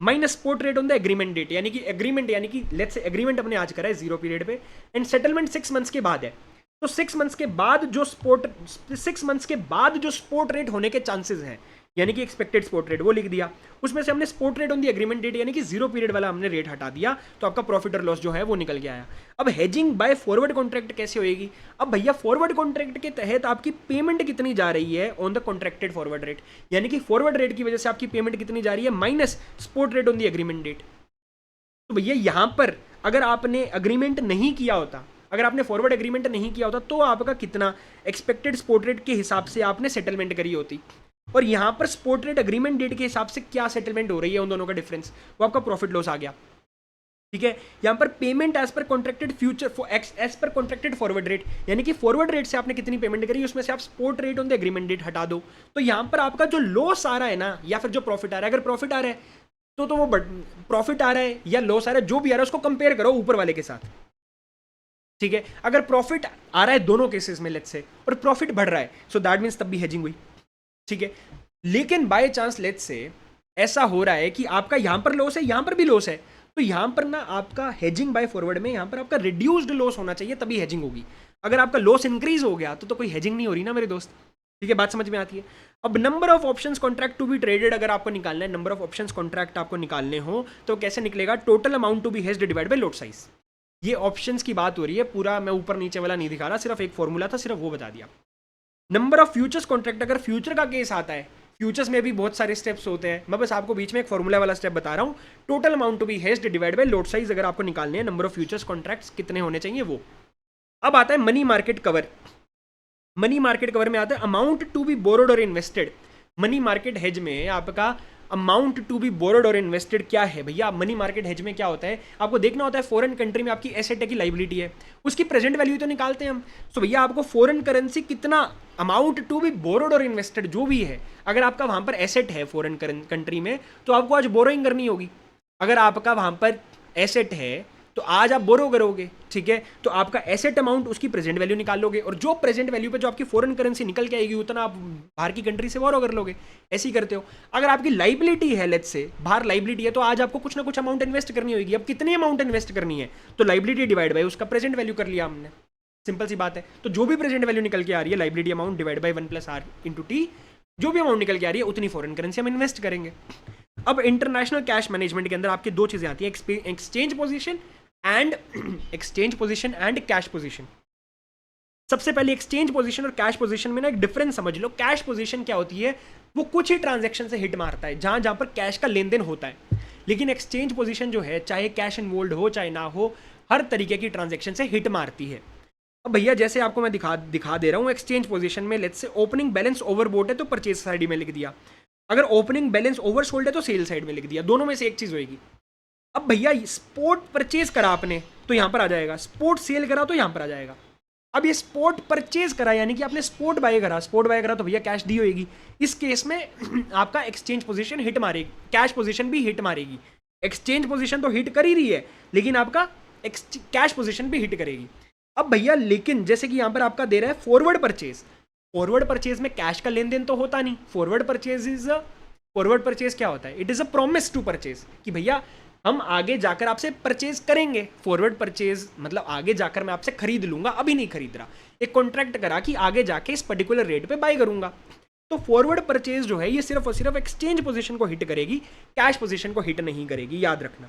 S1: minus spot rate on the agreement date, यानी कि एग्रीमेंट, यानी कि लेट्स से एग्रीमेंट अपने आज करा है 0 पीरियड पे एंड सेटलमेंट 6 मंथ्स के बाद है, तो 6 मंथ्स के बाद जो स्पॉट रेट होने के चांसेस हैं, यानी कि एक्सपेक्टेड स्पॉट रेट वो लिख दिया, उसमें से हमने spot rate on the agreement date यानी कि 0 पीरियड वाला हमने रेट हटा दिया, तो आपका प्रॉफिट और लॉस जो है वो निकल के आया। अब हेजिंग बाय फॉरवर्ड कॉन्ट्रैक्ट कैसे होएगी? अब भैया फॉरवर्ड कॉन्ट्रैक्ट के तहत आपकी पेमेंट कितनी जा रही है on the contracted forward rate, यानी कि फॉरवर्ड रेट की वजह से आपकी पेमेंट कितनी जा रही है minus spot rate on the agreement date. तो भैया यहां पर अगर आपने अग्रीमेंट नहीं किया होता, अगर आपने फॉरवर्ड एग्रीमेंट नहीं किया होता तो आपका कितना एक्सपेक्टेड स्पॉट रेट के हिसाब से आपने सेटलमेंट करी होती, और यहां पर स्पॉट रेट एग्रीमेंट डेट के हिसाब से क्या सेटलमेंट हो रही है उन दोनों का डिफरेंस, वो आपका प्रॉफिट लॉस आ गया। ठीक है, यहां पर payment as per contracted future as per contracted forward rate, यानी कि फॉरवर्ड रेट से आपने कितनी पेमेंट करी उसमें से आप spot rate on the agreement date हटा दो, तो यहां पर आपका जो लॉस आ रहा है ना या फिर जो प्रॉफिट आ रहा है, अगर प्रॉफिट आ रहा है तो वो प्रॉफिट आ रहा है या लॉस आ रहा है जो भी आ रहा है उसको कंपेयर करो ऊपर वाले के साथ। ठीक है, अगर प्रॉफिट आ रहा है दोनों केसेस में लेट्स से और प्रॉफिट बढ़ रहा है सो दैट मींस तब भी हेजिंग हुई। ठीक है, लेकिन बाय चांस लेट्स से ऐसा हो रहा है कि आपका यहां पर लॉस है यहां पर भी लॉस है, तो यहां पर ना आपका हेजिंग बाय फॉरवर्ड में यहां पर आपका रिड्यूस्ड लॉस होना चाहिए तभी हेजिंग होगी। अगर आपका लॉस इंक्रीज हो गया तो कोई हेजिंग नहीं हो रही ना मेरे दोस्त। ठीक है, बात समझ में आती है। अब number of options contract to be traded अगर आपको निकालना है, नंबर ऑफ ऑप्शंस कॉन्ट्रैक्ट आपको निकालने हो तो कैसे निकलेगा? Total amount to be hedged divide by lot size. ये ऑप्शंस की बात हो रही है, पूरा मैं ऊपर नीचे वाला नहीं दिखा रहा, सिर्फ एक फॉर्मूला था सिर्फ वो बता दिया। नंबर ऑफ फ्यूचर्स कॉन्ट्रैक्ट, अगर फ्यूचर का केस आता है, फ्यूचर्स में भी बहुत सारे स्टेप्स होते हैं, मैं बस आपको बीच में एक फॉर्मूला वाला स्टेप बता रहा हूँ। Total amount to be hedged divide by lot size अगर आपको निकालने हैं, नंबर ऑफ फ्यूचर्स कॉन्ट्रैक्ट्स कितने होने चाहिए वो। अब आता है money market cover. Money market cover में आता है अमाउंट टू बी बोरोड और इन्वेस्टेड। मनी मार्केट हेज में आपका अमाउंट टू बी बोरोड और इन्वेस्टेड क्या है भैया? मनी मार्केट हेज में क्या होता है आपको देखना होता है, फॉरेन कंट्री में आपकी एसेट है कि लाइबिलिटी है, उसकी प्रेजेंट वैल्यू तो निकालते हैं हम। तो भैया आपको फॉरेन करेंसी कितना अमाउंट टू बी बोरोड और इन्वेस्टेड जो भी है, अगर आपका वहां पर एसेट है फॉरेन कंट्री में तो आपको आज बोरोइंग करनी होगी। अगर आपका वहां पर एसेट है तो आज आप बोरो करोगे। ठीक है, तो आपका एसेट अमाउंट उसकी प्रेजेंट वैल्यू निकाल लोगे, और जो प्रेजेंट वैल्यू पे जो आपकी फॉरेन करेंसी निकल के आएगी उतना आप बाहर की कंट्री से बोरो कर लोगे। ऐसे ही करते हो। अगर आपकी लाइबिलिटी है, लेट्स से बाहर लाइबिलिटी है, तो आज आपको कुछ ना कुछ अमाउंट इन्वेस्ट करनी होगी। अब कितनी अमाउंट इन्वेस्ट करनी है? तो लाइबिलिटी डिवाइड बाय उसका प्रेजेंट वैल्यू कर लिया हमने, सिंपल सी बात है। तो जो भी प्रेजेंट वैल्यू निकल के आ रही है, liability amount divide by 1 + r × t, जो भी अमाउंट निकल के आ रही है उतनी फॉरेन करेंसी हम इन्वेस्ट करेंगे। अब इंटरनेशनल कैश मैनेजमेंट के अंदर आपकी दो चीजें आती हैं, exchange position and cash position. सबसे पहले एक्सचेंज पोजीशन और कैश पोजीशन में ना एक डिफरेंस समझ लो। कैश पोजीशन क्या होती है? वो कुछ ही ट्रांजैक्शन से हिट मारता है जहां पर कैश का लेन देन होता है, लेकिन एक्सचेंज पोजीशन जो है चाहे कैश इन्वॉल्व हो चाहे ना हो, हर तरीके की ट्रांजैक्शन से हिट मारती है। अब भैया जैसे आपको मैं दिखा दे रहा हूँ, एक्सचेंज पोजीशन में let's say opening balance overbought है तो परचेज साइड में लिख दिया, अगर ओपनिंग बैलेंस ओवरसोल्ड है तो सेल साइड में लिख दिया, दोनों में से एक चीज होगी। अब भैया स्पोर्ट परचेज करा आपने तो यहां पर आ जाएगा, स्पोर्ट सेल करा तो यहां पर आ जाएगा। अब ये स्पोर्ट परचेज करा यानी कि आपने स्पोर्ट बाय करा तो भैया कैश दी होगी। इस केस में आपका एक्सचेंज पोजीशन हिट मारेगी, कैश पोजीशन भी हिट मारेगी। एक्सचेंज पोजीशन तो हिट कर ही रही है लेकिन आपका कैश पोजीशन भी हिट करेगी। अब भैया लेकिन जैसे कि यहां पर आपका दे रहा है फॉरवर्ड परचेज में कैश का लेन देन तो होता नहीं। फॉरवर्ड परचेज क्या होता है? It is a promise to purchase, कि भैया हम आगे जाकर आपसे परचेज करेंगे। फॉरवर्ड परचेज मतलब आगे जाकर मैं आपसे खरीद लूंगा, अभी नहीं खरीद रहा। एक कॉन्ट्रैक्ट करा कि आगे जाके इस पर्टिकुलर रेट पे बाय करूंगा। तो फॉरवर्ड परचेज जो है ये सिर्फ और सिर्फ एक्सचेंज पोजीशन को हिट करेगी, कैश पोजीशन को हिट नहीं करेगी, याद रखना।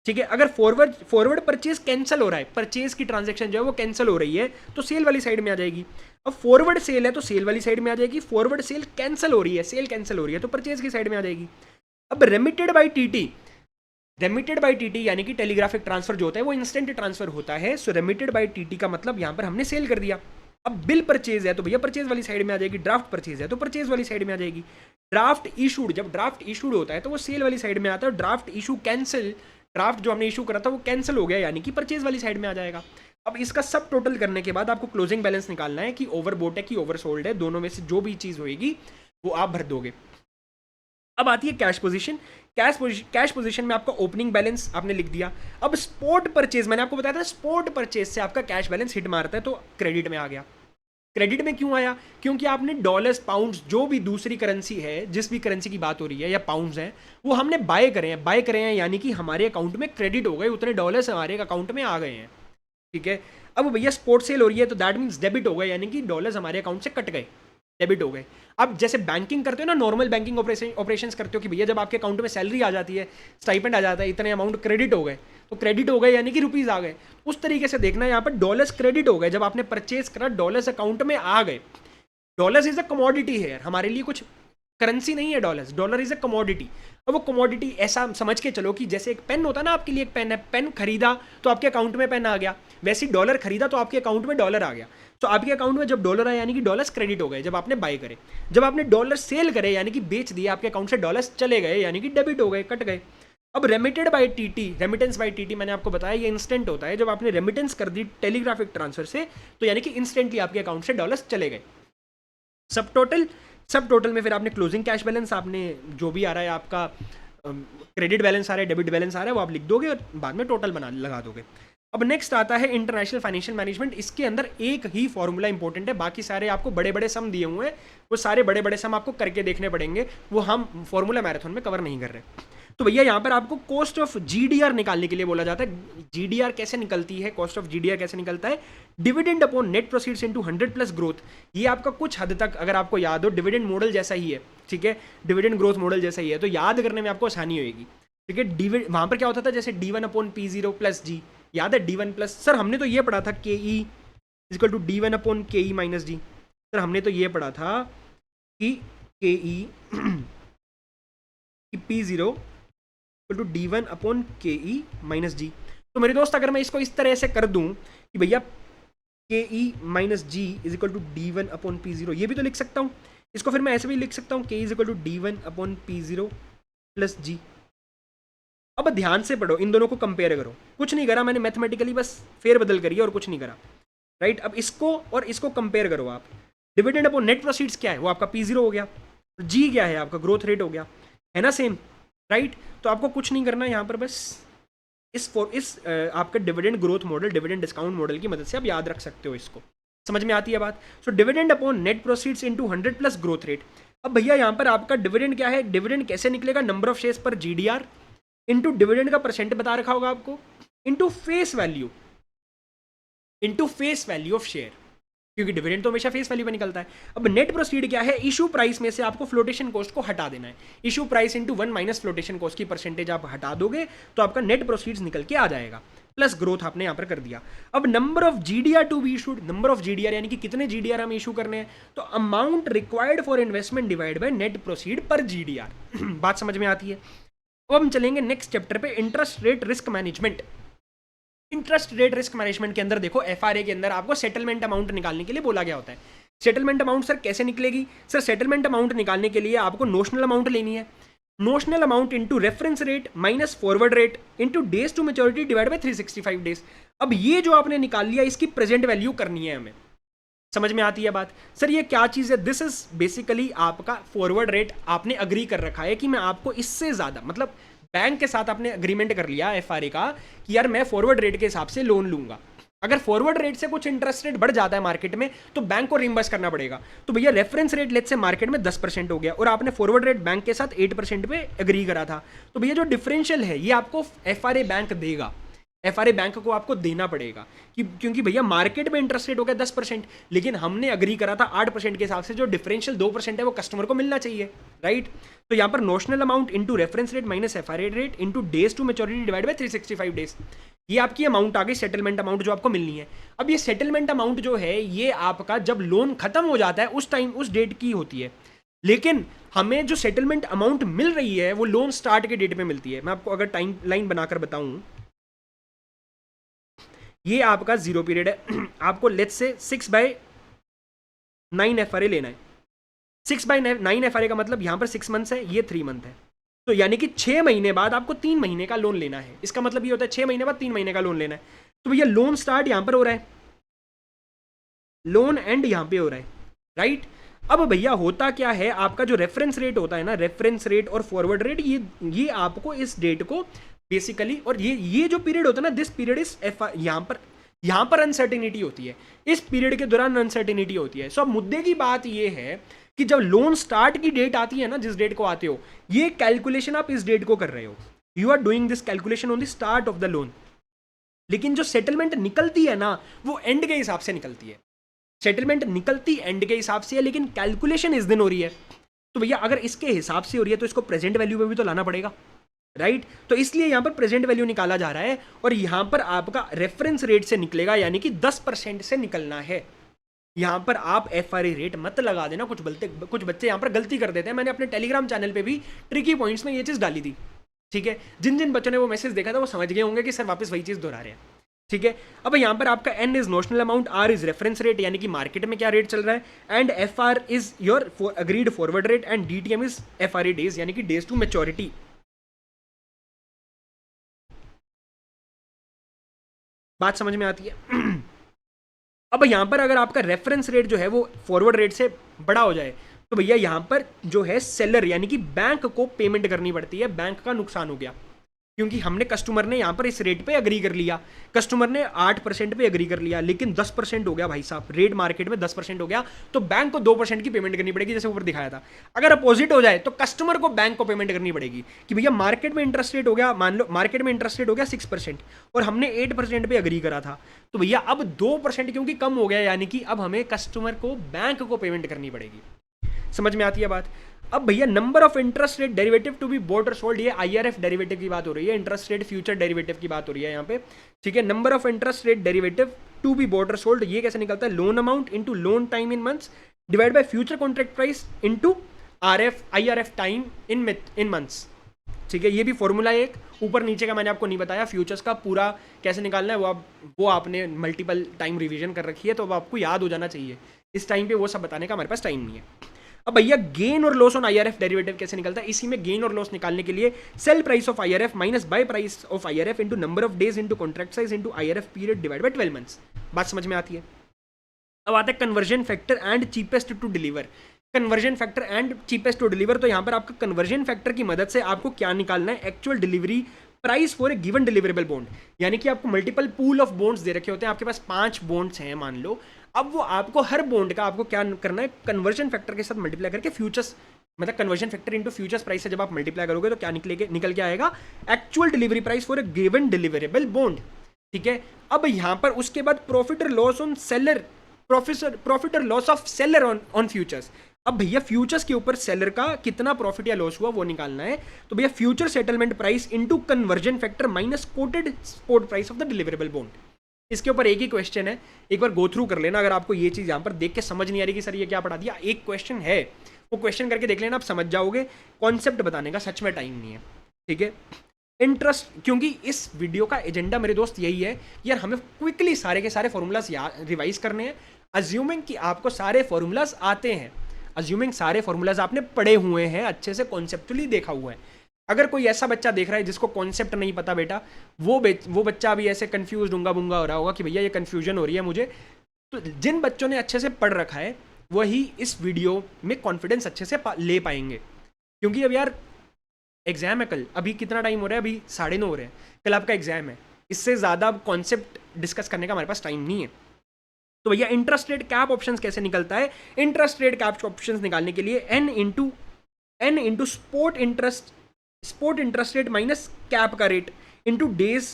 S1: ठीक है, अगर फॉरवर्ड परचेज कैंसिल हो रहा है, परचेज की ट्रांजैक्शन जो है वो कैंसिल हो रही है तो सेल वाली साइड में आ जाएगी। अब फॉरवर्ड सेल है तो सेल वाली साइड में आ जाएगी, फॉरवर्ड सेल कैंसिल हो रही है, सेल कैंसिल हो रही है तो परचेज की साइड में आ जाएगी। अब रेमिटेड बाय टीटी यानी कि टेलीग्राफिक ट्रांसफर जो होता है वो इंस्टेंट ट्रांसफर होता है। सो रेमिटेड बाय टीटी का मतलब यहां पर हमने सेल कर दिया। अब बिल परचेज है तो भैया परचेज वाली साइड में आ जाएगी, ड्राफ्ट परचेज है तो परचेज वाली साइड में आ जाएगी। ड्राफ्ट इशूड, जब ड्राफ्ट इशूड होता है तो वो सेल वाली साइड में आता है। ड्राफ्ट इशू कैंसिल, ड्राफ्ट जो हमने इशू करा था वो कैंसिल हो गया यानी कि परचेज वाली साइड में आ जाएगा। अब इसका सब टोटल करने के बाद आपको क्लोजिंग बैलेंस निकालना है कि ओवरबोट है कि ओवरसोल्ड है, दोनों में से जो भी चीज़ होगी वो आप भर दोगे। अब आती है कैश पोजीशन। कैश पोजीशन में आपका ओपनिंग बैलेंस आपने लिख दिया। अब स्पॉट परचेज, मैंने आपको बताया था स्पॉट परचेज से आपका कैश बैलेंस हिट मारता है तो क्रेडिट में आ गया। क्रेडिट में क्यों आया? क्योंकि आपने डॉलर्स, पाउंड्स, जो भी दूसरी करेंसी है, जिस भी करेंसी की बात हो रही है या पाउंड्स हैं, वो हमने बाय करे हैं यानी कि हमारे अकाउंट में क्रेडिट हो गए, उतने डॉलर्स हमारे अकाउंट में आ गए हैं। ठीक है, अब भैया स्पॉट सेल हो रही है तो दैट मीन्स डेबिट हो गए यानी कि डॉलर्स हमारे अकाउंट से कट गए, डेबिट हो गए। अब जैसे बैंकिंग करते हो ना, नॉर्मल बैंकिंग ऑपरेशंस करते हो कि भैया जब आपके अकाउंट में सैलरी आ जाती है, स्टाइपेंड आ जाता है, इतने अमाउंट क्रेडिट हो गए, तो क्रेडिट हो गए यानी कि रुपीज़ आ गए। उस तरीके से देखना, यहाँ पर डॉलर्स क्रेडिट हो गए, जब आपने परचेज करा डॉलर्स अकाउंट में आ गए। डॉलर्स इज अ कमोडिटी है, हमारे लिए कुछ करेंसी नहीं है dollars, dollar is a commodity. अब वो कमोडिटी ऐसा समझ के चलो कि जैसे एक पेन होता है ना, आपके लिए एक पेन है, पेन खरीदा तो आपके अकाउंट में पेन आ गया, वैसे ही डॉलर खरीदा तो आपके अकाउंट में डॉलर आ गया। तो आपके अकाउंट में जब डॉलर आए यानी कि डॉलर्स क्रेडिट हो गए जब आपने बाय करे। जब आपने डॉलर सेल करे यानी कि बेच दिए, आपके अकाउंट से डॉलर्स चले गए यानी कि डेबिट हो गए, कट गए। अब remitted by TT, remittance by TT मैंने आपको बताया ये इंस्टेंट होता है, जब आपने रेमिटेंस कर दी टेलीग्राफिक ट्रांसफर से तो यानी कि इंस्टेंटली आपके अकाउंट से डॉलर्स चले गए। सब टोटल में फिर आपने क्लोजिंग कैश बैलेंस, आपने जो भी आ रहा है आपका क्रेडिट बैलेंस आ रहा है, डेबिट बैलेंस आ रहा है, वो आप लिख दोगे और बाद में टोटल लगा दोगे। अब नेक्स्ट आता है इंटरनेशनल फाइनेंशियल मैनेजमेंट। इसके अंदर एक ही फॉर्मूला इंपॉर्टेंट है, बाकी सारे आपको बड़े बड़े सम दिए हुए हैं, वो सारे बड़े बड़े सम आपको करके देखने पड़ेंगे, वो हम फॉर्मूला मैराथन में कवर नहीं कर रहे। तो भैया यहाँ पर आपको कॉस्ट ऑफ जीडीआर निकालने के लिए बोला जाता है। जीडीआर कैसे निकलती है, कॉस्ट ऑफ जीडीआर कैसे निकलता है? Dividend upon net proceeds into 100 plus growth. ये आपका कुछ हद तक अगर आपको याद हो, डिविडेंड मॉडल जैसा ही है, ठीक है, डिविडेंड ग्रोथ मॉडल जैसा ही है, तो याद करने में आपको आसानी होगी। ठीक है, वहाँ पर क्या होता था, जैसे D1 अपॉन P0 प्लस जी, याद है D1 प्लस, सर हमने तो ये पढ़ा था के E equal to D1 upon के ई माइनस डी। सर हमने तो ये पढ़ा था कि के ई P0 टू D1 अपॉन के ई माइनस जी। तो मेरे दोस्त अगर मैं इसको इस तरह से कर दूं कि भैया K E minus G is equal to D1 upon P0, ये भी तो लिख सकता हूँ। इसको फिर मैं ऐसे भी लिख सकता हूँ, K is equal to D1 upon P0 plus G. अब ध्यान से पढ़ो, इन दोनों को कंपेयर करो, कुछ नहीं करा मैंने, मैथमेटिकली बस फेर बदल करी और कुछ नहीं करा, राइट। अब इसको और इसको कंपेयर करो आप। डिविडेंड अपॉन नेट प्रोसीड्स क्या है, वो आपका P0 हो गया, जी क्या है आपका ग्रोथ रेट हो गया, है ना सेम, राइट। तो आपको कुछ नहीं करना यहाँ पर, बस इस आपका dividend growth model, dividend discount model की मदद से आप याद रख सकते हो इसको। समझ में आती है बात? So dividend upon net proceeds into 100 plus growth rate. अब भैया यहाँ पर आपका डिविडेंड क्या है, डिविडेंड कैसे निकलेगा, नंबर ऑफ शेयर्स पर जीडीआर इनटू डिविडेंड का परसेंट बता रखा होगा आपको, into face value, into face value of share, क्योंकि डिविडेंड तो हमेशा फेस वैल्यू पे निकलता है। अब नेट प्रोसीड क्या है, इशू प्राइस में से आपको फ्लोटेशन कॉस्ट को हटा देना है। Issue price into 1 minus flotation cost की परसेंटेज आप हटा दोगे तो आपका नेट प्रोसीड्स निकल के आ जाएगा, प्लस ग्रोथ आपने यहाँ पर कर दिया। अब number of GDR to be issued, number of GDR यानी कि कितने जीडीआर हम इशू करने हैं, तो amount required for investment divide by net proceed per GDR. बात समझ में आती है? अब हम चलेंगे नेक्स्ट चैप्टर पे, interest rate risk management. Interest rate risk management के अंदर देखो, एफआरए के अंदर आपको सेटलमेंट अमाउंट निकालने के लिए बोला गया होता है। सेटलमेंट अमाउंट सर कैसे निकलेगी? सर सेटलमेंट अमाउंट निकालने के लिए आपको नोशनल अमाउंट लेनी है, notional amount into reference rate minus forward rate into days to maturity divide by 365 days. अब ये जो आपने निकाल लिया, इसकी प्रेजेंट वैल्यू करनी है हमें। समझ में आती है बात? सर ये क्या चीज़ है? दिस इज बेसिकली आपका फॉरवर्ड रेट। आपने अग्री कर रखा है कि मैं आपको इससे ज़्यादा, मतलब बैंक के साथ आपने अग्रीमेंट कर लिया एफआरए का कि यार मैं फॉरवर्ड रेट के हिसाब से लोन लूंगा। अगर फॉरवर्ड रेट से कुछ इंटरेस्ट रेट बढ़ जाता है मार्केट में तो बैंक को रिम्बर्स करना पड़ेगा। तो भैया रेफरेंस रेट लेट से मार्केट में 10% हो गया और आपने फॉरवर्ड रेट बैंक के साथ 8% पे एग्री करा था, तो भैया जो डिफरेंशियल है ये आपको एफआरए बैंक देगा, एफआरए बैंक को आपको देना पड़ेगा क्योंकि भैया मार्केट में इंटरेस्ट रेट हो गया 10%, लेकिन हमने अग्री करा था 8% के हिसाब से, जो डिफरेंशियल 2% है वो कस्टमर को मिलना चाहिए, राइट। तो यहाँ पर notional amount into reference rate minus FRA rate into days to maturity divide by 365 days, ये आपकी अमाउंट आ गई, सेटलमेंट अमाउंट जो आपको मिलनी है। अब ये सेटलमेंट अमाउंट जो है ये आपका जब लोन खत्म हो जाता है उस टाइम, उस डेट की होती है, लेकिन हमें जो सेटलमेंट अमाउंट मिल रही है वो लोन स्टार्ट के डेट पे मिलती है। मैं आपको अगर टाइम लाइन बनाकर बताऊं, ये आपका जीरो पीरियड है, आपको लेट्स से 6/30 9 FRA लेना है। 6/9 FRA का मतलब यहाँ पर 6 मंथ्स है, ये 3 मंथ है, तो यानी कि 6 महीने बाद आपको 3 महीने का लोन लेना है। इसका मतलब ये होता है 6 महीने बाद 3 महीने का लोन लेना है। तो भैया लोन स्टार्ट यहाँ पर हो रहा है, लोन एंड यहाँ पे हो रहा है, राइट। अब भैया होता क्या है, आपका जो रेफरेंस रेट होता है ना, रेफरेंस रेट और फॉरवर्ड रेट, ये आपको इस डेट को बेसिकली, और ये जो पीरियड होता है ना, दिस पीरियड इज यहाँ पर अनसर्टिनिटी होती है, इस पीरियड के दौरान अनसर्टिनिटी होती है। सो अब मुद्दे की बात ये है कि जब लोन स्टार्ट की डेट आती है ना, जिस डेट को आते हो, ये कैलकुलेशन आप इस डेट को कर रहे हो, you are doing this calculation on the start of the loan. लेकिन जो सेटलमेंट निकलती है ना, वो एंड के हिसाब से निकलती है। सेटलमेंट निकलती एंड के हिसाब से है, लेकिन कैलकुलेशन इस दिन हो रही है। तो भैया अगर इसके हिसाब से हो रही है तो इसको प्रेजेंट वैल्यू में भी तो लाना पड़ेगा, राइट। तो इसलिए यहां पर प्रेजेंट वैल्यू निकाला जा रहा है, और यहां पर आपका रेफरेंस रेट से निकलेगा, यानी कि 10% से निकलना है। यहां पर आप FRA रेट मत लगा देना, कुछ बच्चे यहां पर गलती कर देते हैं। मैंने अपने टेलीग्राम चैनल पे भी ट्रिकी पॉइंट्स में ये चीज़ डाली थी, ठीक है। जिन जिन बच्चों ने वो मैसेज देखा था वो समझ गए होंगे कि सर वापस वही चीज़ दोहरा रहे हैं, ठीक है। अब यहाँ पर आपका N is notional amount, R is reference rate, यानी कि मार्केट में क्या रेट चल रहा है, and FR is your agreed forward rate, and DTM is FRA days, यानी कि डेज टू मैच्योरिटी। बात समझ में आती है। अब यहाँ पर अगर आपका रेफरेंस रेट जो है वो फॉरवर्ड रेट से बड़ा हो जाए, तो भैया यहाँ पर जो है सेलर यानी कि बैंक को पेमेंट करनी पड़ती है। बैंक का नुकसान हो गया, क्योंकि हमने कस्टमर ने यहाँ पर इस रेट पे अग्री कर लिया, कस्टमर ने 8% पे अग्री कर लिया, लेकिन 10% हो गया भाई साहब, रेट मार्केट में 10% हो गया, तो बैंक को 2% की पेमेंट करनी पड़ेगी, जैसे ऊपर दिखाया था। अगर अपोजिट हो जाए तो कस्टमर को बैंक को पेमेंट करनी पड़ेगी कि भैया मार्केट में इंटरेस्ट रेट हो गया, मान लो मार्केट में इंटरेस्ट रेट हो गया 6% और हमने 8% पे अग्री करा था, तो भैया अब 2% क्योंकि कम हो गया, यानी कि अब हमें कस्टमर को बैंक को पेमेंट करनी पड़ेगी। समझ में आती है बात। अब भैया number of interest rate derivative to be bought और सोल्ड, ये IRF डेरिवेटिव की बात हो रही है, इंटरेस्ट रेट फ्यूचर डेरिवेटिव की बात हो रही है यहाँ पे, ठीक है। Number of interest rate derivative to be bought और सोल्ड, ये कैसे निकलता है, loan amount into loan time in months divide by future contract price into IRF time in months, ठीक है। ये भी फॉर्मूला एक ऊपर नीचे का मैंने आपको नहीं बताया, फ्यूचर्स का पूरा कैसे निकालना है वो आपने मल्टीपल टाइम रिवीजन कर रखी है, तो अब आपको याद हो जाना चाहिए। इस टाइम पे वो सब बताने का हमारे पास टाइम नहीं है। अब भैया गेन और लॉस ऑन IRF डेरिवेटिव कैसे निकलता है, इसी में गेन और लॉस निकालने के लिए sell price of IRF minus buy price of IRF into number of days into contract size into IRF period divide by 12 months. बात समझ में आती है। अब आता है conversion factor and cheapest to deliver. Conversion factor and cheapest to deliver, तो यहाँ पर आपका कन्वर्जन फैक्टर की मदद से आपको क्या निकालना है, actual delivery price for a given deliverable bond, यानी कि आपको मल्टीपल पूल ऑफ बॉन्ड्स दे रखे होते हैं, आपके पास 5 बॉन्ड्स हैं मान लो। अब वो आपको हर बॉन्ड का आपको क्या करना है, कन्वर्जन फैक्टर के साथ मल्टीप्लाई करके फ्यूचर्स, मतलब conversion factor into futures price से जब आप मल्टीप्लाई करोगे तो क्या निकल के आएगा, actual delivery price for a given deliverable bond, ठीक है। अब यहाँ पर उसके बाद प्रॉफिट और लॉस ऑन सेलर, प्रॉफिट और loss of seller on futures. अब भैया फ्यूचर्स के ऊपर सेलर का कितना प्रॉफिट या लॉस हुआ वो निकालना है, तो भैया future settlement price into conversion factor minus coated spot price of the deliverable bond. इसके ऊपर एक ही क्वेश्चन है, एक बार गो थ्रू कर लेना, अगर आपको ये चीज़ यहाँ पर देख के समझ नहीं आ रही कि सर ये क्या पढ़ा दिया, एक क्वेश्चन है वो क्वेश्चन करके देख लेना, आप समझ जाओगे। कॉन्सेप्ट बताने का सच में टाइम नहीं है, ठीक है। इंटरेस्ट, क्योंकि इस वीडियो का एजेंडा मेरे दोस्त यही है, यार हमें क्विकली सारे के सारे फॉर्मूलाज रिवाइज करने हैं, अज्यूमिंग कि आपको सारे फॉर्मूलाज आते हैं, अज्यूमिंग सारे फॉर्मूलाज आपने पढ़े हुए हैं, अच्छे से कॉन्सेप्चुअली देखा हुआ है। अगर कोई ऐसा बच्चा देख रहा है जिसको कॉन्सेप्ट नहीं पता बेटा, वो बच्चा भी ऐसे कंफ्यूज डूंगा बुंगा हो रहा होगा कि भैया ये कन्फ्यूजन हो रही है मुझे, तो जिन बच्चों ने अच्छे से पढ़ रखा है वही इस वीडियो में कॉन्फिडेंस अच्छे से ले पाएंगे। क्योंकि अब यार एग्जाम है कल, अभी कितना टाइम हो रहा है, अभी 9:30 हो रहे हैं, कल आपका एग्जाम है, इससे ज़्यादा कॉन्सेप्ट डिस्कस करने का हमारे पास टाइम नहीं है। तो भैया इंटरेस्ट रेट कैप ऑप्शन कैसे निकलता है, इंटरेस्ट रेट कैप ऑप्शन निकालने के लिए N into spot interest rate minus cap का rate into days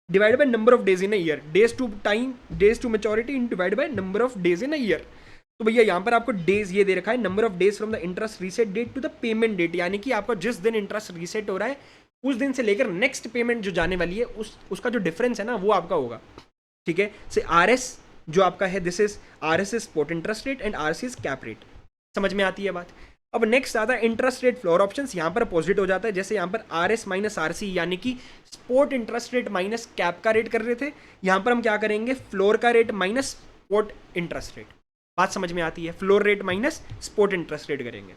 S1: divide by number of days in a year, days to time, days to maturity divide by number of days in a year. तो भैया यहाँ पर आपको days ये दे रखा है, number of days from the interest reset date to the payment date, यानी कि आपका जिस दिन इंटरेस्ट रीसेट हो रहा है उस दिन से लेकर नेक्स्ट पेमेंट जो जाने वाली है उसका जो डिफरेंस है ना वो आपका होगा, ठीक है। से RS जो आपका है, this is RS is spot interest rate and RC is cap rate. समझ में आती है बात। अब नेक्स्ट आता है इंटरेस्ट रेट फ्लोर ऑप्शंस, यहाँ पर अपोजिट हो जाता है, जैसे यहाँ पर RS माइनस RC यानी कि spot interest rate minus cap का रेट कर रहे थे, यहाँ पर हम क्या करेंगे, फ्लोर का rate minus spot interest rate, बात समझ में आती है? Floor rate minus spot interest rate करेंगे।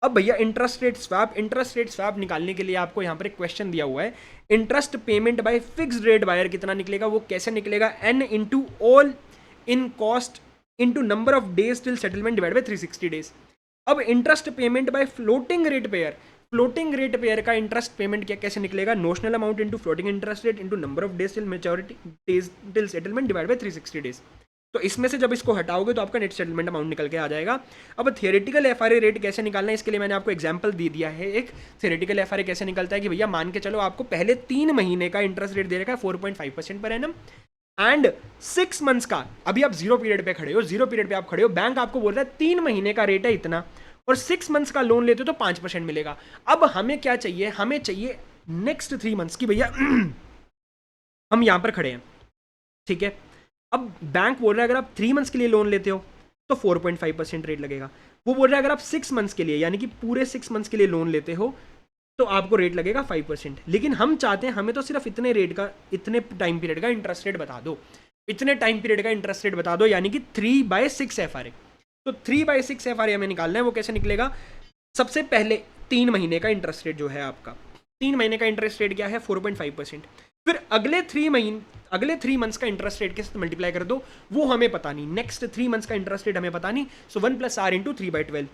S1: अब भैया इंटरेस्ट रेट स्वैप निकालने के लिए आपको यहाँ पर एक क्वेश्चन दिया हुआ है, interest payment by fixed rate buyer कितना निकलेगा, वो कैसे निकलेगा, n into all in cost into number of days till settlement divide by 360 days. अब interest payment by floating rate payer का इंटरेस्ट पेमेंट क्या कैसे निकलेगा, notional amount into floating interest rate into number of days till maturity days till settlement divide by 360 days. तो इसमें से जब इसको हटाओगे तो आपका नेट सेटलमेंट अमाउंट निकल के आ जाएगा। अब थियोरेटिकल एफआरए रेट कैसे निकालना है, इसके लिए मैंने आपको एग्जांपल दे दिया है। एक थियोरेटिकल एफआरए कैसे निकलता है कि भैया मान के चलो आपको पहले 3 महीने का इंटरेस्ट रेट दे रखा है 4.5% पर एनम एंड 6 मंथ्स का, अभी आप जीरो पीरियड पे खड़े हो, बैंक आपको बोल रहा है 3 महीने का रेट है इतना और 6 मंथ्स का लोन लेते हो तो 5% मिलेगा। अब हमें क्या चाहिए, हमें चाहिए नेक्स्ट 3 मंथ्स की भैया हम यहां पर खड़े हैं, ठीक है। अब बैंक बोल रहा है अगर आप 3 मंथ्स के लिए लोन लेते हो तो 4.5% रेट लगेगा, वो बोल रहा है अगर आप 6 मंथ्स के लिए यानी कि पूरे 6 मंथ्स के लिए लोन लेते हो तो आपको रेट लगेगा 5%। लेकिन हम चाहते हैं हमें तो सिर्फ इतने टाइम पीरियड का इंटरेस्ट रेट बता दो, यानी कि 3/6 एफआरए। तो 3/6 एफआरए हमें निकालना है, वो कैसे निकलेगा, सबसे पहले 3 महीने का इंटरेस्ट रेट जो है आपका, 3 महीने का इंटरेस्ट रेट क्या है 4.5%, फिर अगले 3 मंथ्स का इंटरेस्ट रेट के साथ मल्टीप्लाई कर दो, वो हमें पता नहीं, नेक्स्ट 3 मंथ्स का इंटरेस्ट रेट हमें पता नहीं, so 1 + r into 3/12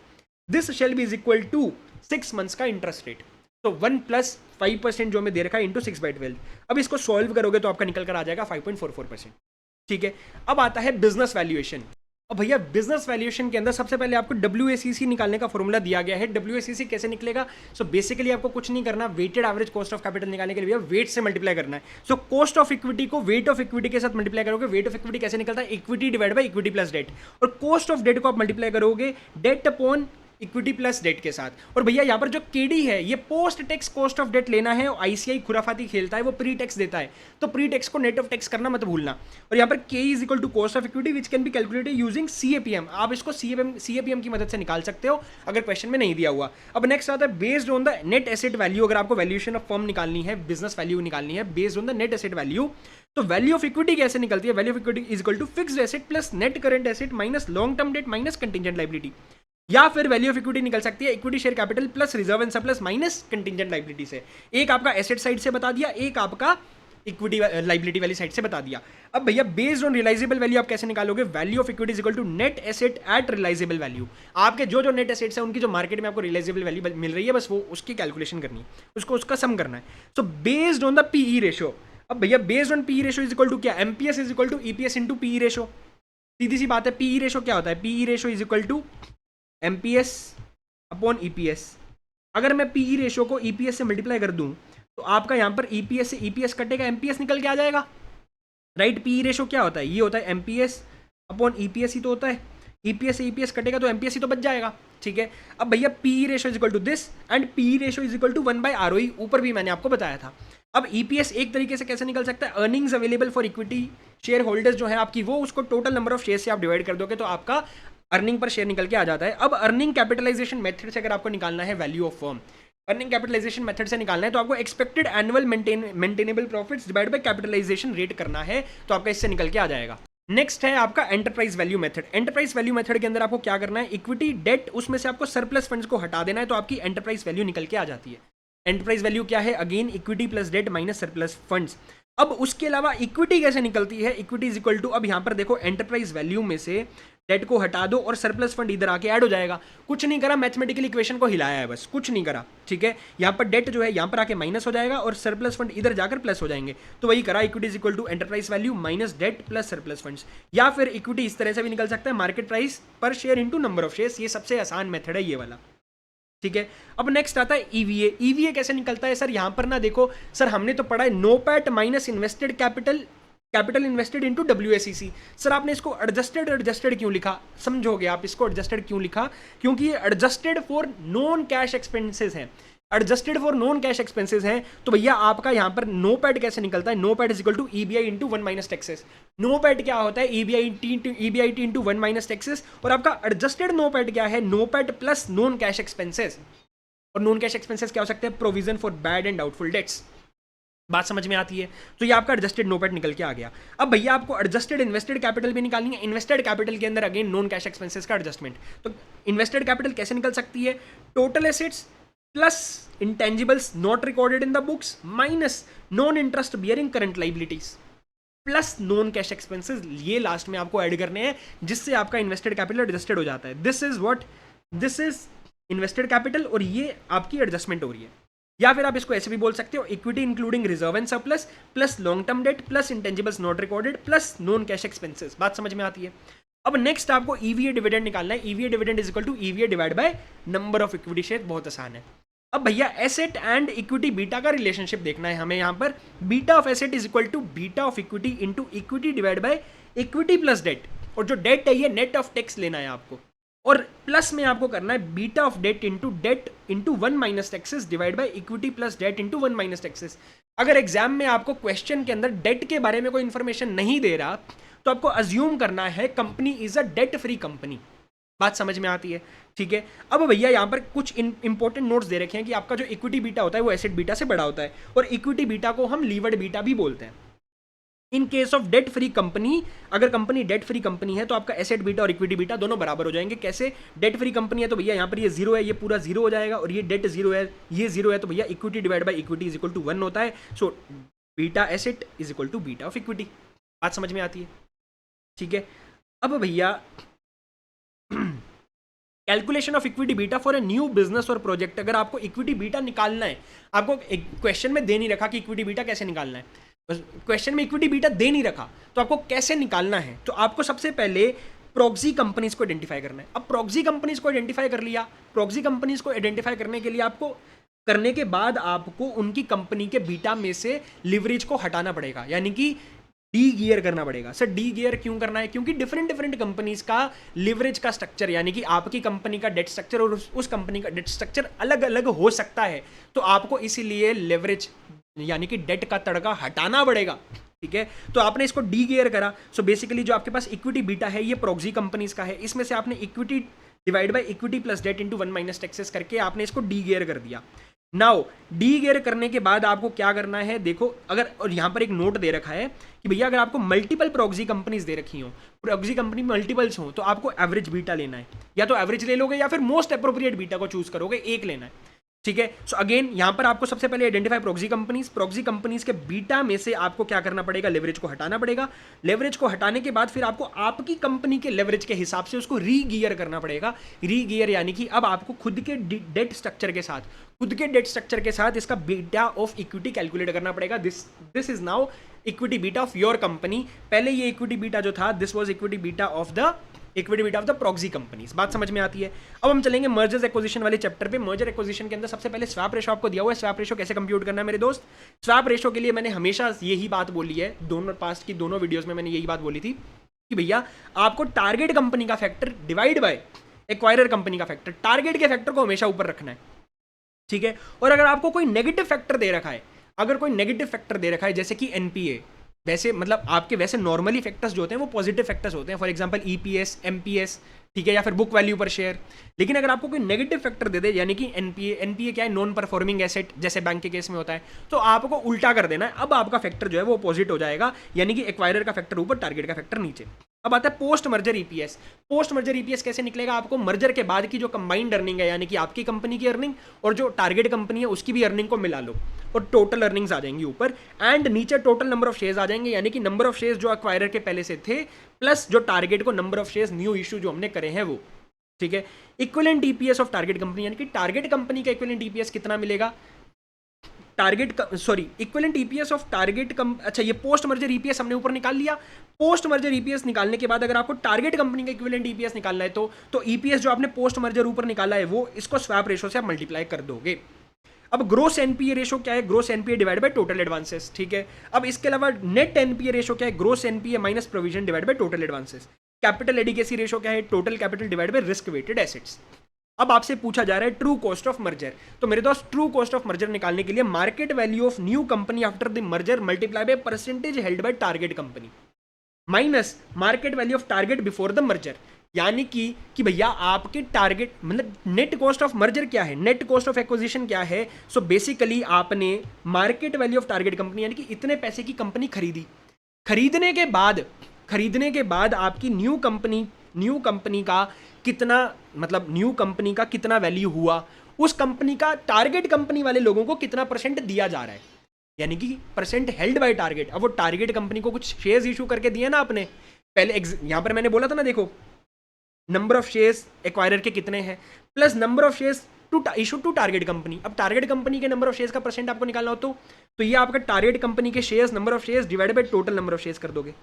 S1: this shall be is equal to 6 months का इंटरेस्ट रेट। तो 1 + 5% जो हमें दे रखा है इंटू 6/12। अब इसको सॉल्व करोगे तो आपका निकल कर आ जाएगा 5.44%, ठीक है। अब आता है बिजनेस वैल्यूएशन। अब भैया बिजनेस वैल्यूएशन के अंदर सबसे पहले आपको WACC निकालने का फॉर्मूला दिया गया है। WACC कैसे निकलेगा, सो बेसिकली आपको कुछ नहीं करना, weighted average cost of capital निकालने के लिए भैया वेट से मल्टीप्लाई करना है। सो कॉस्ट ऑफ इक्विटी को वेट ऑफ इक्विटी के साथ मल्टीप्लाई करोगे, वेट ऑफ इक्विटी कैसे निकलता है, equity divide by equity plus debt, और कॉस्ट ऑफ डेट को आप मल्टीप्लाई करोगे debt upon equity plus debt के साथ। और भैया यहाँ पर जो केडी है ये post tax cost of debt लेना है, ICI खुराफाती खेलता है, वो प्री टैक्स देता है, तो प्री टैक्स को नेट ऑफ टैक्स करना मत भूलना। और यहाँ पर K is equal to cost of equity which can be calculated using CAPM, आप इसको CAPM की मदद से निकाल सकते हो अगर क्वेश्चन में नहीं दिया हुआ। अब नेक्स्ट आता है based on the net asset value, अगर आपको वैल्यूएशन ऑफ फर्म निकालनी है, बिजनेस वैल्यू निकालनी है based on the net asset value, तो वैल्यू ऑफ इक्विटी कैसे निकलती है, value of equity is equal to fixed asset plus net current asset minus long term debt minus contingent liability, या फिर वैल्यू ऑफ इक्विटी निकल सकती है equity share capital plus reserve and surplus minus contingent liability से। एक आपका asset side से बता दिया, एक आपका इक्विटी लायबिलिटी वाली साइड से बता दिया। अब भैया बेस्ड ऑन रियलाइजेबल वैल्यू आप कैसे निकालोगे, value of equity is equal to net asset at realisable value, आपके जो नेट एसेट्स है उनकी जो मार्केट में आपको रियलाइजेबल वैल्यू मिल रही है बस वो उसकी कैलकुलेशन करनी है, उसका सम करना है। So based on the PE ratio, अब भैया based on PE ratio is equal to क्या, MPS is equal to EPS into PE ratio, सीधी सी बात है। पीई रेशियो क्या होता है, PE ratio is equal to MPS upon EPS। अगर मैं पीई रेशियो को EPS से मल्टीप्लाई कर दूं तो आपका यहां पर EPS से EPS कटेगा, MPS निकल के आ जाएगा, राइट। पीई रेशियो क्या होता है, ये होता है MPS अपॉन EPS ही तो होता है, EPS से EPS कटेगा तो MPS ही तो बच जाएगा, ठीक है। अब भैया PE ratio is equal to this and PE ratio is equal to 1/ROE, ऊपर भी मैंने आपको बताया था। अब EPS एक तरीके से कैसे निकल सकता है, earnings available for equity share holders जो है आपकी, वो उसको टोटल नंबर ऑफ शेयर से आप डिवाइड कर दोगे तो आपका अर्निंग पर शेयर निकल के आ जाता है। अब अर्निंग कैपिटलाइजेशन मेथड से अगर आपको निकालना है value of firm, earning capitalisation method से निकालना है तो आपको expected annual maintainable profits divide by capitalisation rate करना है, तो आपका इससे निकल के आ जाएगा। नेक्स्ट है आपका enterprise value method. Enterprise value method के अंदर आपको क्या करना है, इक्विटी डेट उसमें से आपको सरप्लस फंड्स को हटा देना है, तो आपकी एंटरप्राइज वैल्यू निकल के आ जाती है। एंटरप्राइज वैल्यू क्या है, again equity plus debt minus surplus funds. अब उसके अलावा इक्विटी कैसे निकलती है, इक्विटी इज इक्वल टू, अब यहां पर देखो एंटरप्राइज वैल्यू में से डेट को हटा दो और सरप्लस फंड इधर आके ऐड हो जाएगा, कुछ नहीं करा, मैथमेटिकल इक्वेशन को हिलाया है बस, कुछ नहीं करा, ठीक है। यहाँ पर डेट जो है यहाँ पर आके माइनस हो जाएगा और सरप्लस फंड इधर जाकर प्लस हो जाएंगे, तो वही करा, equity is equal to enterprise value minus debt plus surplus funds. या फिर इक्विटी इस तरह से भी निकल सकता है, मार्केट प्राइस पर share into number of shares, ये सबसे आसान मेथड है ये वाला, ठीक है। अब नेक्स्ट आता है EVA। EVA कैसे निकलता है सर, यहां पर ना देखो सर, हमने तो पढ़ा है NOPAT minus invested capital invested into WACC। Sir आपने इसको एडजस्टेड क्यों लिखा, समझोगे आप इसको एडजस्टेड क्यों लिखा, क्योंकि ये adjusted for non cash expenses है, adjusted for non cash expenses हैं। तो भैया आपका यहां पर NOPAT कैसे निकलता है, NOPAT is equal to EBI into 1 minus taxes. NOPAT क्या होता है, EBIT इंटू 1 माइनस टैक्सेस, और आपका एडजस्टेड NOPAT क्या है, NOPAT plus non cash expenses. और नॉन कैश एक्सपेंसेस क्या हो सकते हैं, provision for bad and doubtful debts, बात समझ में आती है? तो ये आपका एडजस्टेड नोपेट निकल के आ गया। अब भैया आपको एडजस्टेड इन्वेस्टेड कैपिटल भी निकालनी है। इन्वेस्टेड कैपिटल के अंदर अगेन नॉन कैश एक्सपेंसेस का एडजस्टमेंट। तो इन्वेस्टेड कैपिटल कैसे निकल सकती है? Total assets plus intangibles not recorded in the books minus non interest bearing current liabilities plus non cash expenses, ये लास्ट में आपको ऐड करने हैं, जिससे आपका इन्वेस्टेड कैपिटल एडजस्टेड हो जाता है। दिस इज इन्वेस्टेड कैपिटल और ये आपकी एडजस्टमेंट हो रही है। या फिर आप इसको ऐसे भी बोल सकते हो, equity including reserve and surplus plus long term date plus intangibles not recorded plus non cash expenses. बात समझ में आती है? अब नेक्स्ट आपको ईवीए डिविडेंड निकालना है। EVA dividend is equal to EVA divide by number of equity share. बहुत आसान है। अब भैया एसेट एंड इक्विटी बीटा का रिलेशनशिप देखना है हमें। यहां पर beta of asset is equal to beta of equity into equity divide by equity plus debt, और जो डेट है ये नेट ऑफ टैक्स लेना है आपको, और प्लस में आपको करना है beta of debt into one minus taxes divide by equity plus debt into one minus taxes. अगर एग्जाम में आपको क्वेश्चन के अंदर डेट के बारे में कोई इंफॉर्मेशन नहीं दे रहा तो आपको अज्यूम करना है company is a debt free company. बात समझ में आती है? ठीक है। अब भैया यहाँ पर कुछ इंपॉर्टेंट नोट्स दे रखे हैं कि आपका जो इक्विटी बीटा होता है वो एसेट बीटा से बड़ा होता है, और इक्विटी बीटा को हम लीवर्ड बीटा भी बोलते हैं। In case of debt free company, अगर कंपनी डेट फ्री कंपनी है तो आपका एसेट बीटा और इक्विटी बीटा दोनों बराबर हो जाएंगे। कैसे? डेट फ्री कंपनी है तो भैया यहाँ पर ये जीरो है, ये पूरा जीरो हो जाएगा, और ये डेट जीरो है, ये जीरो है, तो भैया equity divide by equity is equal to 1 होता है। So beta asset is equal to beta of equity. बात समझ में आती है? ठीक है। अब भैया calculation of equity beta for a new business और प्रोजेक्ट। अगर आपको इक्विटी बीटा निकालना है, आपको एक क्वेश्चन में दे नहीं रखा कि इक्विटी बीटा कैसे निकालना है, क्वेश्चन में इक्विटी बीटा दे नहीं रखा तो आपको कैसे निकालना है, तो आपको सबसे पहले प्रॉक्सी कंपनीज को आइडेंटिफाई करना है। अब प्रॉक्सी कंपनीज को आइडेंटिफाई कर लिया, प्रॉक्सी कंपनीज को आइडेंटिफाई करने के लिए आपको करने के बाद आपको उनकी कंपनी के बीटा में से लिवरेज को हटाना पड़ेगा, यानी कि डी गियर करना पड़ेगा। सर डी गियर क्यों करना है? क्योंकि डिफरेंट कंपनीज का लिवरेज का स्ट्रक्चर, यानी कि आपकी कंपनी का डेट स्ट्रक्चर और उस कंपनी का डेट स्ट्रक्चर अलग अलग हो सकता है, तो आपको इसीलिए लेवरेज यानी कि डेट का तड़का हटाना पड़ेगा। ठीक है। तो आपने इसको डी गियर करा। सो बेसिकली जो आपके पास इक्विटी बीटा है ये प्रॉक्सी कंपनीज का है, इसमें से आपने equity divide by equity plus debt into 1 minus taxes करके आपने इसको डी गियर कर दिया। नाउ डी गियर करने के बाद आपको क्या करना है, देखो अगर, और यहाँ पर एक नोट दे रखा है कि भैया अगर आपको मल्टीपल प्रॉक्सी कंपनीज दे रखी हो, प्रॉक्सी कंपनी मल्टीपल्स हो, तो आपको एवरेज बीटा लेना है। या तो एवरेज ले लोगे या फिर मोस्ट अप्रोप्रिएट बीटा को चूज करोगे, एक लेना है। ठीक है। सो अगेन यहां पर आपको सबसे पहले आइडेंटिफाई प्रॉक्सी कंपनीज के बीटा में से आपको क्या करना पड़ेगा, लेवरेज को हटाना पड़ेगा। लेवरेज को हटाने के बाद फिर आपको आपकी कंपनी के लेवरेज के हिसाब से उसको री गियर करना पड़ेगा। री गियर यानी कि अब आपको खुद के डेट स्ट्रक्चर के साथ इसका बीटा ऑफ इक्विटी कैलकुलेट करना पड़ेगा। This is now equity beta of your company. पहले ये इक्विटी बीटा जो था this was equity beta of the proxy companies. बात समझ में आती है? अब हम चलेंगे मर्जर्स एक्विजिशन वाले चैप्टर पे। मर्जर एक्विजिशन के अंदर सबसे पहले स्वैप रेशो आपको दिया हुआ है। स्वैप रेशो कैसे कंप्यूट करना है मेरे दोस्त? स्वैप रेशो के लिए मैंने हमेशा यही बात बोली है, दोनों पास्ट की दोनों वीडियोस में मैंने यही बात बोली थी कि भैया आपको टारगेट कंपनी का factor divide by acquirer company का फैक्टर, टारगेट के फैक्टर को हमेशा ऊपर रखना है। ठीक है। और अगर आपको कोई नेगेटिव फैक्टर दे रखा है, जैसे कि एनपीए, वैसे मतलब आपके वैसे नॉर्मली फैक्टर्स जो होते हैं वो पॉजिटिव फैक्टर्स होते हैं, फॉर एग्जांपल ईपीएस, एमपीएस, ठीक है, या फिर बुक वैल्यू पर शेयर। लेकिन अगर आपको कोई नेगेटिव फैक्टर दे दे, यानी कि एनपीए क्या है, नॉन परफॉर्मिंग एसेट, जैसे बैंक के केस में होता है, तो आपको उल्टा कर देना है। अब आपका फैक्टर जो है वो अपोजिट हो जाएगा, यानी कि एक्वायरर का फैक्टर ऊपर, टारगेट का फैक्टर नीचे। अब आता है post merger EPS. Post merger EPS कैसे निकलेगा? आपको मर्जर के बाद की जो कंबाइंड अर्निंग है, यानी कि आपकी कंपनी की अर्निंग और जो टारगेट कंपनी है उसकी भी अर्निंग को मिला लो, और टोटल अर्निंग्स आ जाएंगी ऊपर, एंड नीचे टोटल नंबर ऑफ शेयर्स आ जाएंगे, यानी कि नंबर ऑफ शेयर्स जो एक्वायरर के पहले से थे प्लस जो टारगेट को number of shares new issue जो हमने करे हैं वो। ठीक है। Equivalent EPS of target company, यानी कि टारगेट कंपनी का इक्विवेलेंट ईपीएस कितना मिलेगा? इक्विवेलेंट ईपीएस ऑफ टारगेट अच्छा ये पोस्ट मर्जर ईपीएस हमने ऊपर निकाल लिया। पोस्ट मर्जर ईपीएस निकालने के बाद अगर आपको टारगेट कंपनी का इक्विवेलेंट ईपीएस निकालना है तो ईपीएस जो आपने पोस्ट मर्जर ऊपर निकाला है वो इसको स्वैप रेशो से आप मल्टीप्लाई कर दोगे। अब ग्रोस एनपीए रेशो क्या है? Gross NPA divide by total advances. ठीक है। अब इसके अलावा नेट एनपीए रेशो क्या है? Gross NPA minus provision divide by total advances. Capital adequacy ratio क्या है? Total capital divide by risk weighted assets. अब आपसे पूछा जा रहा है ट्रू कॉस्ट ऑफ मर्जर। तो मेरे दोस्त ट्रू कॉस्ट ऑफ मर्जर निकालने के लिए market value of new company after the merger multiply by percentage held by target company minus market value of target before the merger. यानी कि भैया आपके टारगेट मतलब नेट कॉस्ट ऑफ मर्जर क्या है, नेट कॉस्ट ऑफ एक्विजिशन क्या है। सो basically आपने market value of target company यानी कि इतने पैसे की कंपनी खरीदी, खरीदने के बाद आपकी न्यू कंपनी का कितना मतलब न्यू कंपनी का कितना वैल्यू हुआ, उस कंपनी का टारगेट कंपनी वाले लोगों को कितना परसेंट दिया जा रहा है, यानी कि परसेंट हेल्ड बाय टारगेट। अब वो टारगेट कंपनी को कुछ शेयर्स इशू करके दिए ना आपने, पहले यहां पर मैंने बोला था ना, देखो नंबर ऑफ शेयर्स एक्वायरर के कितने हैं plus number of shares to issue to target company. अब टारगेट कंपनी के नंबर ऑफ शेयर्स का परसेंट आपको निकालना हो तो ये आपका टारगेट कंपनी के shares number of shares divided by total number of shares कर दोगे,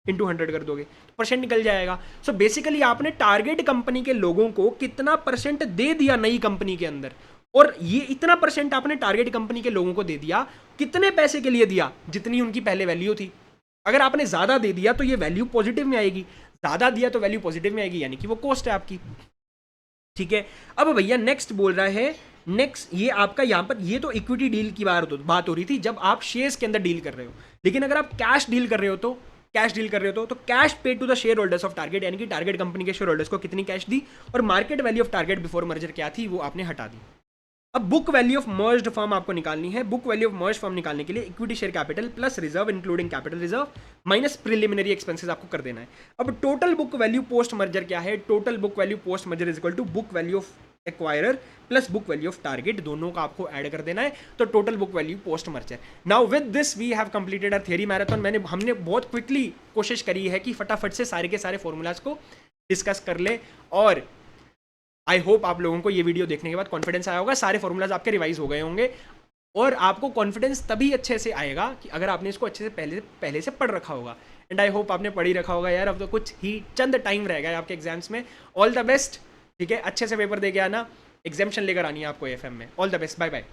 S1: इंटू 100 कर दोगे, परसेंट निकल जाएगा। सो बेसिकली आपने टारगेट कंपनी के लोगों को कितना परसेंट दे दिया नई कंपनी के अंदर, और ये इतना परसेंट आपने टारगेट कंपनी के लोगों को दे दिया, कितने पैसे के लिए दिया, जितनी उनकी पहले वैल्यू थी। अगर आपने ज्यादा दे दिया तो ये वैल्यू पॉजिटिव में आएगी, ज्यादा दिया तो वैल्यू पॉजिटिव में आएगी, यानी कि वो कॉस्ट है आपकी। ठीक है, अब भैया नेक्स्ट बोल रहा है, नेक्स्ट ये आपका यहां पर ये तो इक्विटी डील की बात हो रही थी जब आप शेयर्स के अंदर डील कर रहे हो, लेकिन अगर आप कैश डील कर रहे हो तो cash pay to the shareholders of target, यानी कि टारगेट कंपनी के शेयर होल्डर्स को कितनी कैश दी, और market value of target before merger क्या थी वो आपने हटा दी। अब book value of merged firm आपको निकालनी है। Book value of merged firm निकालने के लिए equity share capital plus reserve including capital reserve minus preliminary expenses आपको कर देना है। अब total book value post merger क्या है, total book value post merger is equal to book value of acquirer plus book value of target, दोनों का आपको ऐड कर देना है, तो total book value post merger. Now with this we have completed our theory marathon. हमने बहुत quickly कोशिश करी है कि फटाफट से सारे के सारे फॉर्मूलाज को डिस्कस कर ले, और आई होप आप लोगों को ये वीडियो देखने के बाद कॉन्फिडेंस आया होगा, सारे फॉर्मूलाज आपके रिवाइज हो गए होंगे, और आपको कॉन्फिडेंस तभी अच्छे से आएगा कि अगर आपने इसको अच्छे से पहले से पढ़ रखा होगा। एंड आई होप आपने पढ़ ही रखा होगा यार, अब तो कुछ ही चंद टाइम रह गया आपके एग्जाम्स में। ऑल द बेस्ट, ठीक है, अच्छे से पेपर दे के आना, एग्जामिशन लेकर आनी है आपको एफएम में। All the best, bye bye.